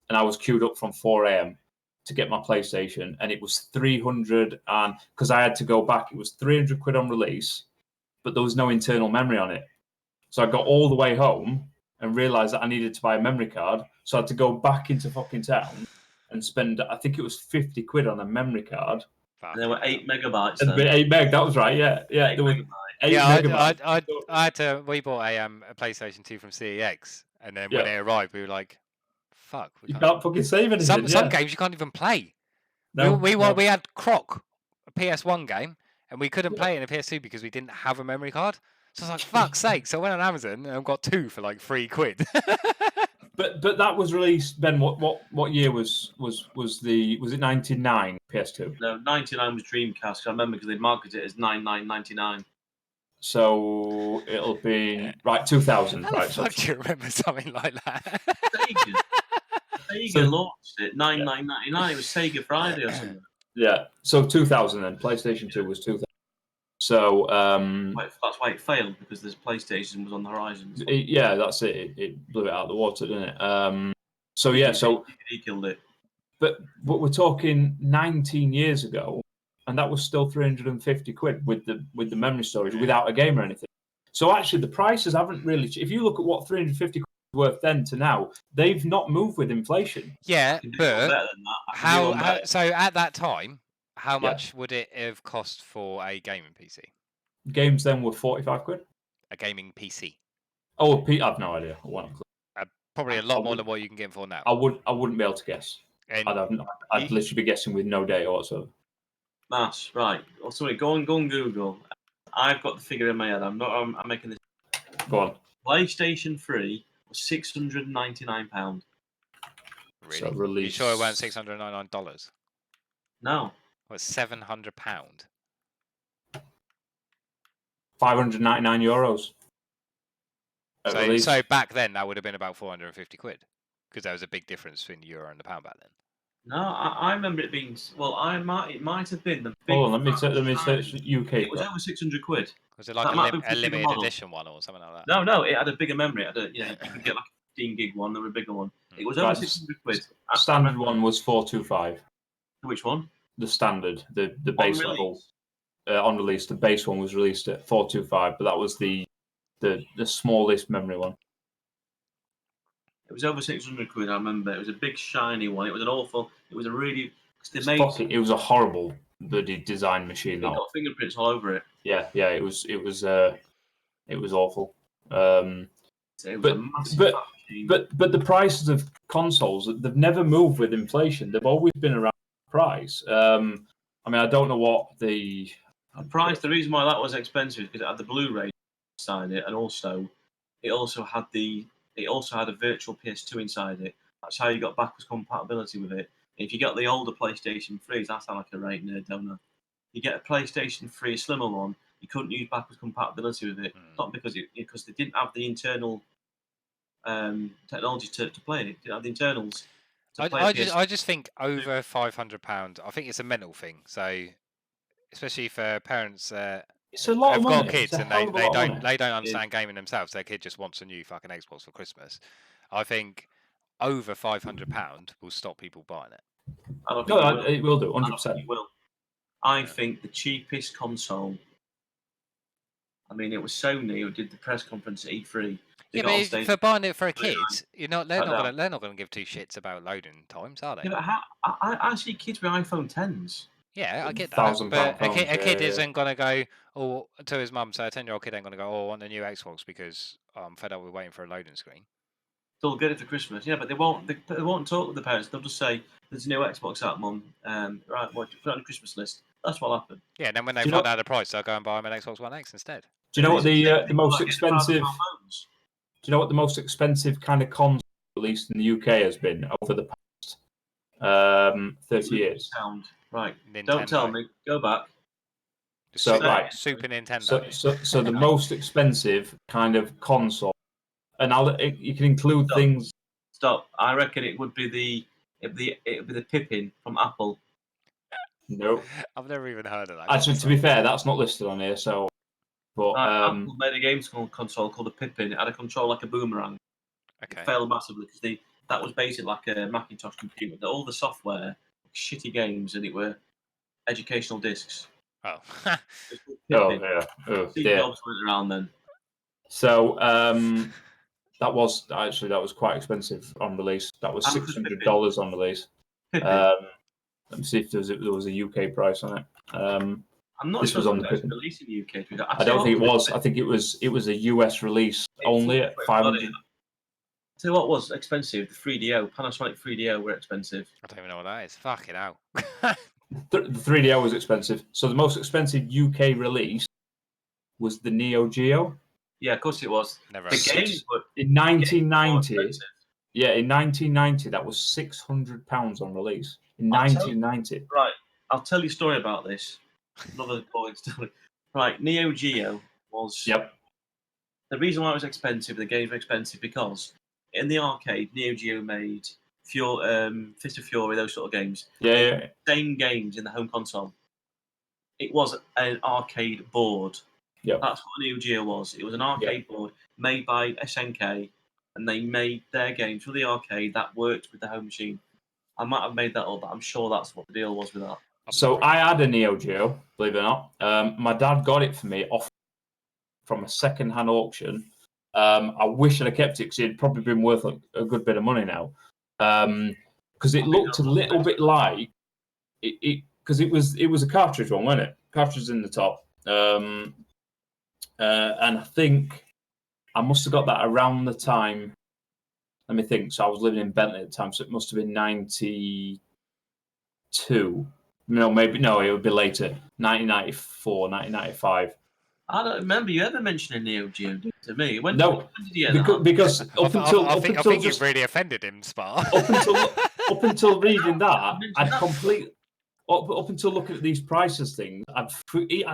And I was queued up from 4 a.m. to get my PlayStation, and it was 300. And because I had to go back, it was 300 quid on release, but there was no internal memory on it. So I got all the way home and realised that I needed to buy a memory card. So I had to go back into fucking town and spend, I think it was 50 quid on a memory card. And there were 8 megabytes. And Then. 8 meg, that was right, yeah. 8 There was megabytes. 8 Yeah, megabytes. I had to. We bought a PlayStation 2 from CEX, and then when Yeah. it arrived, we were like, "Fuck, we You can't fucking save anything. Some yeah. games you can't even play." No, we no. had Croc, a PS1 game, and we couldn't play it in a PS2 because we didn't have a memory card. So I was like, "Fuck's sake!" So I went on Amazon and got 2 for like 3 quid. But that was released. Ben, what year was it 99 PS2? No, 99 was Dreamcast. I remember because they marketed it as 99.99. So it'll be right 2000, How right? the So fuck do you remember something like that? Sega So- launched it 99.99. It was Sega Friday or something. yeah, so 2000 then. PlayStation 2 was 2000. So That's why it failed because this PlayStation was on the horizon. yeah, that's it. It blew it out of the water, didn't it? So yeah, so he killed it. but we're talking 19 years ago, and that was still 350 quid with the memory storage without a game or anything. So actually, the prices haven't really. If you look at what 350 quid is worth then to now, they've not moved with inflation. Yeah, You can do but one better than that. I can do one how better. so at that time, how Yeah. much would it have cost for a gaming PC? Games then were 45 quid. A gaming PC? Oh, I've no idea. I won't have a clue. Probably a lot more than what you can get for now. I wouldn't be able to guess. And I'd literally be guessing with no data whatsoever. Mass, right. Oh, sorry, go on Google. I've got the figure in my head. I'm making this. Go on. PlayStation 3 was £699. really, So you release. sure it weren't $699? No. Well, it's £700. 599 euros. At release. So back then that would have been about 450 quid because there was a big difference between the euro and the pound back then. No, I remember it being. Well, it might have been the big. Hold on, let me search UK. It was over 600 quid. Was it like That might be a for the limited model. edition one or something like that? No, it had a bigger memory. It had you could get like a 15 gig one, there were a bigger one. It was over Right. 600 quid. Standard one was 425. Which one? The standard, the base On level release? on release. The base one was released at 425, but that was the smallest memory one. It was over 600 quid. I remember. It was a big shiny one. It was an awful. It was a really. They It's made. fucking- it was a horrible bloody design machine. They That got fingerprints all over it. yeah, it was awful. It was But- a massive but- fat machine. But the prices of consoles, they've never moved with inflation. They've always been around the price. I mean, I don't know what the The price. The reason why that was expensive is because it had the Blu-ray inside it, and also it also had a virtual PS2 inside it. That's how you got backwards compatibility with it. If you got the older PlayStation 3s, that sounds like a right nerd, don't I? You get a PlayStation 3, a slimmer one, you couldn't use backwards compatibility with it. Not because they didn't have the internal technology to play it. They didn't have the internals. to play I just think over £500. I think it's a mental thing. So, especially for parents It's a lot of have money. got kids It's a and hell of a lot of money. they don't understand gaming themselves. Their kid just wants a new fucking Xbox for Christmas. I think over £500 will stop people buying it. I don't think No, it will. it will do, I don't 100%. think it will. I Yeah. think the cheapest console. I mean, it was Sony who did the press conference at E3. They Yeah, got on but stage. for buying it for a Really kid, they're not gonna give two shits about loading times, are they? Yeah, but I see kids with iPhone 10s. Yeah, I get that. £1,000 But a phones, kid yeah. isn't gonna go, or to his mum, so a 10-year-old kid ain't gonna go, oh, I want a new Xbox because I'm fed up with waiting for a loading screen. They'll get it for Christmas. Yeah, but they won't. They won't talk with the parents. They'll just say, "There's a new Xbox out, Mum. Right, what put it on the Christmas list." That's what'll happen. Yeah, and then when they Do you find know- out the price, they'll go and buy them an Xbox One X instead. Do you know what the People most that get the £1,000 expensive? phones. Do you know what the most expensive kind of console released in the UK has been over the past 30 years? Sound right. Nintendo. Don't tell me. Go back. The So, Super, right. Super Nintendo. So the most expensive kind of console, and you can include Stop. things. Stop. I reckon it would be it would be the Pippin from Apple. No, I've never even heard of that. actually, to be fair, that's not listed on here. So, but Apple made a games console called the Pippin. It had a control like a boomerang. Okay. It failed massively because that was basically like a Macintosh computer. All the software, shitty games, and it were educational discs. Oh. It's called oh Pippin. yeah, oh, Steve dear. Jobs went around then. So that was quite expensive on release. That was How much was $600 on release. Pippin. Let me see if there was a UK price on it. I'm not this sure was if on the it was Pippin. released in the UK. I don't think it was. I think it was a US release only at 500. Tell you what was expensive, the 3DO, Panasonic 3DO were expensive. I don't even know what that is. Fucking hell. The 3DO was expensive. So the most expensive UK release was the Neo Geo Yeah, of course it was. Never The heard of it. games were in more 1990. expensive. Yeah, in 1990, that was £600 on release. In I'll tell you- 1990. Right, I'll tell you a story about this. Another boring story. Right, Neo Geo was... Yep. The reason why it was expensive, the games were expensive, because in the arcade, Neo Geo made Fist of Fury, those sort of games. Yeah. Same games in the home console. It was an arcade board. Yep. That's what Neo Geo was. It was an arcade board made by SNK, and they made their games for the arcade that worked with the home machine. I might have made that up, but I'm sure that's what the deal was with that. So I had a Neo Geo, believe it or not. My dad got it for me off from a second-hand auction. I wish I'd have kept it because it'd probably been worth a good bit of money now. Because it looked a little bit like because it was a cartridge one, wasn't it? Cartridge in the top. And I think I must have got that around the time. Let me think. So I was living in Bentley at the time, so it must have been 92. No, it would be later. 1994, 1995. I don't remember you ever mentioning Neo Geo to me. When No, did you get that? because I think you've really offended him, Spar. up until reading that, up until looking at these prices things, I'd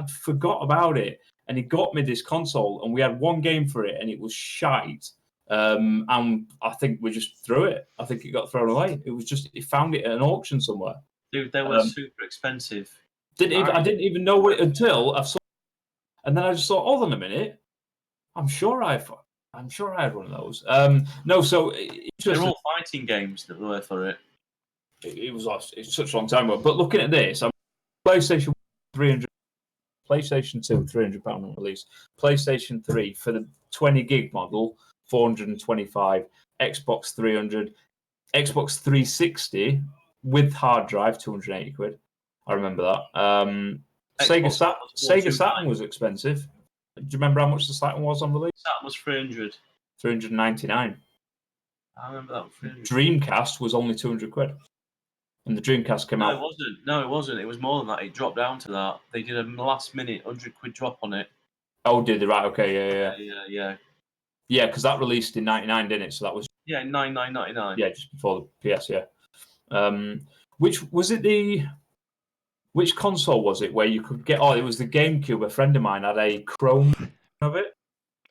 forgot about it, and he got me this console, and we had one game for it, and it was shite. And I think we just threw it. I think it got thrown away. It was just he found it at an auction somewhere. Dude, they were super expensive. I didn't even know it until I saw, and then I just thought, hold on a minute, I'm sure I had one of those. No, so They're all fighting games that were for it. It was it's such a long time ago. But looking at this, PlayStation 300, PlayStation 2 £300 on release, PlayStation 3 for the 20 gig model 425, Xbox 300, Xbox 360 with hard drive 280 quid. I remember that. Sega Saturn was expensive. Do you remember how much the Saturn was on release? That was 300. 399. I remember that was 300. Dreamcast was only 200 quid. And the Dreamcast came out. No, it wasn't. It was more than that. It dropped down to that. They did a last minute 100 quid drop on it. Oh, did they? Right, okay, Yeah. Yeah, because that released in 99, didn't it? So that was... Yeah, 99.99. Yeah, just before the PS, yeah. Which console was it where you could get... Oh, it was the GameCube. A friend of mine had a Chrome of it.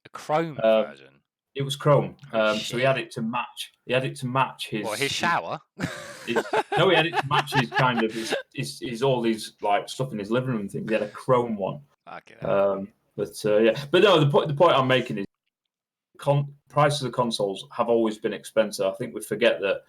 A Chrome version? It was Chrome. Oh, So he had it to match. He had it to match his. What, his shower? No, he had it to match his kind of his all these like stuff in his living room and things. He had a Chrome one. Okay. But no, the point I'm making is prices of consoles have always been expensive. I think we forget that,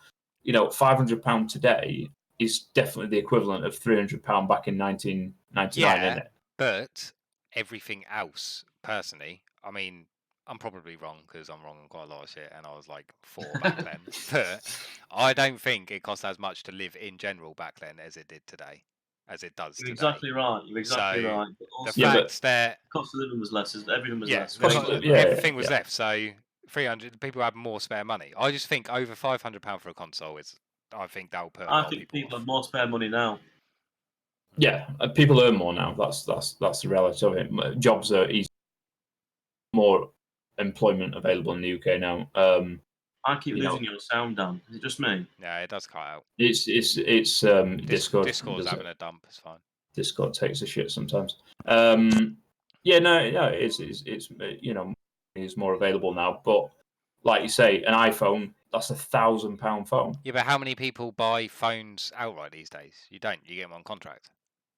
£500 today is definitely the equivalent of £300 back in 1999, Yeah, isn't it? but everything else, personally, I mean, I'm probably wrong because I'm wrong on quite a lot of shit, and I was like 4 back then. But I don't think it cost as much to live in general back then as it did today, as it does You're today. exactly right. You're exactly So, right. But The also, fact that cost of living was less. Everything was less. everything was left, so 300 people had more spare money. I just think over £500 for a console is. I think that will put. I think people have more spare money now. Yeah, people earn more now. That's the reality of it. Jobs are easy, more employment available in the UK now. I keep losing your sound, Dan. Is it just me? Yeah, it does cut out. It's Discord. Discord's having a dump. It's fine. Discord takes a shit sometimes. It's more available now. But like you say, an iPhone, that's £1,000 phone. Yeah, but how many people buy phones outright these days? You don't. You get them on contract.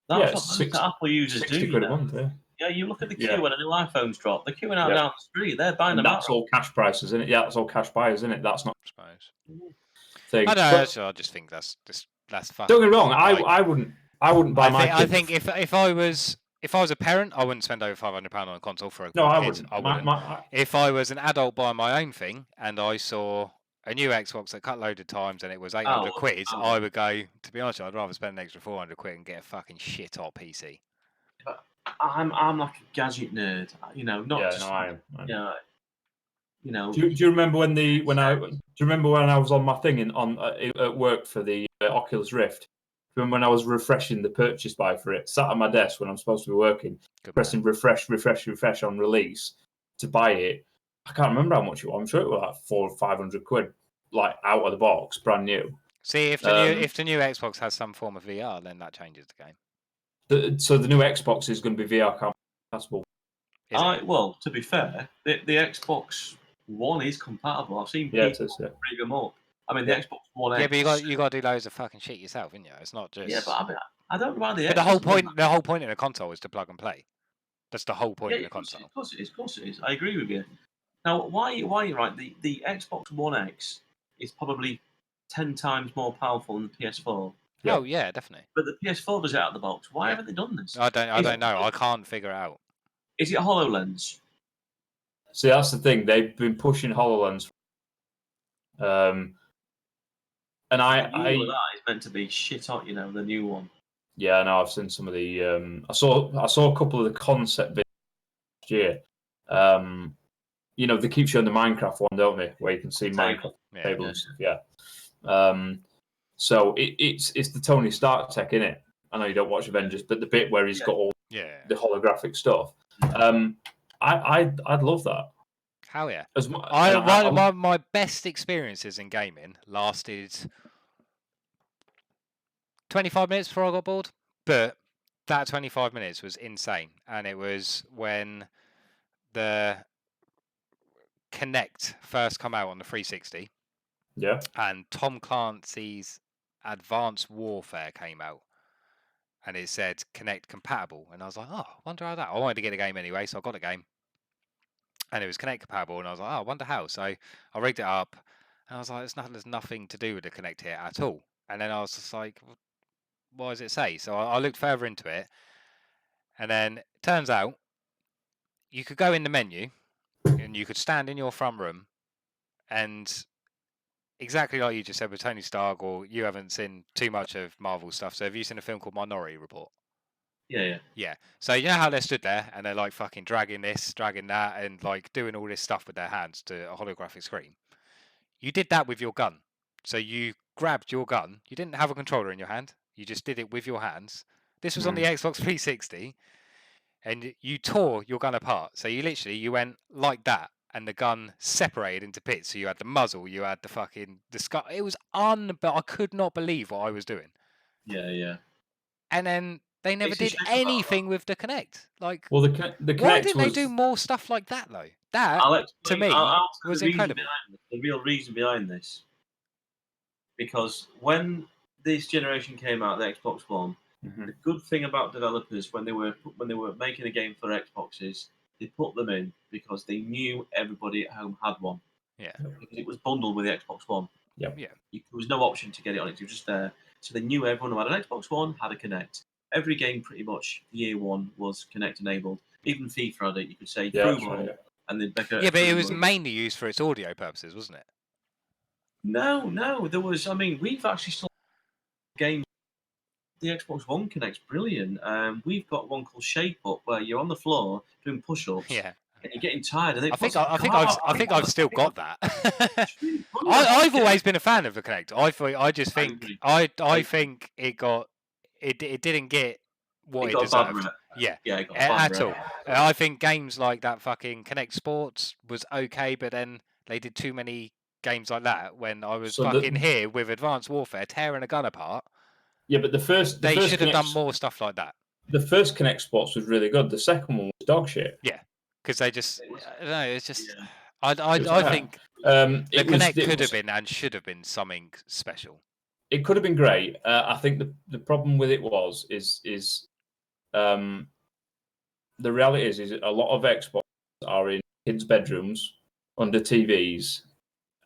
That's what Apple users do. £60 a month. Yeah, you look at the queue when a new iPhone's drop. They're queuing out down the street. They're buying them. That's all cash prices, isn't it? Yeah, that's all cash buyers, isn't it? That's not. I suppose. Thing. I don't know. I just think that's fucking. Don't get me wrong. I wouldn't buy my. I think if I was a parent, I wouldn't spend over £500 on a console for a No, I kid. wouldn't. If I was an adult buying my own thing and I saw a new Xbox that cut loaded times and it was 800 quid, I would go. To be honest, I'd rather spend an extra 400 quid and get a fucking shit hot PC. I'm like a gadget nerd, I am. Do you remember when I was on my thing at work for the Oculus Rift? Remember when I was refreshing the purchase buy for it? Sat at my desk when I'm supposed to be working, pressing refresh on release to buy it. I can't remember how much it was. I'm sure it was like 400 or 500 quid, like out of the box, brand new. See, if the new Xbox has some form of VR, then that changes the game. So the new Xbox is going to be VR compatible. Well, to be fair, the Xbox One is compatible. I've seen people bring them up. I mean, the Xbox One X. Yeah, but you got to do loads of fucking shit yourself, innit? It's not just. Yeah, but I don't know why the. But the whole point in a console is to plug and play. That's the whole point in a console. Of course it is. I agree with you. Now, why you're right? The Xbox One X is probably 10 times more powerful than the PS4. Yeah. Oh yeah, definitely. But the PS4 does it out of the box. Why haven't they done this? I don't know. I can't figure it out. Is it HoloLens? See, that's the thing. They've been pushing HoloLens. And that is meant to be shit hot, the new one. Yeah, I know. I've seen some of the. I saw a couple of the concept videos last year. They keep showing the Minecraft one, don't they? Where you can see Minecraft tables and stuff. Yeah. So it's the Tony Stark tech, isn't it? I know you don't watch Avengers, but the bit where he's got all the holographic stuff. I'd love that. Hell yeah! My best experiences in gaming lasted 25 minutes before I got bored, but that 25 minutes was insane, and it was when the Kinect first come out on the 360. Yeah. And Tom Clancy's Advanced Warfare came out, and it said Kinect compatible, and I was like, oh, I wonder how that. I wanted to get a game anyway, so I got a game, and it was Kinect compatible, and I was like, oh, I wonder how. So I rigged it up, and I was like, there's nothing to do with the Kinect here at all. And then I was just like, what does it say? So I looked further into it, and then it turns out you could go in the menu, and you could stand in your front room, and exactly like you just said with Tony Stark, or you haven't seen too much of Marvel stuff. So have you seen a film called Minority Report? Yeah. So you know how they're stood there and they're like fucking dragging this, dragging that, and like doing all this stuff with their hands to a holographic screen. You did that with your gun. So you grabbed your gun. You didn't have a controller in your hand. You just did it with your hands. This was on the Xbox 360, and you tore your gun apart. So you went like that. And the gun separated into bits. So you had the muzzle, you had the scar. It was but I could not believe what I was doing. Yeah. And then they never did anything with the Kinect. Like, well, the Kinect why didn't they do more stuff like that though? That I'll to explain, me I'll tell was the reason incredible. behind this, the real reason behind this. Because when this generation came out, the Xbox One, Mhm. the good thing about developers when they were making a game for Xboxes, they put them in because they knew everybody at home had one. Yeah. Because it was bundled with the Xbox One. Yep. Yeah. There was no option to get it on it. It was just there. So they knew everyone who had an Xbox One had a Kinect. Every game pretty much year one was Kinect enabled. Even FIFA had it. You could say Yeah, through that's right, yeah. and then Becca. Yeah, but it was mainly used for its audio purposes, wasn't it? No. There was. I mean, we've actually still games. The Xbox One Kinect's brilliant. We've got one called Shape Up where you're on the floor doing push-ups. Yeah. And you're getting tired, and I think I've still got that. I've always been a fan of the Kinect. I just think agree. I think it didn't get what it got a bad deserved. rep. Yeah. Yeah, it got a bad At rep. all. I think games like that fucking Kinect Sports was okay, but then they did too many games like that when I was fucking here with Advanced Warfare tearing a gun apart. Yeah, but the first They should have done Kinect- more stuff like that. The first Kinect Sports was really good. The second one was dog shit. Yeah, because they just I don't know. It's just Yeah. I think the Kinect could have been and should have been something special. It could have been great. I think the problem with it is the reality is a lot of Xbox are in kids' bedrooms under TVs,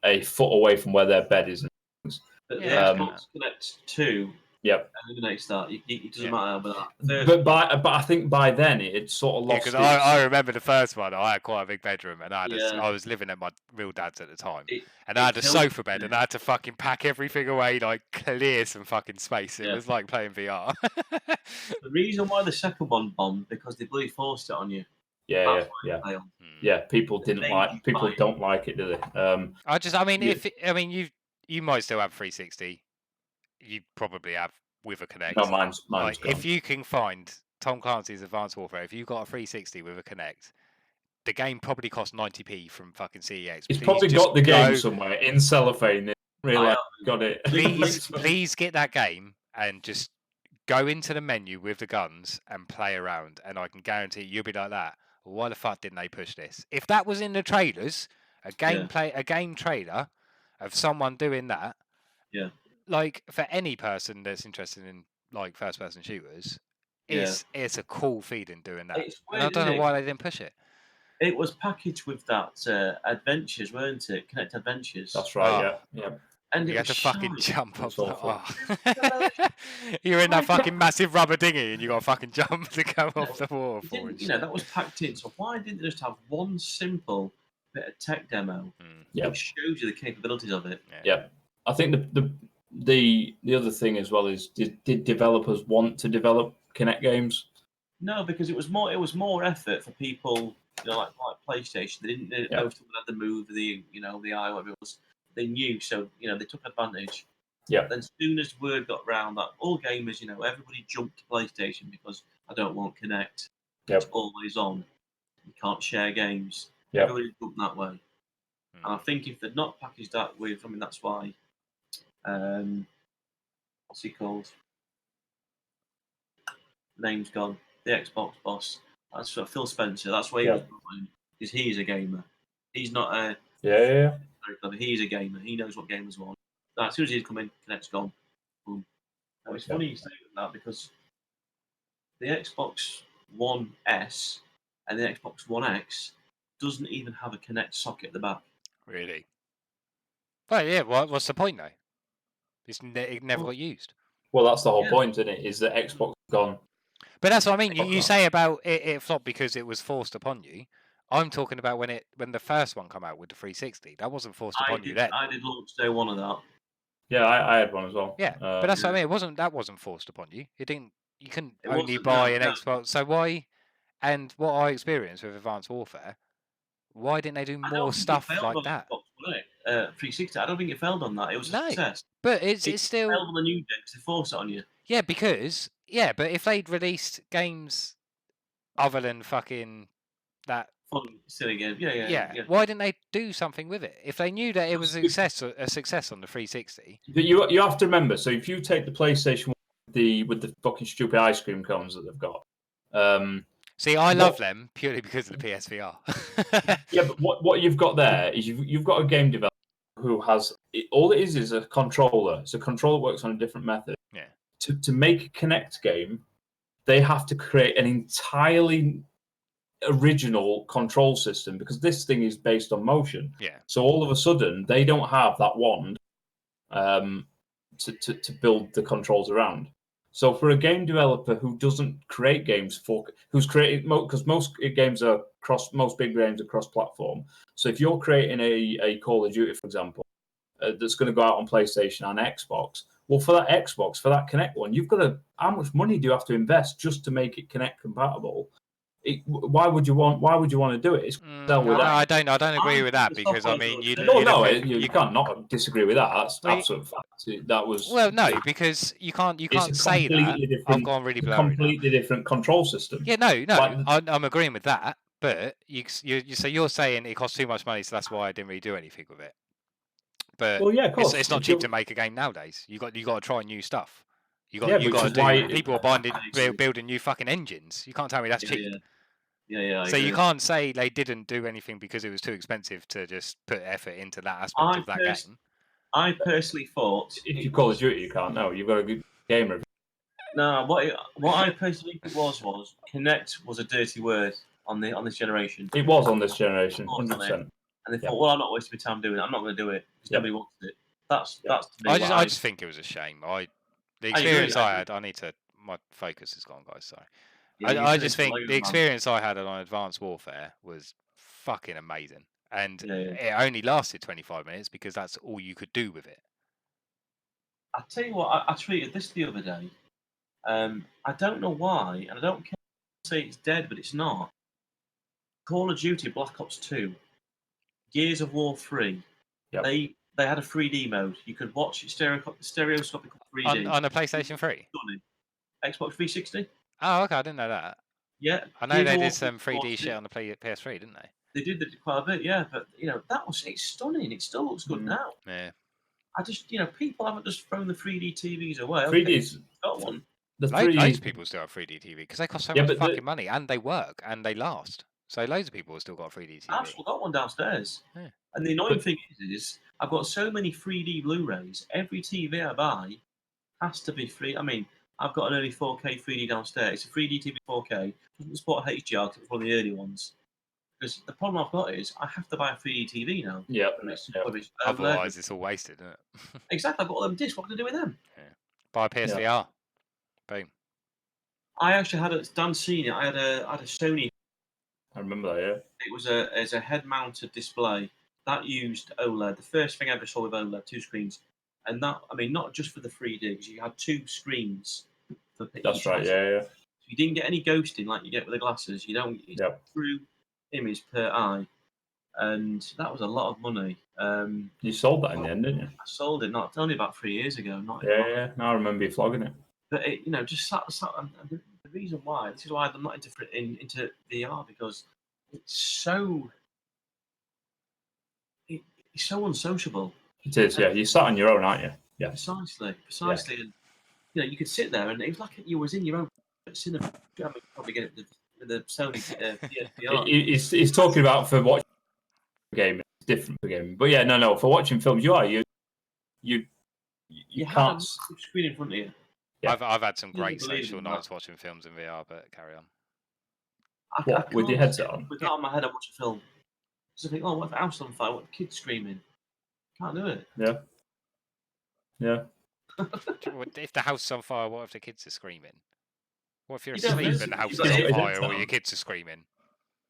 a foot away from where their bed is. But the Yeah. Xbox Kinect 2 Yep. eliminates that. It doesn't Yeah. matter about that. But I think by then it had sort of Yeah, lost. because I remember the first one. I had quite a big bedroom, and I Yeah. was living at my real dad's at the time, and it I had a killed sofa me. bed, and I had to fucking pack everything away, like clear some fucking space. It Yeah. was like playing VR. The reason why the second one bombed because they bloody forced it on you. Yeah. Failed. Yeah, people didn't made like. you People buy it. don't like it, do they? I mean, Yeah. you might still have 360. You probably have with a Kinect. No, mine's Like, gone. if you can find Tom Clancy's Advanced Warfare, if you've got a 360 with a Kinect, the game probably costs 90p from fucking CEX. He's Please probably just got the game go- somewhere in cellophane. Really got it. Please get that game and just go into the menu with the guns and play around, and I can guarantee you'll be like that. Why the fuck didn't they push this? If that was in the trailers, a game trailer of someone doing that, Yeah. like for any person that's interested in like first person shooters, it's a cool feeling doing that. It's And I weird, don't know isn't it? why they didn't push it. It was packaged with that Adventures, weren't it? Kinect Adventures. That's right. Yeah. And You it had to was fucking shite. jump up. It's awful. You're in that fucking massive rubber dinghy and you got to fucking jump to go off the It waterfall. didn't, that was packed in. So why didn't they just have one simple bit of tech demo Yeah. that shows you the capabilities of it? Yeah. I think the other thing as well is did developers want to develop Kinect games? No, because it was more effort for people, like PlayStation. They didn't know if someone had the move, the eye, whatever it was. They knew, so they took advantage. Yeah. Then as soon as word got round that all gamers, everybody jumped to PlayStation because I don't want Kinect. Yep. It's always on. You can't share games. Yep. Everybody jumped that way. And I think if they'd not packaged that with, that's why. What's he called? Name's gone. The Xbox boss. That's Phil Spencer. That's why he was brought in, because he's a gamer. He's not a. Yeah. Very clever. He's a gamer. He knows what gamers want. As soon as he's come in, Kinect's gone. Boom. Now, it's funny you say that because the Xbox One S and the Xbox One X doesn't even have a Kinect socket at the back. Really? But yeah, what's the point though? It never got used. Well, that's the whole point, isn't it? Is that Xbox gone? But that's what I mean. You say about it flopped because it was forced upon you. I'm talking about when the first one came out with the 360. That wasn't forced upon you then. I did launch day one of that. Yeah, I had one as well. Yeah, but that's what I mean. That wasn't forced upon you. You couldn't It only wasn't, buy no, an no. Xbox. So why? And what I experienced with Advanced Warfare, why didn't they do I don't more think it stuff failed like on that? Xbox One, 360. I don't think it failed on that. It was a No. success. But it's It still failed on the new gen because they forced it on you. yeah But if they'd released games other than fucking that. Fun, silly game. Yeah. Why didn't they do something with it? If they knew that it was a success on the 360. But you have to remember. So if you take the PlayStation with the fucking stupid ice cream cones that they've got, See, I love them purely because of the PSVR. Yeah, but what you've got there is you've got a game developer who has all it is a controller. So a controller works on a different method. Yeah. To make a Kinect game, they have to create an entirely original control system because this thing is based on motion. Yeah. So all of a sudden they don't have that wand to build the controls around. So for a game developer who doesn't create games who's creating because most games are most big games are cross-platform. So if you're creating a Call of Duty, for example, that's going to go out on PlayStation and Xbox, well, for that Xbox, for that Kinect one, you've got to. How much money do you have to invest just to make it Kinect compatible? Why would you want to do it? It's I don't agree with that because I mean you can't not disagree with that. That's absolute fact. That was no, because you can't say that. I've gone really blurry. Completely different control system. Yeah, no, I'm agreeing with that. But you're saying it costs too much money, so that's why I didn't really do anything with it. But well, yeah, of course. It's not cheap to make a game nowadays. You got to try new stuff. You got to do. People are building new fucking engines. You can't tell me that's cheap. Yeah. So you can't say they didn't do anything because it was too expensive to just put effort into that aspect of that game. I personally thought if you Call of Duty, you can't. No, you've got a good gamer. No, what I personally think was Kinect was a dirty word on this generation. It was on this generation, 100%. And they thought, well, I'm not wasting my time doing it. I'm not going to do it because nobody wants it. That's to me. I just think it was a shame. The experience I had. My focus is gone, guys. Sorry. Yeah, I just think the experience I had on Advanced Warfare was fucking amazing. And it only lasted 25 minutes because that's all you could do with it. I'll tell you what, I tweeted this the other day. I don't know why, and I don't care to say it's dead, but it's not. Call of Duty Black Ops 2, Gears of War 3, they had a 3D mode. You could watch it stereoscopic 3D. On a PlayStation 3? Xbox 360. Oh, okay, I didn't know that. Yeah. I know they did some 3D shit on the PS3, didn't they? They did quite a bit, yeah. But, it's stunning. It still looks good now. Yeah. I just, people haven't just thrown the 3D TVs away. 3D's got one. Loads of people still have 3D TV because they cost so much fucking money and they work and they last. So loads of people have still got 3D TV. I've still got one downstairs. Yeah. And the annoying thing is I've got so many 3D Blu-rays. Every TV I buy has to be free. I mean, I've got an early 4K 3D downstairs. It's a 3D TV 4K. It doesn't support HDR because it's one of the early ones. Because the problem I've got is I have to buy a 3D TV now. Yeah. Otherwise, it's all wasted, isn't it? Exactly. I've got all them discs. What can I do with them? Yeah. Buy a PSVR. Yeah. Boom. I actually had Dan seen it. I had a Sony. I remember that. Yeah. It was a head-mounted display that used OLED. The first thing I ever saw with OLED, 2 screens. And that, I mean, not just for the 3D, because you had 2 screens. That's right, yeah. So you didn't get any ghosting like you get with the glasses. You don't. It's true image per eye, and that was a lot of money. You sold that in the end, didn't you? I sold it only about 3 years ago. Yeah. Now I remember you flogging it. But it, just sat. The reason why this is why I'm not into VR because it's so unsociable. It is, yeah. You sat on your own, aren't you? Yeah. Precisely. And you could sit there, and it was like you was in your own cinema. I mean, probably get it with the Sony PSVR. He's talking about for watching a game. It's different for gaming, but yeah, no. For watching films, you can't screen in front of you. Yeah. I've had some great social nights watching films in VR, but carry on. What with your headset on? With that on my head, I watch a film. So I think, what if the house on fire? What if kids screaming? Can't do it. Yeah. If the house is on fire, what if the kids are screaming? What if you're asleep and the house is on fire or your kids are screaming?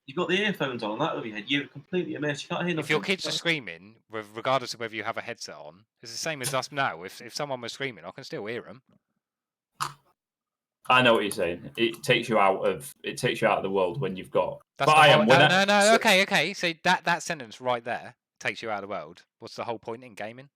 You've got the earphones on that over your head. You're completely immersed. You can't hear nothing. If your kids are screaming, regardless of whether you have a headset on, it's the same as us now. If someone was screaming, I can still hear them. I know what you're saying. It takes you out of the world when you've got. That's but I am. No. Okay. So that sentence right there takes you out of the world. What's the whole point in gaming?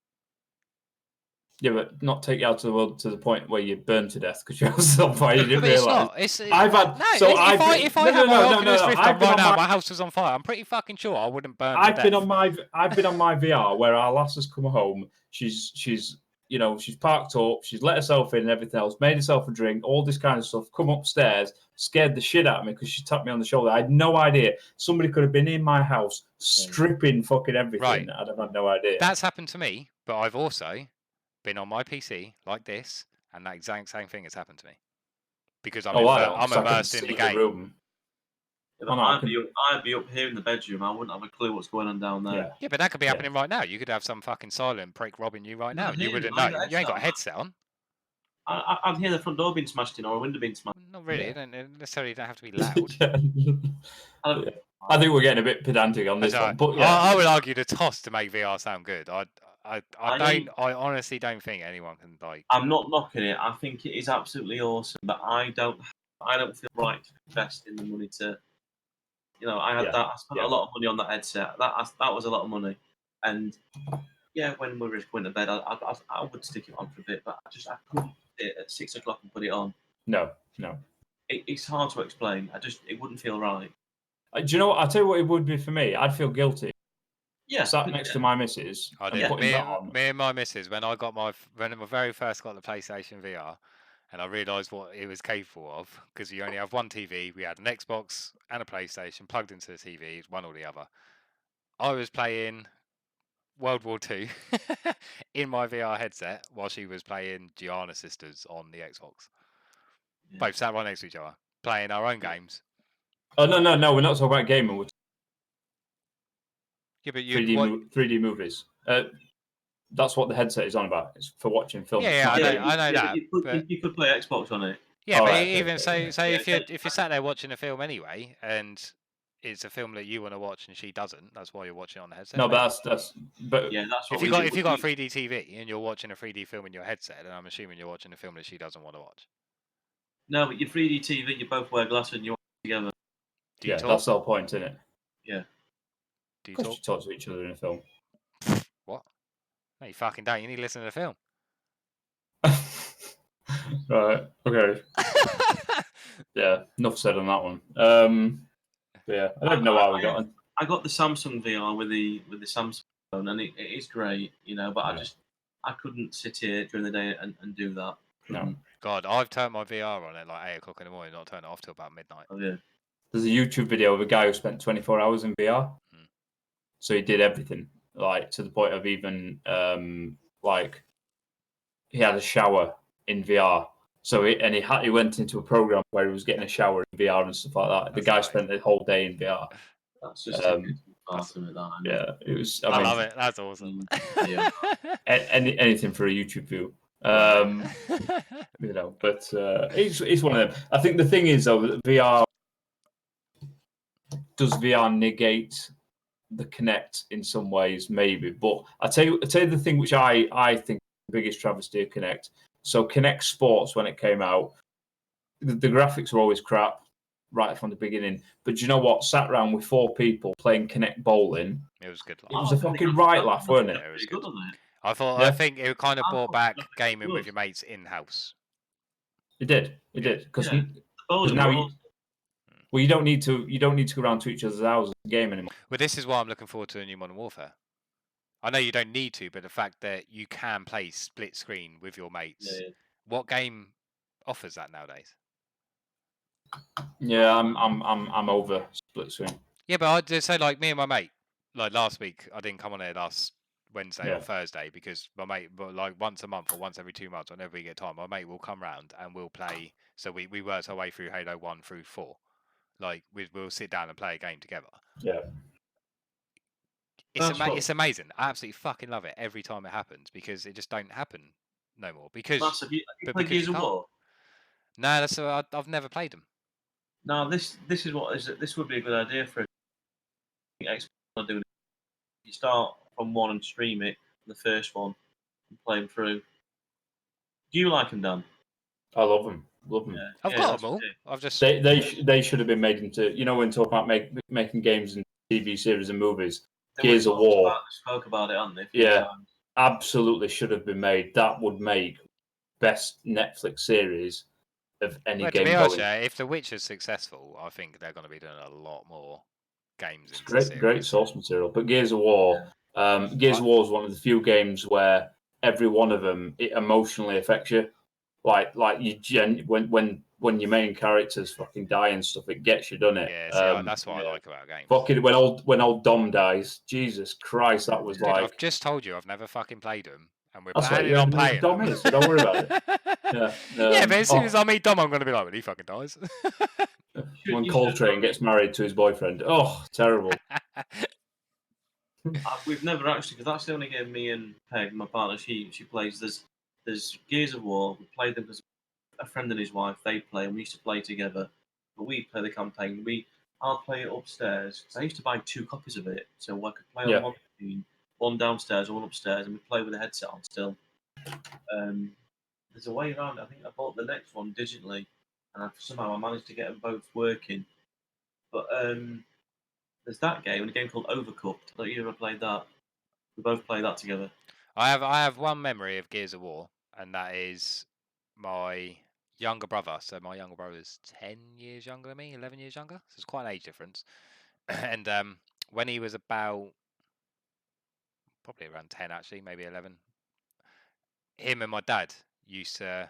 Yeah, but not take you out of the world to the point where you burn to death because your house is on fire. You didn't realise. I've had. No, so if I had my Oculus Rift on right now, my house was on fire. I'm pretty fucking sure I wouldn't burn. I've been on my VR where our lass has come home. She's she's parked up, she's let herself in and everything else, made herself a drink, all this kind of stuff, come upstairs, scared the shit out of me because she tapped me on the shoulder. I had no idea. Somebody could have been in my house stripping fucking everything. Right. I'd have had no idea. That's happened to me, but I've also been on my PC like this, and that exact same thing has happened to me. Because I'm immersed in the game. Room. If Oh, no, I'd be up here in the bedroom. I wouldn't have a clue what's going on down there. Yeah, but that could be happening right now. You could have some fucking silent prick robbing you right now. I'm You here, wouldn't I know. ain't got You ain't got a headset headset on. I'd hear the front door being smashed in or a window being smashed. Not really. Yeah. It don't necessarily don't have to be loud. I think we're getting a bit pedantic on this one, but yeah. I would argue the toss to make VR sound good. I honestly don't think anyone can like. I'm not knocking it. I think it is absolutely awesome, but I don't feel right to invest in the money to. I spent a lot of money on that headset. That was a lot of money, and yeah, when we were going to bed, I would stick it on for a bit, but I couldn't sit at 6 o'clock and put it on. No. It's hard to explain. It wouldn't feel right. Do you know what? I'll tell you what it would be for me. I'd feel guilty. Yeah, Sat next to my missus. I and did. putting that on. Me and my missus, when I very first got the PlayStation VR, and I realised what it was capable of, because you only have one TV. We had an Xbox and a PlayStation plugged into the TV, one or the other. I was playing World War II in my VR headset while she was playing Gianna Sisters on the Xbox. Yeah. Both sat right next to each other, playing our own games. Oh no! We're not talking about gaming. We're Yeah, but 3D movies. That's what the headset is on about. It's for watching films. Yeah, I know that. You could play Xbox on it. Yeah, All but right, even okay. so, if you're sat there watching a film anyway, and it's a film that you want to watch and she doesn't, that's why you're watching it on the headset. No, but that's. But Yeah, that's what if you got a 3D TV and you're watching a 3D film in your headset, then I'm assuming you're watching a film that she doesn't want to watch. No, but your 3D TV, you both wear glasses and you watch together. Do you yeah, talk? that's the whole point, isn't it? Yeah. Do you Of course, talk? you talk to each other in a film. What? No, you fucking don't. You need to listen to the film. Right. Okay. Yeah. Enough said on that one. Yeah. I don't know why we got on. I got the Samsung VR with the Samsung phone, and it is great, but Yeah. I couldn't sit here during the day and do that. No. God, I've turned my VR on at like 8 o'clock in the morning, not turned it off till about midnight. Oh yeah. There's a YouTube video of a guy who spent 24 hours in VR. So he did everything, like to the point of even like he had a shower in VR. So he went into a program where he was getting a shower in VR and stuff like that. The That's guy nice. spent the whole day in VR. That's just part of it. Yeah, it was. I mean, love it. That's awesome. Yeah. anything for a YouTube view. But it's one of them. I think the thing is though, that VR does VR negate the Kinect in some ways, maybe. But I tell you the thing which I think the biggest travesty of Kinect. So Kinect Sports, when it came out, the graphics were always crap right from the beginning. But do you know what? Sat around with 4 people playing Kinect bowling. It was good. It was a fucking right laugh, wasn't it? Yeah, it was Pretty good. good on it. I think it kind of I brought thought back it was gaming good. with your mates in house. It did. Because Yeah. Bowling now balls. you don't need to go around to each other's houses to game anymore. Well, this is why I'm looking forward to the new Modern Warfare. I know you don't need to, but the fact that you can play split screen with your mates. Yeah. What game offers that nowadays? Yeah, I'm over split screen. Yeah, but I'd just say like me and my mate. Like last week, I didn't come on here last Wednesday Yeah. or Thursday because my mate, but like once a month or once every 2 months, whenever we get time, my mate will come round and we'll play. So we worked our way through Halo 1 through 4. Like we'll sit down and play a game together. Yeah. It's amazing. I absolutely fucking love it every time it happens because it just don't happen no more. Because Mass, have you but played because Gears you of can't. War? No, I've never played them. No, this would be a good idea for Xbox not doing it. You start from one and stream it, the first one, and play them through. Do you like them, Dan? I love them. Love them. Yeah. I've Yeah, got that's them all. it. I've just They should have been made into, when talk about making games and TV series and movies. Gears of War. Spoke about it, haven't they? Yeah. Absolutely should have been made. That would make best Netflix series of any Well, game to be honest, going. yeah, if The Witcher's successful, I think they're going to be doing a lot more games. It's into the great series. source material. But Gears of War, Gears of War is one of the few games where every one of them, it emotionally affects you. Like you when your main characters fucking die and stuff, it gets you, doesn't it? Yeah, see, that's what I like about games. Fucking when old Dom dies, Jesus Christ, that was Dude, like. I've just told you I've never fucking played them, and we're That's right, planning you on don't know who playing Dom them. is, so don't worry about it. Yeah, yeah, but as soon oh. as I meet Dom, I'm going to be like, when he fucking dies. When Coltrane gets married to his boyfriend, oh, terrible. We've never actually, because that's the only game me and Peg, my partner, she plays. There's Gears of War. We played them because a friend and his wife they play, and we used to play together. But we play the campaign. I'll play it upstairs. So I used to buy 2 copies of it, so I could play on one machine, one downstairs and one upstairs, and we play with the headset on still. There's a way around. I think I bought the next one digitally, and somehow I managed to get them both working. But there's that game and a game called Overcooked. Have you ever played that? We both played that together. I have one memory of Gears of War, and that is my younger brother. So my younger brother is 10 years younger than me, 11 years younger. So it's quite an age difference. And when he was about probably around 10, actually, maybe 11, him and my dad used to,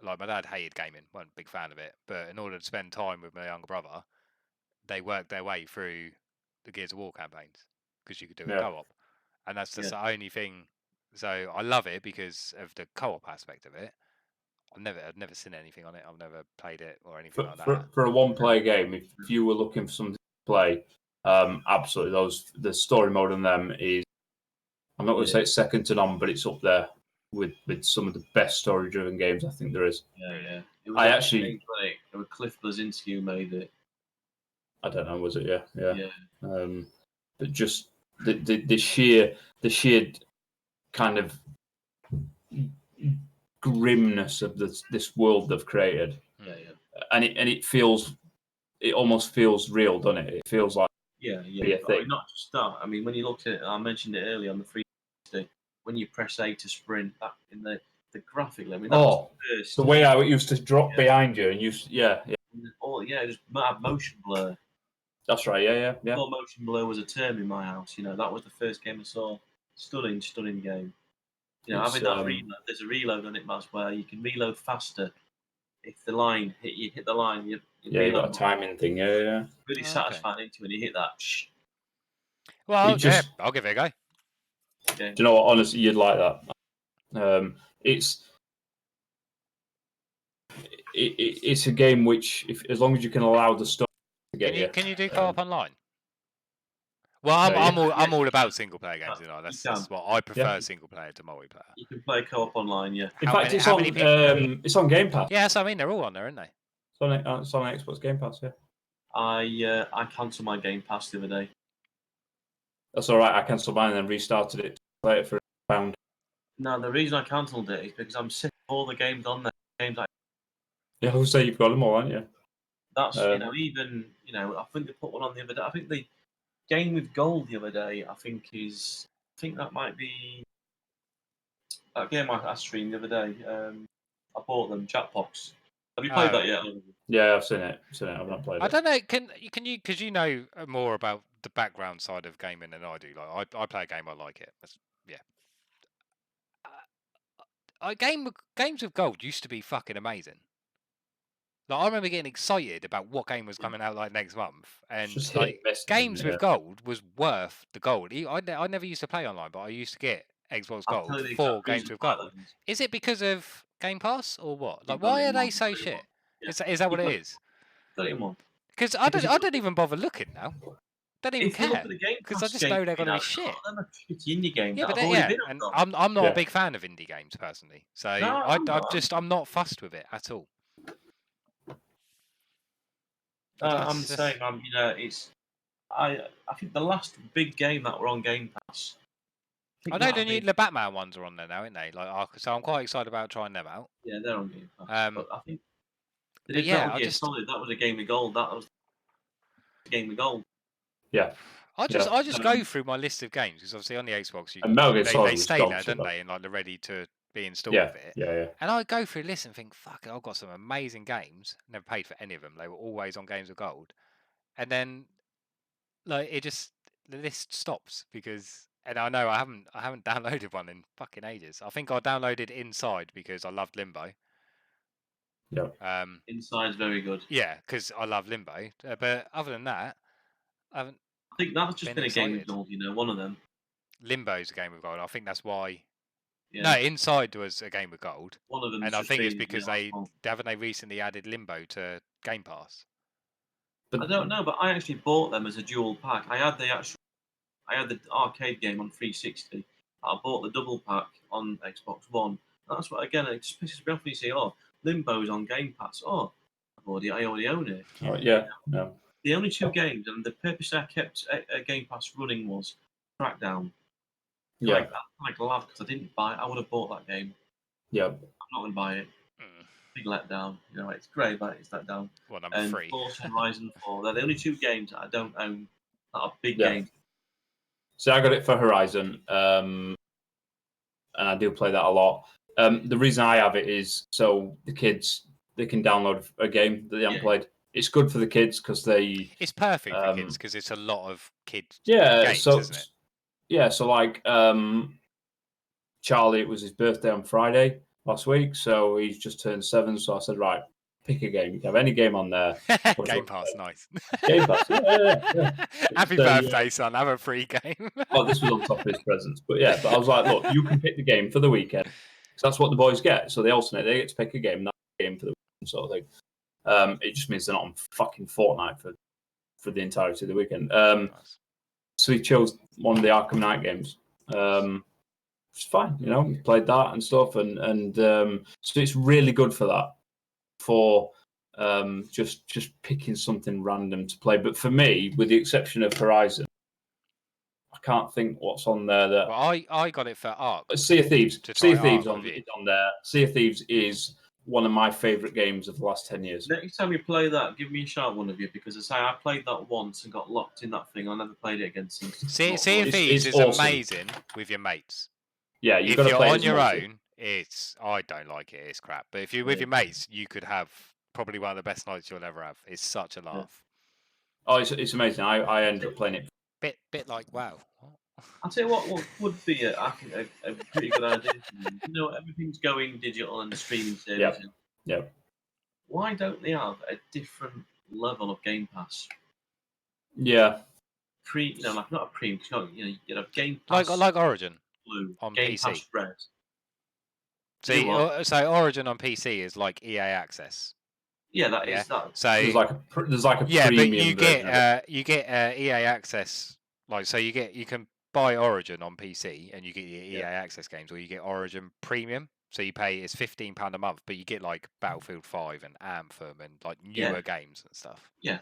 like, my dad hated gaming, wasn't a big fan of it, but in order to spend time with my younger brother, they worked their way through the Gears of War campaigns because you could do a co-op, and that's just the only thing. So I love it because of the co-op aspect of it. I've never seen anything on it. I've never played it or anything like that. For a one-player game, if you were looking for something to play, absolutely, the story mode on them is. I'm not going to say it's second to none, but it's up there with some of the best story-driven games I think there is. Yeah. It was it was Cliff Blazinski who made it. I don't know, was it? Yeah. But just the sheer kind of grimness of this world they've created, and it almost feels real, doesn't it? It feels like Not just that. I mean, when you looked at it, I mentioned it earlier on the 360. When you press A to sprint, that in the graphically, I mean, that was the first. The way how it used to drop behind you, and just motion blur. That's right. Yeah. Well, motion blur was a term in my house. That was the first game I saw. Stunning game. Having that reload. There's a reload on it, Maz, where you can reload faster if the line hit the line. You got a timing thing. Yeah. Really satisfying when you hit that. Well, I'll give it a go. Do you know what? Honestly, you'd like that. It's a game which, as long as you can allow the story to get you. Can you do co-op online? Well, I'm all about single player games. That's what I prefer. Single player to multiplayer. You can play co-op online. Yeah. In fact, it's on Game Pass. Yeah, so I mean they're all on there, aren't they? It's on Xbox Game Pass. Yeah. I cancelled my Game Pass the other day. That's all right. I cancelled mine and then restarted it later for £1. No, the reason I cancelled it is because I'm sick of all the games on there. Yeah, who say you've got them all, aren't you? That's I think they put one on the other day. I think the game with gold the other day. I think that might be that game I streamed the other day. I bought them Jackbox. Have you played that yet? Yeah, I've seen it. I've not played it. I don't know. Can you? Because you know more about the background side of gaming than I do. Like I play a game, I like it. Games with gold used to be fucking amazing. Like I remember getting excited about what game was coming out like next month, and games with gold was worth the gold. I never used to play online, but I used to get Xbox Gold for games with gold. Is it because of Game Pass or what? Like, why are they so shit? Is that what it is? Because I don't even bother looking now. Don't even care because I just know they're gonna be shit. Indie games. And I'm not a big fan of indie games personally, so I'm not fussed with it at all. I'm the same. I think the last big game that were on Game Pass. I know the Batman ones are on there now, aren't they? So I'm quite excited about trying them out. Yeah, they're on Game Pass. But I think Solid. That was a game of gold. That was a game of gold. Yeah. I just go through my list of games because obviously on the Xbox they stay there, don't they? And they're ready to be installed with it. Yeah. And I go through a list and think, fuck, I've got some amazing games. Never paid for any of them. They were always on Games of Gold. And then the list stops because And I know I haven't downloaded one in fucking ages. I think I downloaded Inside because I loved Limbo. Yeah. Inside's very good. Yeah, because I love Limbo. But other than that, I haven't. I think that's just Been been a game of excited. gold, one of them. Limbo's a game of gold. I think that's why. Yeah. No, Inside was a game of gold, One of them. and I think it's because they recently added Limbo to Game Pass. I don't know, but I actually bought them as a dual pack. I had the arcade game on 360. I bought the double pack on Xbox One. That's what again it just pisses me off when you say, "Oh, Limbo's on Game Pass." Oh, I already own it. Oh, yeah. No. The only two games, and the purpose I kept a Game Pass running was Crackdown. Yeah. I'm glad because I didn't buy it. I would have bought that game. Yeah. I'm not going to buy it. Big letdown. It's great, but it's let down. Well, number And 3. Forza Horizon 4. They're the only two games that I don't own that are big Yeah. games. So I got it for Horizon, and I do play that a lot. The reason I have it is so the kids they can download a game that they haven't played. It's good for the kids because they. It's perfect for kids because it's a lot of kids. Yeah. games, So. Isn't it? Yeah. So like Charlie, it was his birthday on Friday last week, so he's just turned 7. So I said, right, pick a game. You can have any game on there. Game Pass, nice. Game Pass. Yeah. Happy So, birthday, son. Have a free game. Oh, this was on top of his presents. But yeah, but I was like, look, you can pick the game for the weekend. Because that's what the boys get. So they alternate. They get to pick a game, that game for the weekend sort of thing. It just means they're not on fucking Fortnite for the entirety of the weekend. Nice. So he chose one of the Arkham Knight games. It's fine, he played that and stuff. And so it's really good for that. For just picking something random to play. But for me, with the exception of Horizon, I can't think what's on there that. Well, I got it for Ark. Sea of Thieves. To Sea try of Thieves Ark with is on there. Sea of Thieves is one of my favourite games of the last 10 years. Next time you play that, give me a shout, one of you, because I played that once and got locked in that thing. I never played it again since. Sea of Thieves it's is awesome. amazing with your mates. Yeah, you've If got to you're play it on as your multi. own, I don't like it. It's crap. But if you're with your mates, you could have probably one of the best nights you'll ever have. It's such a laugh. Oh, it's amazing. I ended up playing it. Bit like WoW. I'll tell you what would be I think a pretty good idea. Everything's going digital and streaming services. Yeah. Why don't they have a different level of Game Pass? Yeah. Like not a premium. You have Game Pass Like Origin Blue, on Game PC. Pass Red. See, what? so Origin on PC is like EA Access. Yeah, that Yeah. is that. So There's like a yeah, but premium you version of it. get EA Access. Like so, you can buy Origin on PC and you get your EA Access games, or you get Origin Premium. So you pay it's £15 a month, but you get like Battlefield 5 and Anthem and like newer games and stuff. Yeah.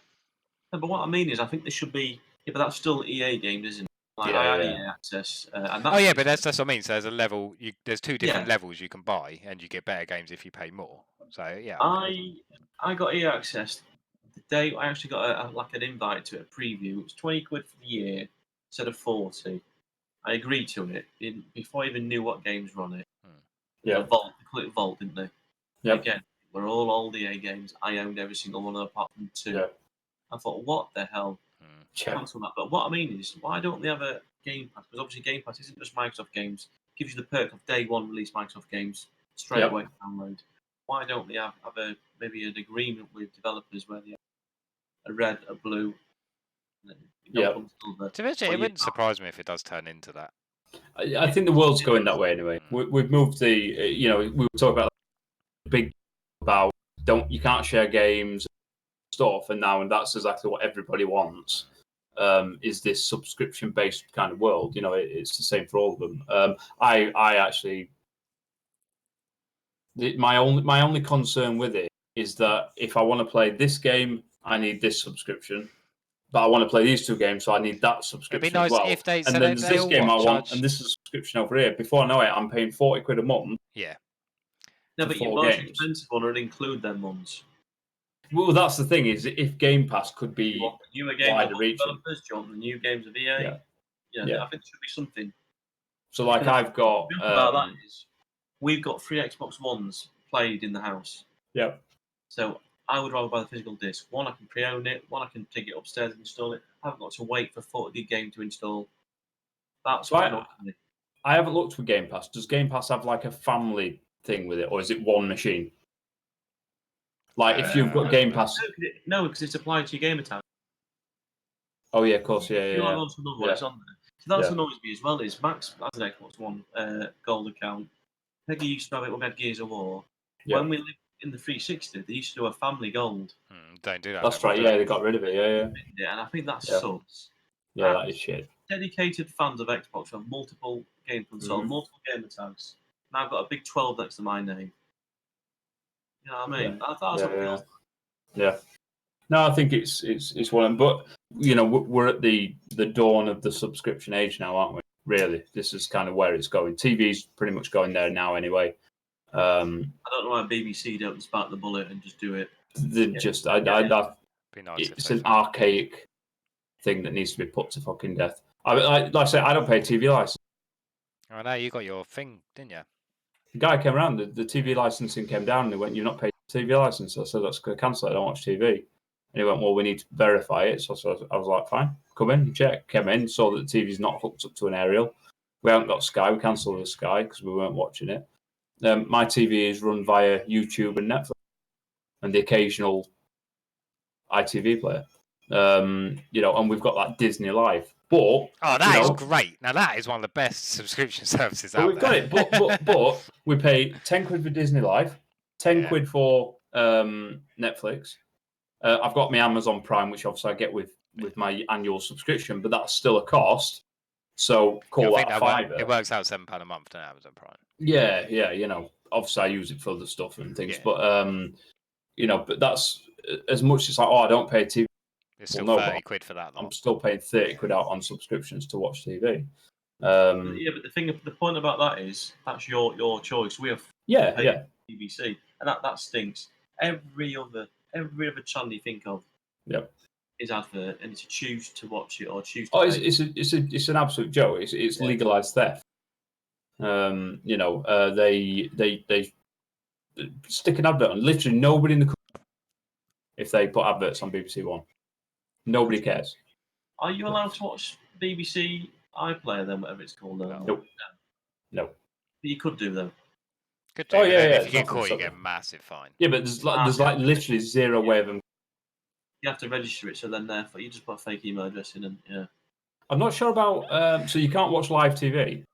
No, but what I mean is, I think there should be. Yeah, but that's still EA games, isn't it? Like Yeah, I had yeah. EA Access. And Oh that's yeah, but that's what I mean. So there's a level. There's 2 different Yeah. levels you can buy, and you get better games if you pay more. So yeah. I got EA Access the day I actually got an invite to a preview. It was £20 for the year instead of 40. I agreed to it before I even knew what games were on it. Yeah. Vault, they called it Vault, didn't they? Yep. Again, we're all old EA games. I owned every single one of them apart from 2. Yeah. I thought, what the hell? Cancel that. But what I mean is, why don't they have a Game Pass? Because obviously Game Pass isn't just Microsoft games. It gives you the perk of day one release Microsoft games straight away to download. Why don't they have maybe an agreement with developers where they have a red, a blue, and silver? To be honest, it wouldn't surprise me if it does turn into that. I think the world's going that way anyway. We've moved we were talking about big about you can't share games stuff, and that's exactly what everybody wants. Is this subscription-based kind of world? It's the same for all of them. I actually, my only concern with it is that if I want to play this game, I need this subscription. But I want to play these 2 games, so I need that subscription. It'd be nice as well. if they. And So then there's this game I want, charge... and this is a subscription over here. Before I know it, I'm paying £40 a month. Yeah. No, but your 4 most games. expensive one would include them ones. Well, that's the thing is, if Game Pass could Do you be want the newer games wider of reaching. developers? Do you want the new games of EA? Yeah. I think there should be something. So, like, I've got. The thing about that is, we've got 3 Xbox Ones played in the house. Yeah. So I would rather buy the physical disc. One, I can pre-own it. One, I can take it upstairs and install it. I haven't got to wait for 40 game to install. That's So what annoys me. I haven't looked for Game Pass. Does Game Pass have like a family thing with it, or is it one machine? Like if you've got Game Pass. No, because it's applied to your gamer tag. Oh yeah, of course, yeah, If you log yeah. on to another one, Yeah. it's on there. So that's Yeah. annoys me as well. Is Max has an Xbox One gold account. Peggy used to have it when we had Gears of War. Yeah. When we lived in the 360, they used to do a family gold. Don't do that. That's anymore, right. do Yeah, they? they got rid of it. Yeah, yeah. Yeah, and I think that Yeah. sucks. Yeah, that is shit. Dedicated fans of Xbox have multiple game console, Mhm. multiple gamer tags. And I've got a big 12 next to my name. You know what I mean? That's what Yeah, feels. Yeah. No, I think it's one of them. But you know, we're at the dawn of the subscription age now, aren't we? Really, this is kind of where it's going. TV's pretty much going there now, anyway. I don't know why BBC don't spark the bullet and just do it. Be nice it's an archaic thing that needs to be put to fucking death. Like I say, I don't pay a TV license. I know you got your thing, didn't you? The guy came around, the TV licensing came down, and he went, "You're not paying a TV license." I said, "That's going to cancel it. I don't watch TV." And he went, "Well, we need to verify it." So I was like, "Fine, come in, check." Came in, saw that the TV's not hooked up to an aerial. We haven't got Sky. We cancelled the Sky because we weren't watching it. My TV is run via YouTube and Netflix, and the occasional ITV player. You know, and we've got that Disney Live. But that is great. Now that is one of the best subscription services out we've there. got it. But we pay £10 for Disney Live, £10 for Netflix. I've got my Amazon Prime, which obviously I get with my annual subscription, but that's still a cost. So call that £5. It works out £7 a month to Amazon Prime. Yeah. You know, obviously I use it for other stuff and things, but you know, but that's as much as like, I don't pay TV. It's still £30 for that. I'm still paying £30 out on subscriptions to watch TV. Yeah, but the point about that is that's your choice. We have BBC, and that stinks. Every other channel you think of, is advert, and to choose to watch it or choose. To it's an absolute joke. It's legalized theft. You know, they stick an advert on. Literally nobody in the country, if they put adverts on BBC One, nobody cares. Are you allowed to watch BBC iPlayer then, whatever it's called? No. But you could do though. Could do. If you get caught, you get a massive fine. Yeah, but there's like literally zero way of them. You have to register it, so then therefore you just put a fake email address in, and I'm not sure about. So you can't watch live TV,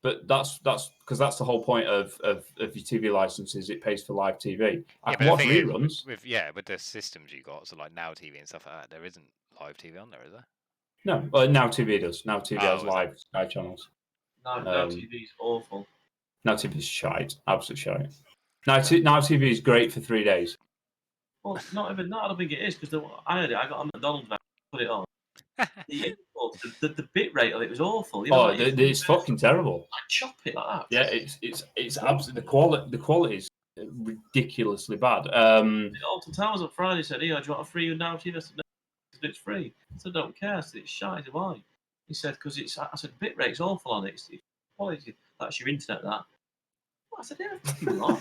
but that's because that's the whole point of your TV licenses. It pays for live TV. I can watch reruns. With the systems you got, so like Now TV and stuff like that, there isn't live TV on there, is there? No, Now TV does. Now TV has live Sky channels. Now TV's awful. Now TV's shite, absolute shite. Now TV is great for 3 days. Well, not even that. I don't think it is because I heard it. I got a McDonald's van, put it on. the bit rate of it was awful. You know, it's fucking terrible. I chop it like that. Yeah, it's absolutely the quality is ridiculously bad. Alton Towers on Friday said, "Hey, do you want a free Now TV?" I said, "No, it's free." I said, "I don't care." I said, "It's shite." He said, "Why?" He said, "Because it's." I said, "Bit rate's awful on it. It's quality. That's your internet, that." I said, "Yeah, fucking right."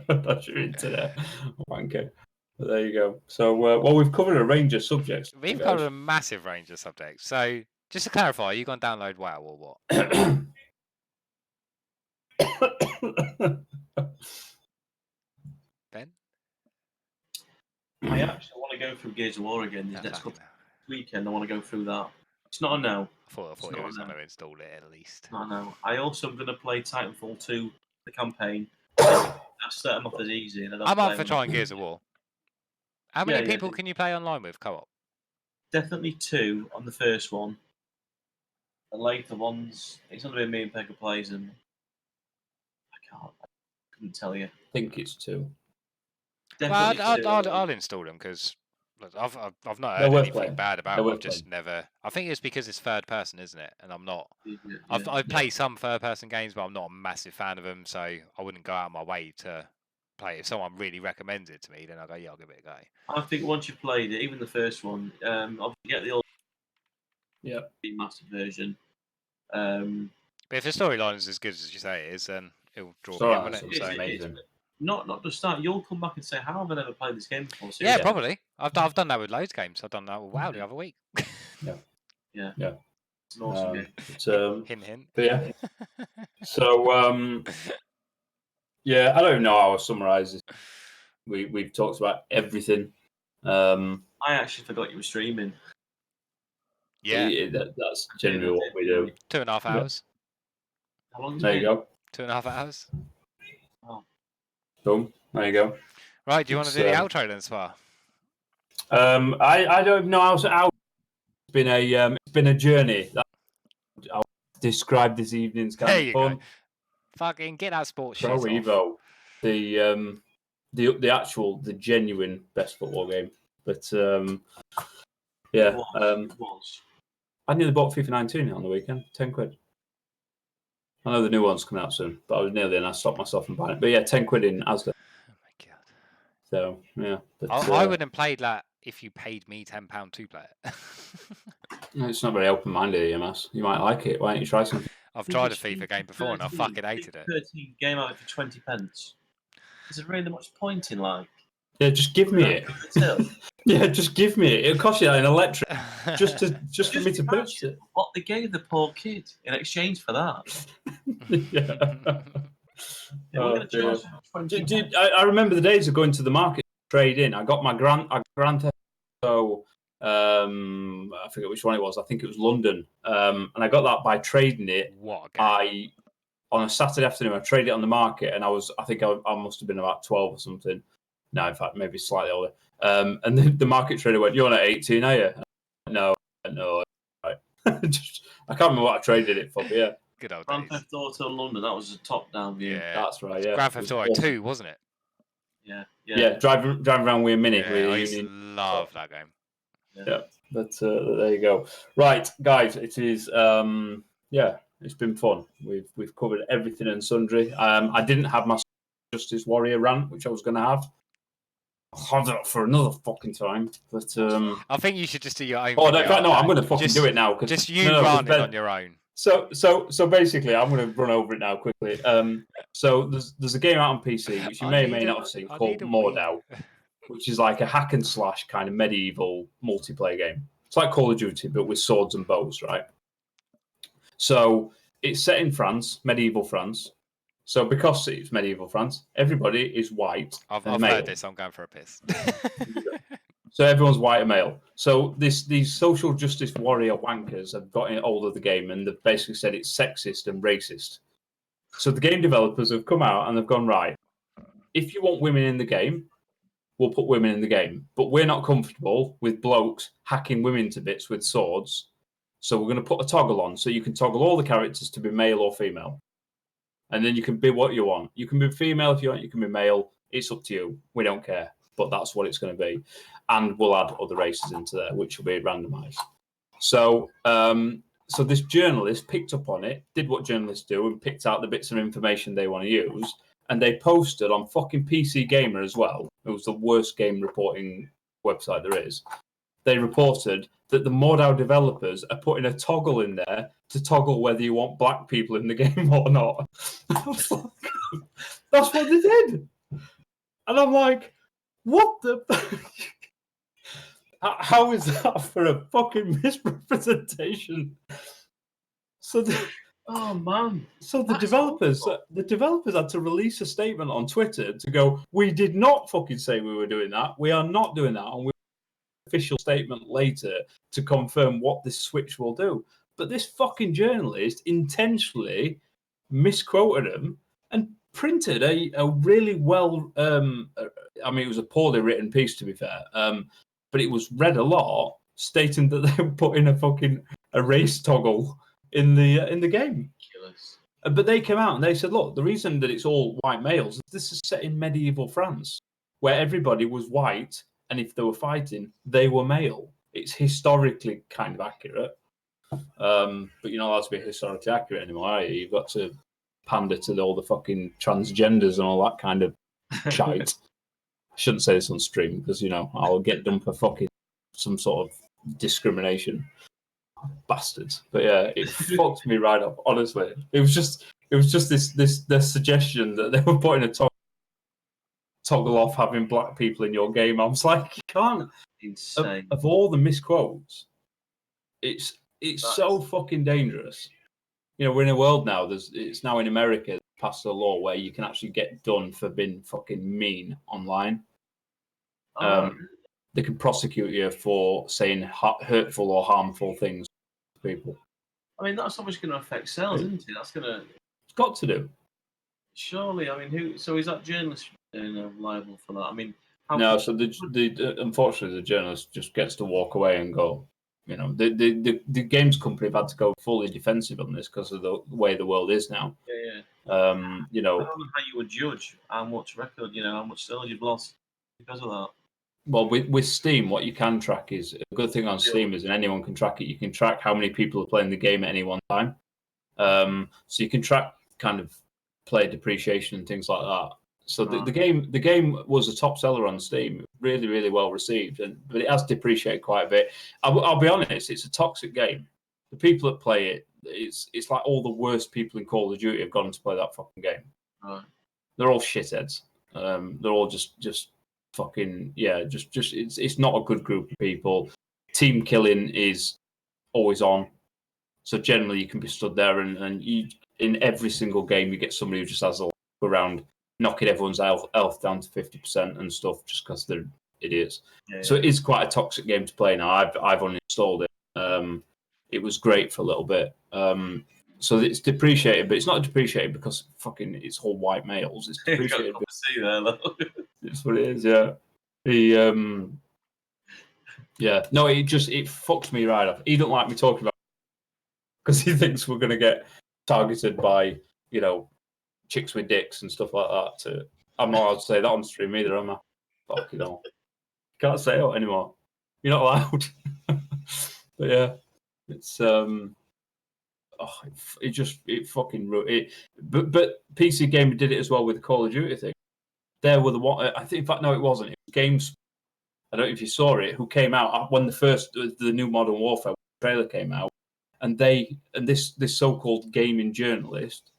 That's your internet. Okay. There you go. So, we've covered a range of subjects. We've covered a massive range of subjects. So, just to clarify, are you going to download WoW or what? Ben? I actually want to go through Gears of War again this next weekend. I want to go through that. It's not a no. I thought you was going to install it at least. I know. I also am going to play Titanfall 2, the campaign. I set them up as easy. And I'm up for trying Gears of War. How many people can you play online with co-op? Definitely 2 on the first one. The later ones, it's going to be me and Pekka plays, and I couldn't tell you. I think it's 2. Well, I'll install them because I've not heard anything bad about it. I've just never. I think it's because it's third person, isn't it? And I'm not. I've played some third person games, but I'm not a massive fan of them, so I wouldn't go out of my way to play. If someone really recommends it to me, then I'll go, yeah, I'll give it a go. I think once you've played it, even the first one, obviously get the old master version. But if the storyline is as good as you say it is, then it'll draw me in. It's amazing. Not just that, you'll come back and say, "How have I never played this game before?" Yeah, probably. I've done that with loads of games. I've done that with WoW the other week. Yeah. Yeah. Yeah. It's an awesome game. Hint, hint. But yeah. So yeah, I don't even know how I summarise this. We've talked about everything. I actually forgot you were streaming. Yeah, That's generally what we do. 2.5 hours. How long There you go. 2.5 hours. Boom. There you go. Right, do you want to do the It's, outro then, Spa? I don't know how. It's been a journey. I'll describe this evening's kind There of you fun. go. Fucking get that sports Pro shit Evo, off. the genuine best football game. But yeah, It was. I nearly bought FIFA 19 on the weekend, £10. I know the new one's coming out soon, but I was nearly and I stopped myself from buying it. But yeah, £10 in Asda. Oh my god. So yeah, but, I wouldn't have played that if you paid me £10 to play it. it's not very open-minded, EMS. You might like it. Why don't you try something? I've tried a FIFA game before and I fucking hated it. 13 game out for 20 pence. There's really much point in like. Yeah, just give me it. Yeah, just give me it. It'll cost you an electric just for me to purchase it. What they gave the poor kid in exchange for that. Yeah. They were going to charge him 20 Dude, I remember the days of going to the market to trade in. I got my Grand Theft Auto, I forget which one it was. I think it was London. And I got that by trading it. What a game. On a Saturday afternoon, I traded it on the market, and I think I must have been about 12 or something. No, in fact, maybe slightly older. And the market trader went, "You're not 18, are you?" No. Right. I can't remember what I traded it for. But yeah, Good old Grand days. Theft Auto London, that was a top-down view. Yeah. that's right. Yeah, Grand Theft Auto 2, wasn't it? Yeah. driving around with a Mini. Yeah, with I a used to Union. love that game. Yeah, but there you go. Right, guys, it is. It's been fun. We've covered everything and sundry. I didn't have my Justice Warrior rant, which I was going to have. I'll have that for another fucking time. But I think you should just do your own. no, video in fact, no, on I'm that. going to fucking do it now. Just you ranting on your own. So basically, I'm going to run over it now quickly. So there's a game out on PC which you may or may not have seen called Mordau, which is like a hack and slash kind of medieval multiplayer game. It's like Call of Duty, but with swords and bows, right? So it's set in France, medieval France. So because it's medieval France, everybody is white. I've and male. heard this. I'm going for a piss. So everyone's white and male. So these social justice warrior wankers have got hold of the game and they've basically said it's sexist and racist. So the game developers have come out and they've gone, right, if you want women in the game, we'll put women in the game. But we're not comfortable with blokes hacking women to bits with swords. So we're going to put a toggle on so you can toggle all the characters to be male or female. And then you can be what you want. You can be female if you want, you can be male. It's up to you. We don't care. But that's what it's going to be. And we'll add other races into there, which will be randomized. So so this journalist picked up on it, did what journalists do, and picked out the bits of information they want to use. And they posted on fucking PC Gamer as well. It was the worst game reporting website there is. They reported that the Mordau developers are putting a toggle in there to toggle whether you want black people in the game or not. That's what they did. And I'm like, what the... How is that for a fucking misrepresentation? So Oh man! So the developers had to release a statement on Twitter to go, we did not fucking say we were doing that. We are not doing that. And we official statement later to confirm what this switch will do. But this fucking journalist intentionally misquoted him and printed a really well, I mean, it was a poorly written piece to be fair, but it was read a lot stating that they were putting a race toggle in the game. Ridiculous. But they came out and they said, look, the reason that it's all white males is this is set in medieval France, where everybody was white, and if they were fighting, they were male. It's historically kind of accurate. But you're not allowed to be historically accurate anymore, are you? You've got to pander to all the fucking transgenders and all that kind of shite. I shouldn't say this on stream because, I'll get done for fucking some sort of discrimination. Bastards. But yeah, it fucked me right up, honestly. It was just this suggestion that they were putting a toggle off having black people in your game. I was like, you can't. Insane. Of all the misquotes, it's it's so fucking dangerous. You know, we're in a world now. It's now in America passed a law where you can actually get done for being fucking mean online. They can prosecute you for saying hurtful or harmful things to people. I mean, that's obviously going to affect sales, isn't it? That's going to. It's got to do. Surely, I mean, who? So is that journalist liable for that? I mean, no. So the unfortunately, the journalist just gets to walk away and go. You know, the games company have had to go fully defensive on this because of the way the world is now. Yeah. You know, I don't know how you would judge how much record, how much sales you've lost because of that. Well, with Steam, what you can track is a good thing on Steam is, and anyone can track it. You can track how many people are playing the game at any one time. So you can track kind of player depreciation and things like that. So the game was a top seller on Steam, really, really well received, but it has depreciated quite a bit. I'll be honest, it's a toxic game. The people that play it, it's like all the worst people in Call of Duty have gone to play that fucking game. Right. They're all shitheads. They're all just fucking just it's not a good group of people. Team killing is always on, so generally you can be stood there and you, in every single game you get somebody who just has a look around knocking everyone's health down to 50% and stuff just because they're idiots. So it is quite a toxic game to play now. I've uninstalled it. It was great for a little bit. So it's depreciated, but it's not depreciated because fucking it's all white males. It's depreciated. It's what it is, yeah. No, it fucks me right off. He don't like me talking about it because he thinks we're gonna get targeted by, chicks with dicks and stuff like that. I'm not allowed to say that on stream either, am I? Fucking hell. Can't say it anymore. You're not allowed. But yeah, it's it fucking ruined it. But PC Gamer did it as well with the Call of Duty thing. There were the one. I think, in fact, no, it wasn't. It was Games. I don't know if you saw it. Who came out when the new Modern Warfare trailer came out, and this so-called gaming journalist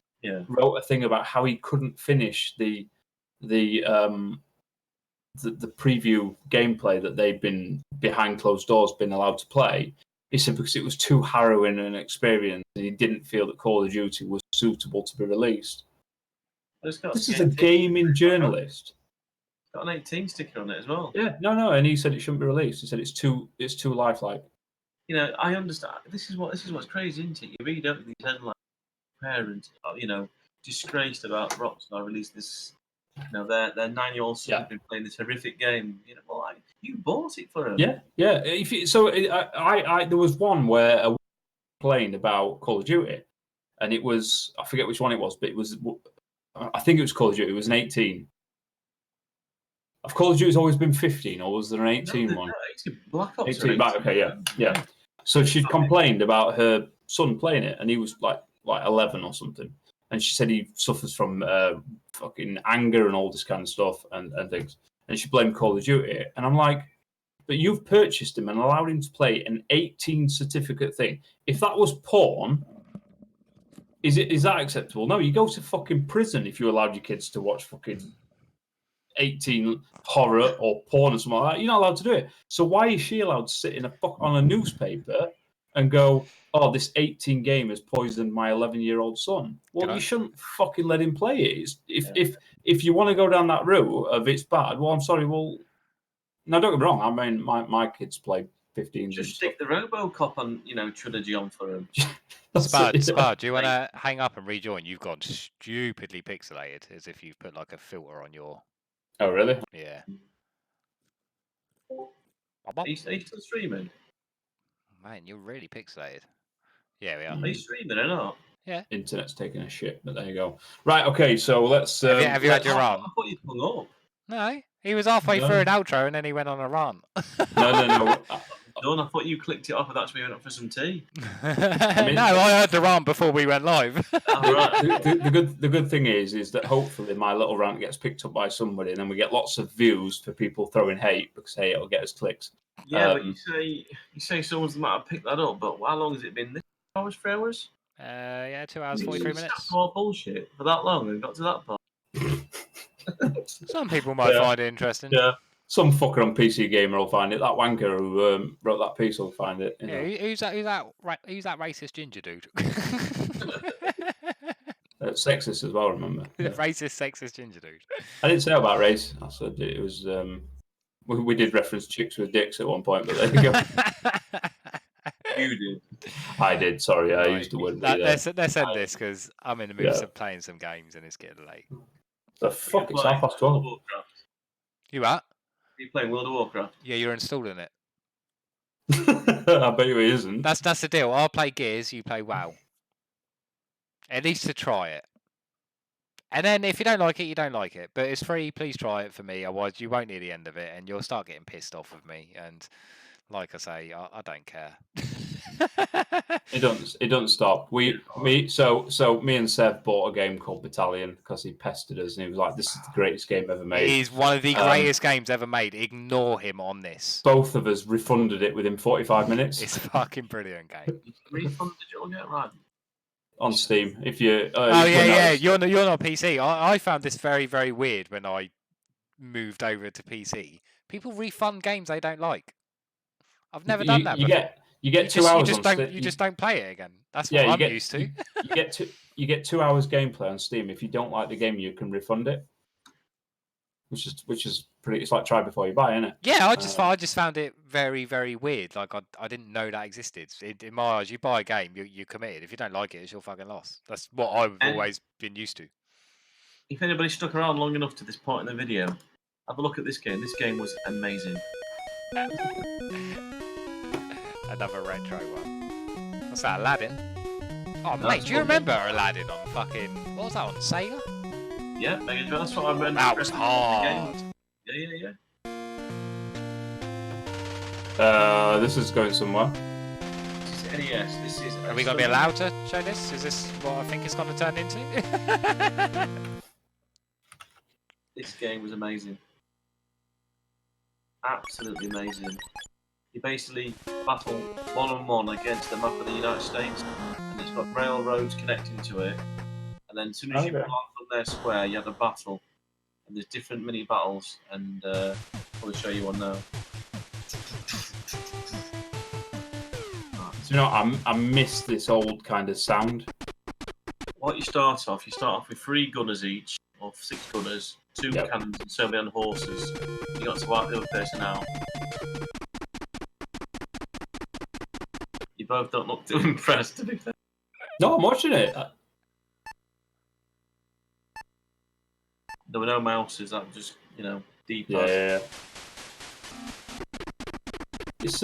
wrote a thing about how he couldn't finish the preview gameplay that they've been behind closed doors been allowed to play. He said because it was too harrowing an experience, and he didn't feel that Call of Duty was suitable to be released. This is a gaming journalist. It's got an 18 sticker on it as well. Yeah, no, and he said it shouldn't be released. He said it's too lifelike. I understand. This is what's crazy, isn't it? You read over these headlines. Parents, disgraced about Rockstar released this. Their 9-year-old son has been playing this horrific game. You bought it for him. Yeah. There was one where a complained about Call of Duty, and it was, I forget which one it was, but it was, I think it was Call of Duty. It was an 18. Have Call of Duty's always been 15, or was there an 18 one? No, Black Ops. 18, right? Okay, yeah. So she complained about her son playing it, and he was like 11 or something. And she said he suffers from fucking anger and all this kind of stuff and things. And she blamed Call of Duty. And I'm like, but you've purchased him and allowed him to play an 18 certificate thing. If that was porn, is that acceptable? No, you go to fucking prison if you allowed your kids to watch fucking 18 horror or porn or something like that. You're not allowed to do it. So why is she allowed to sit on a newspaper and go, oh, this 18 game has poisoned my 11-year-old son? Well, you shouldn't fucking let him play it. If you want to go down that route of it's bad, well, I'm sorry. Well, no, don't get me wrong. I mean, my kids play 15. Just stick the RoboCop on, trilogy on for him. Spud, do you want to hang up and rejoin? You've gone stupidly pixelated, as if you've put like a filter on your. Oh, really? Yeah. Are you still streaming? Man, you're really pixelated. Yeah, we are. Are you streaming or not? Yeah. Internet's taking a shit, but there you go. Right, okay, so let's... have you had your rant? I thought you'd hung up. No, he was halfway through an outro and then he went on a rant. No. Don, I thought you clicked it off and that's me went up for some tea. No, I heard the rant before we went live. Right. The good thing is that hopefully my little rant gets picked up by somebody and then we get lots of views for people throwing hate because, hey, it'll get us clicks. Yeah, but you say someone's might have picked that up, but how long has it been? 3 hours? 2 hours, 43 minutes. More bullshit for that long and got to that part. Some people might find it interesting. Yeah. some fucker on PC Gamer will find it. That wanker who wrote that piece will find it. Yeah, who's that racist ginger dude? Sexist as well, remember? Yeah. Racist, sexist ginger dude. I didn't say about race. I said it was. We did reference chicks with dicks at one point, but there you go. You did. I did. Sorry, I Right. used the word. Let's end this because I'm in the mood of playing some games and it's getting late. The fuck? It's Playing 12:30. World of Warcraft. You what? Are you playing World of Warcraft? Yeah, you're installing it. I bet you he isn't. That's the deal. I'll play Gears, you play WoW. At least to try it. And then if you don't like it, you don't like it. But it's free. Please try it for me. Otherwise, you won't near the end of it, and you'll start getting pissed off with me. And like I say, I don't care. It doesn't stop. Me and Seb bought a game called Battalion because he pestered us and he was like, "This is the greatest game ever It made." is one of the greatest games ever made. Ignore him on this. Both of us refunded it within 45 minutes It's a fucking brilliant game. Refund digital get right. on Steam. If you, Oh yeah. You're not PC. I found this very, very weird when I moved over to PC. People refund games they don't like. I've never done that. You get 2 hours. You just don't play it again. That's Yeah, what you I'm get- used to. You get 2 hours gameplay on Steam. If you don't like the game, you can refund it. Which is pretty. It's like try before you buy, isn't it? Yeah, I just found it very, very weird. Like I didn't know that existed. In my eyes, you buy a game, you committed. If you don't like it, it's your fucking loss. That's what I've always been used to. If anybody stuck around long enough to this point in the video, have a look at this game. This game was amazing. Another retro one. What's that, Aladdin? Oh, No, mate, it's do you not remember Aladdin on fucking... What was that, on Sega? Yeah, Mega Drive. That's what I remember. That was hard. Yeah. This is going somewhere. This is NES. This is. Are we going to be allowed to show this? Is this what I think it's going to turn into? This game was amazing. Absolutely amazing. You basically battle one-on-one against the map of the United States, and it's got railroads connecting to it. And then as soon as you Okay. land on their square, you have a battle. And there's different mini battles, and I'll show you one now. So, you know, I miss this old kind of sound. What you start off with 3 gunners each, or 6 gunners, 2 Yep. cannons, and so many on horses. You got to wipe the other person out. You both don't look too impressed, to be fair. No, I'm watching it. There were no mouses, that was just, D-pad. Yeah. It's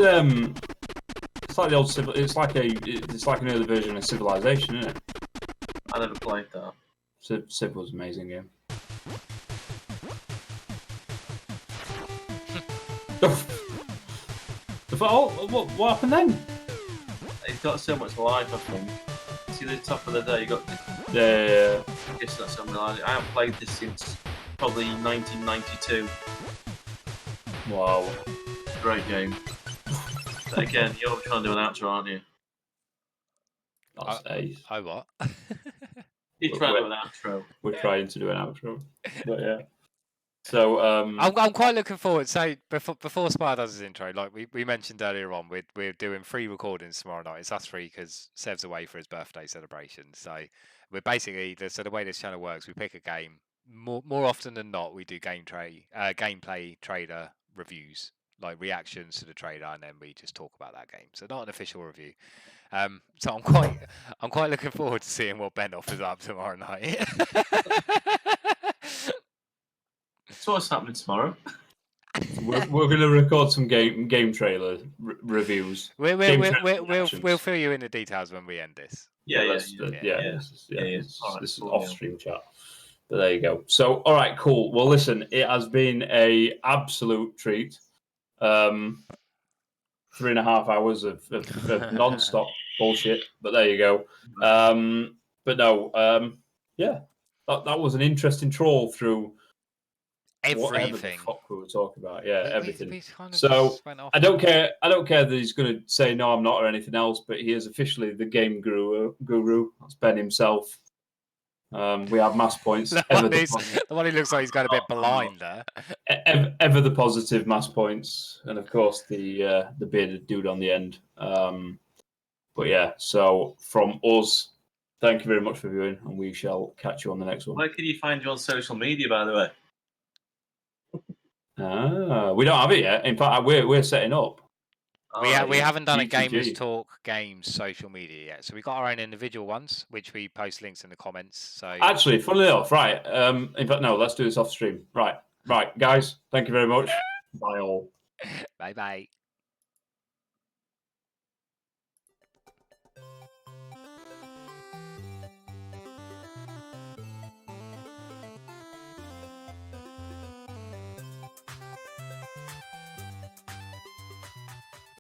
like the old civil. It's like an early version of Civilization, isn't it? I never played that. Civ was an amazing game. What happened then? It's got so much life, I think. See the top of the day, you got Yeah. I guess that's something I haven't played this since probably 1992. Wow. Great game. But again, you're trying to do an outro, aren't you? That's ace. Oh, what? You're trying to do an outro. We're trying to do an outro, but yeah. So I'm quite looking forward. So before Spire does his intro, like we mentioned earlier on, we're doing 3 recordings tomorrow night. It's us 3 because Sev's away for his birthday celebration. So we're basically the way this channel works. We pick a game. More often than not, we do gameplay trailer reviews, like reactions to the trailer, and then we just talk about that game. So not an official review. So I'm quite looking forward to seeing what Ben offers up tomorrow night. So what's happening tomorrow? we're going to record some game trailer reviews. We'll reactions. fill you in the details when we end this. Yeah. This is Alright, this is cool, off-stream chat. But there you go. So, all right, cool. Well, listen, it has been a absolute treat. 3.5 hours of non-stop bullshit. But there you go. But no, yeah, that was an interesting troll through whatever the Everything. fuck we were talking about. Yeah, everything. We kind of So, just went off I don't care. I don't care that he's going to say no, I'm not, or anything else. But he is officially the game guru. That's Ben himself. We have mass points. The Ever one, the, the one who looks like he's got a bit blind there. ever the positive mass points, and of course the bearded dude on the end. But yeah, so from us, thank you very much for viewing, and we shall catch you on the next one. Where can you find you on social media, by the way? We don't have it yet. In fact, we're setting up. We haven't done a GTG. Gamers Talk Games social media yet, so we've got our own individual ones, which we post links in the comments. So Actually, funnily enough, right? In fact, no. Let's do this off stream. Right, guys. Thank you very much. Bye all. bye bye.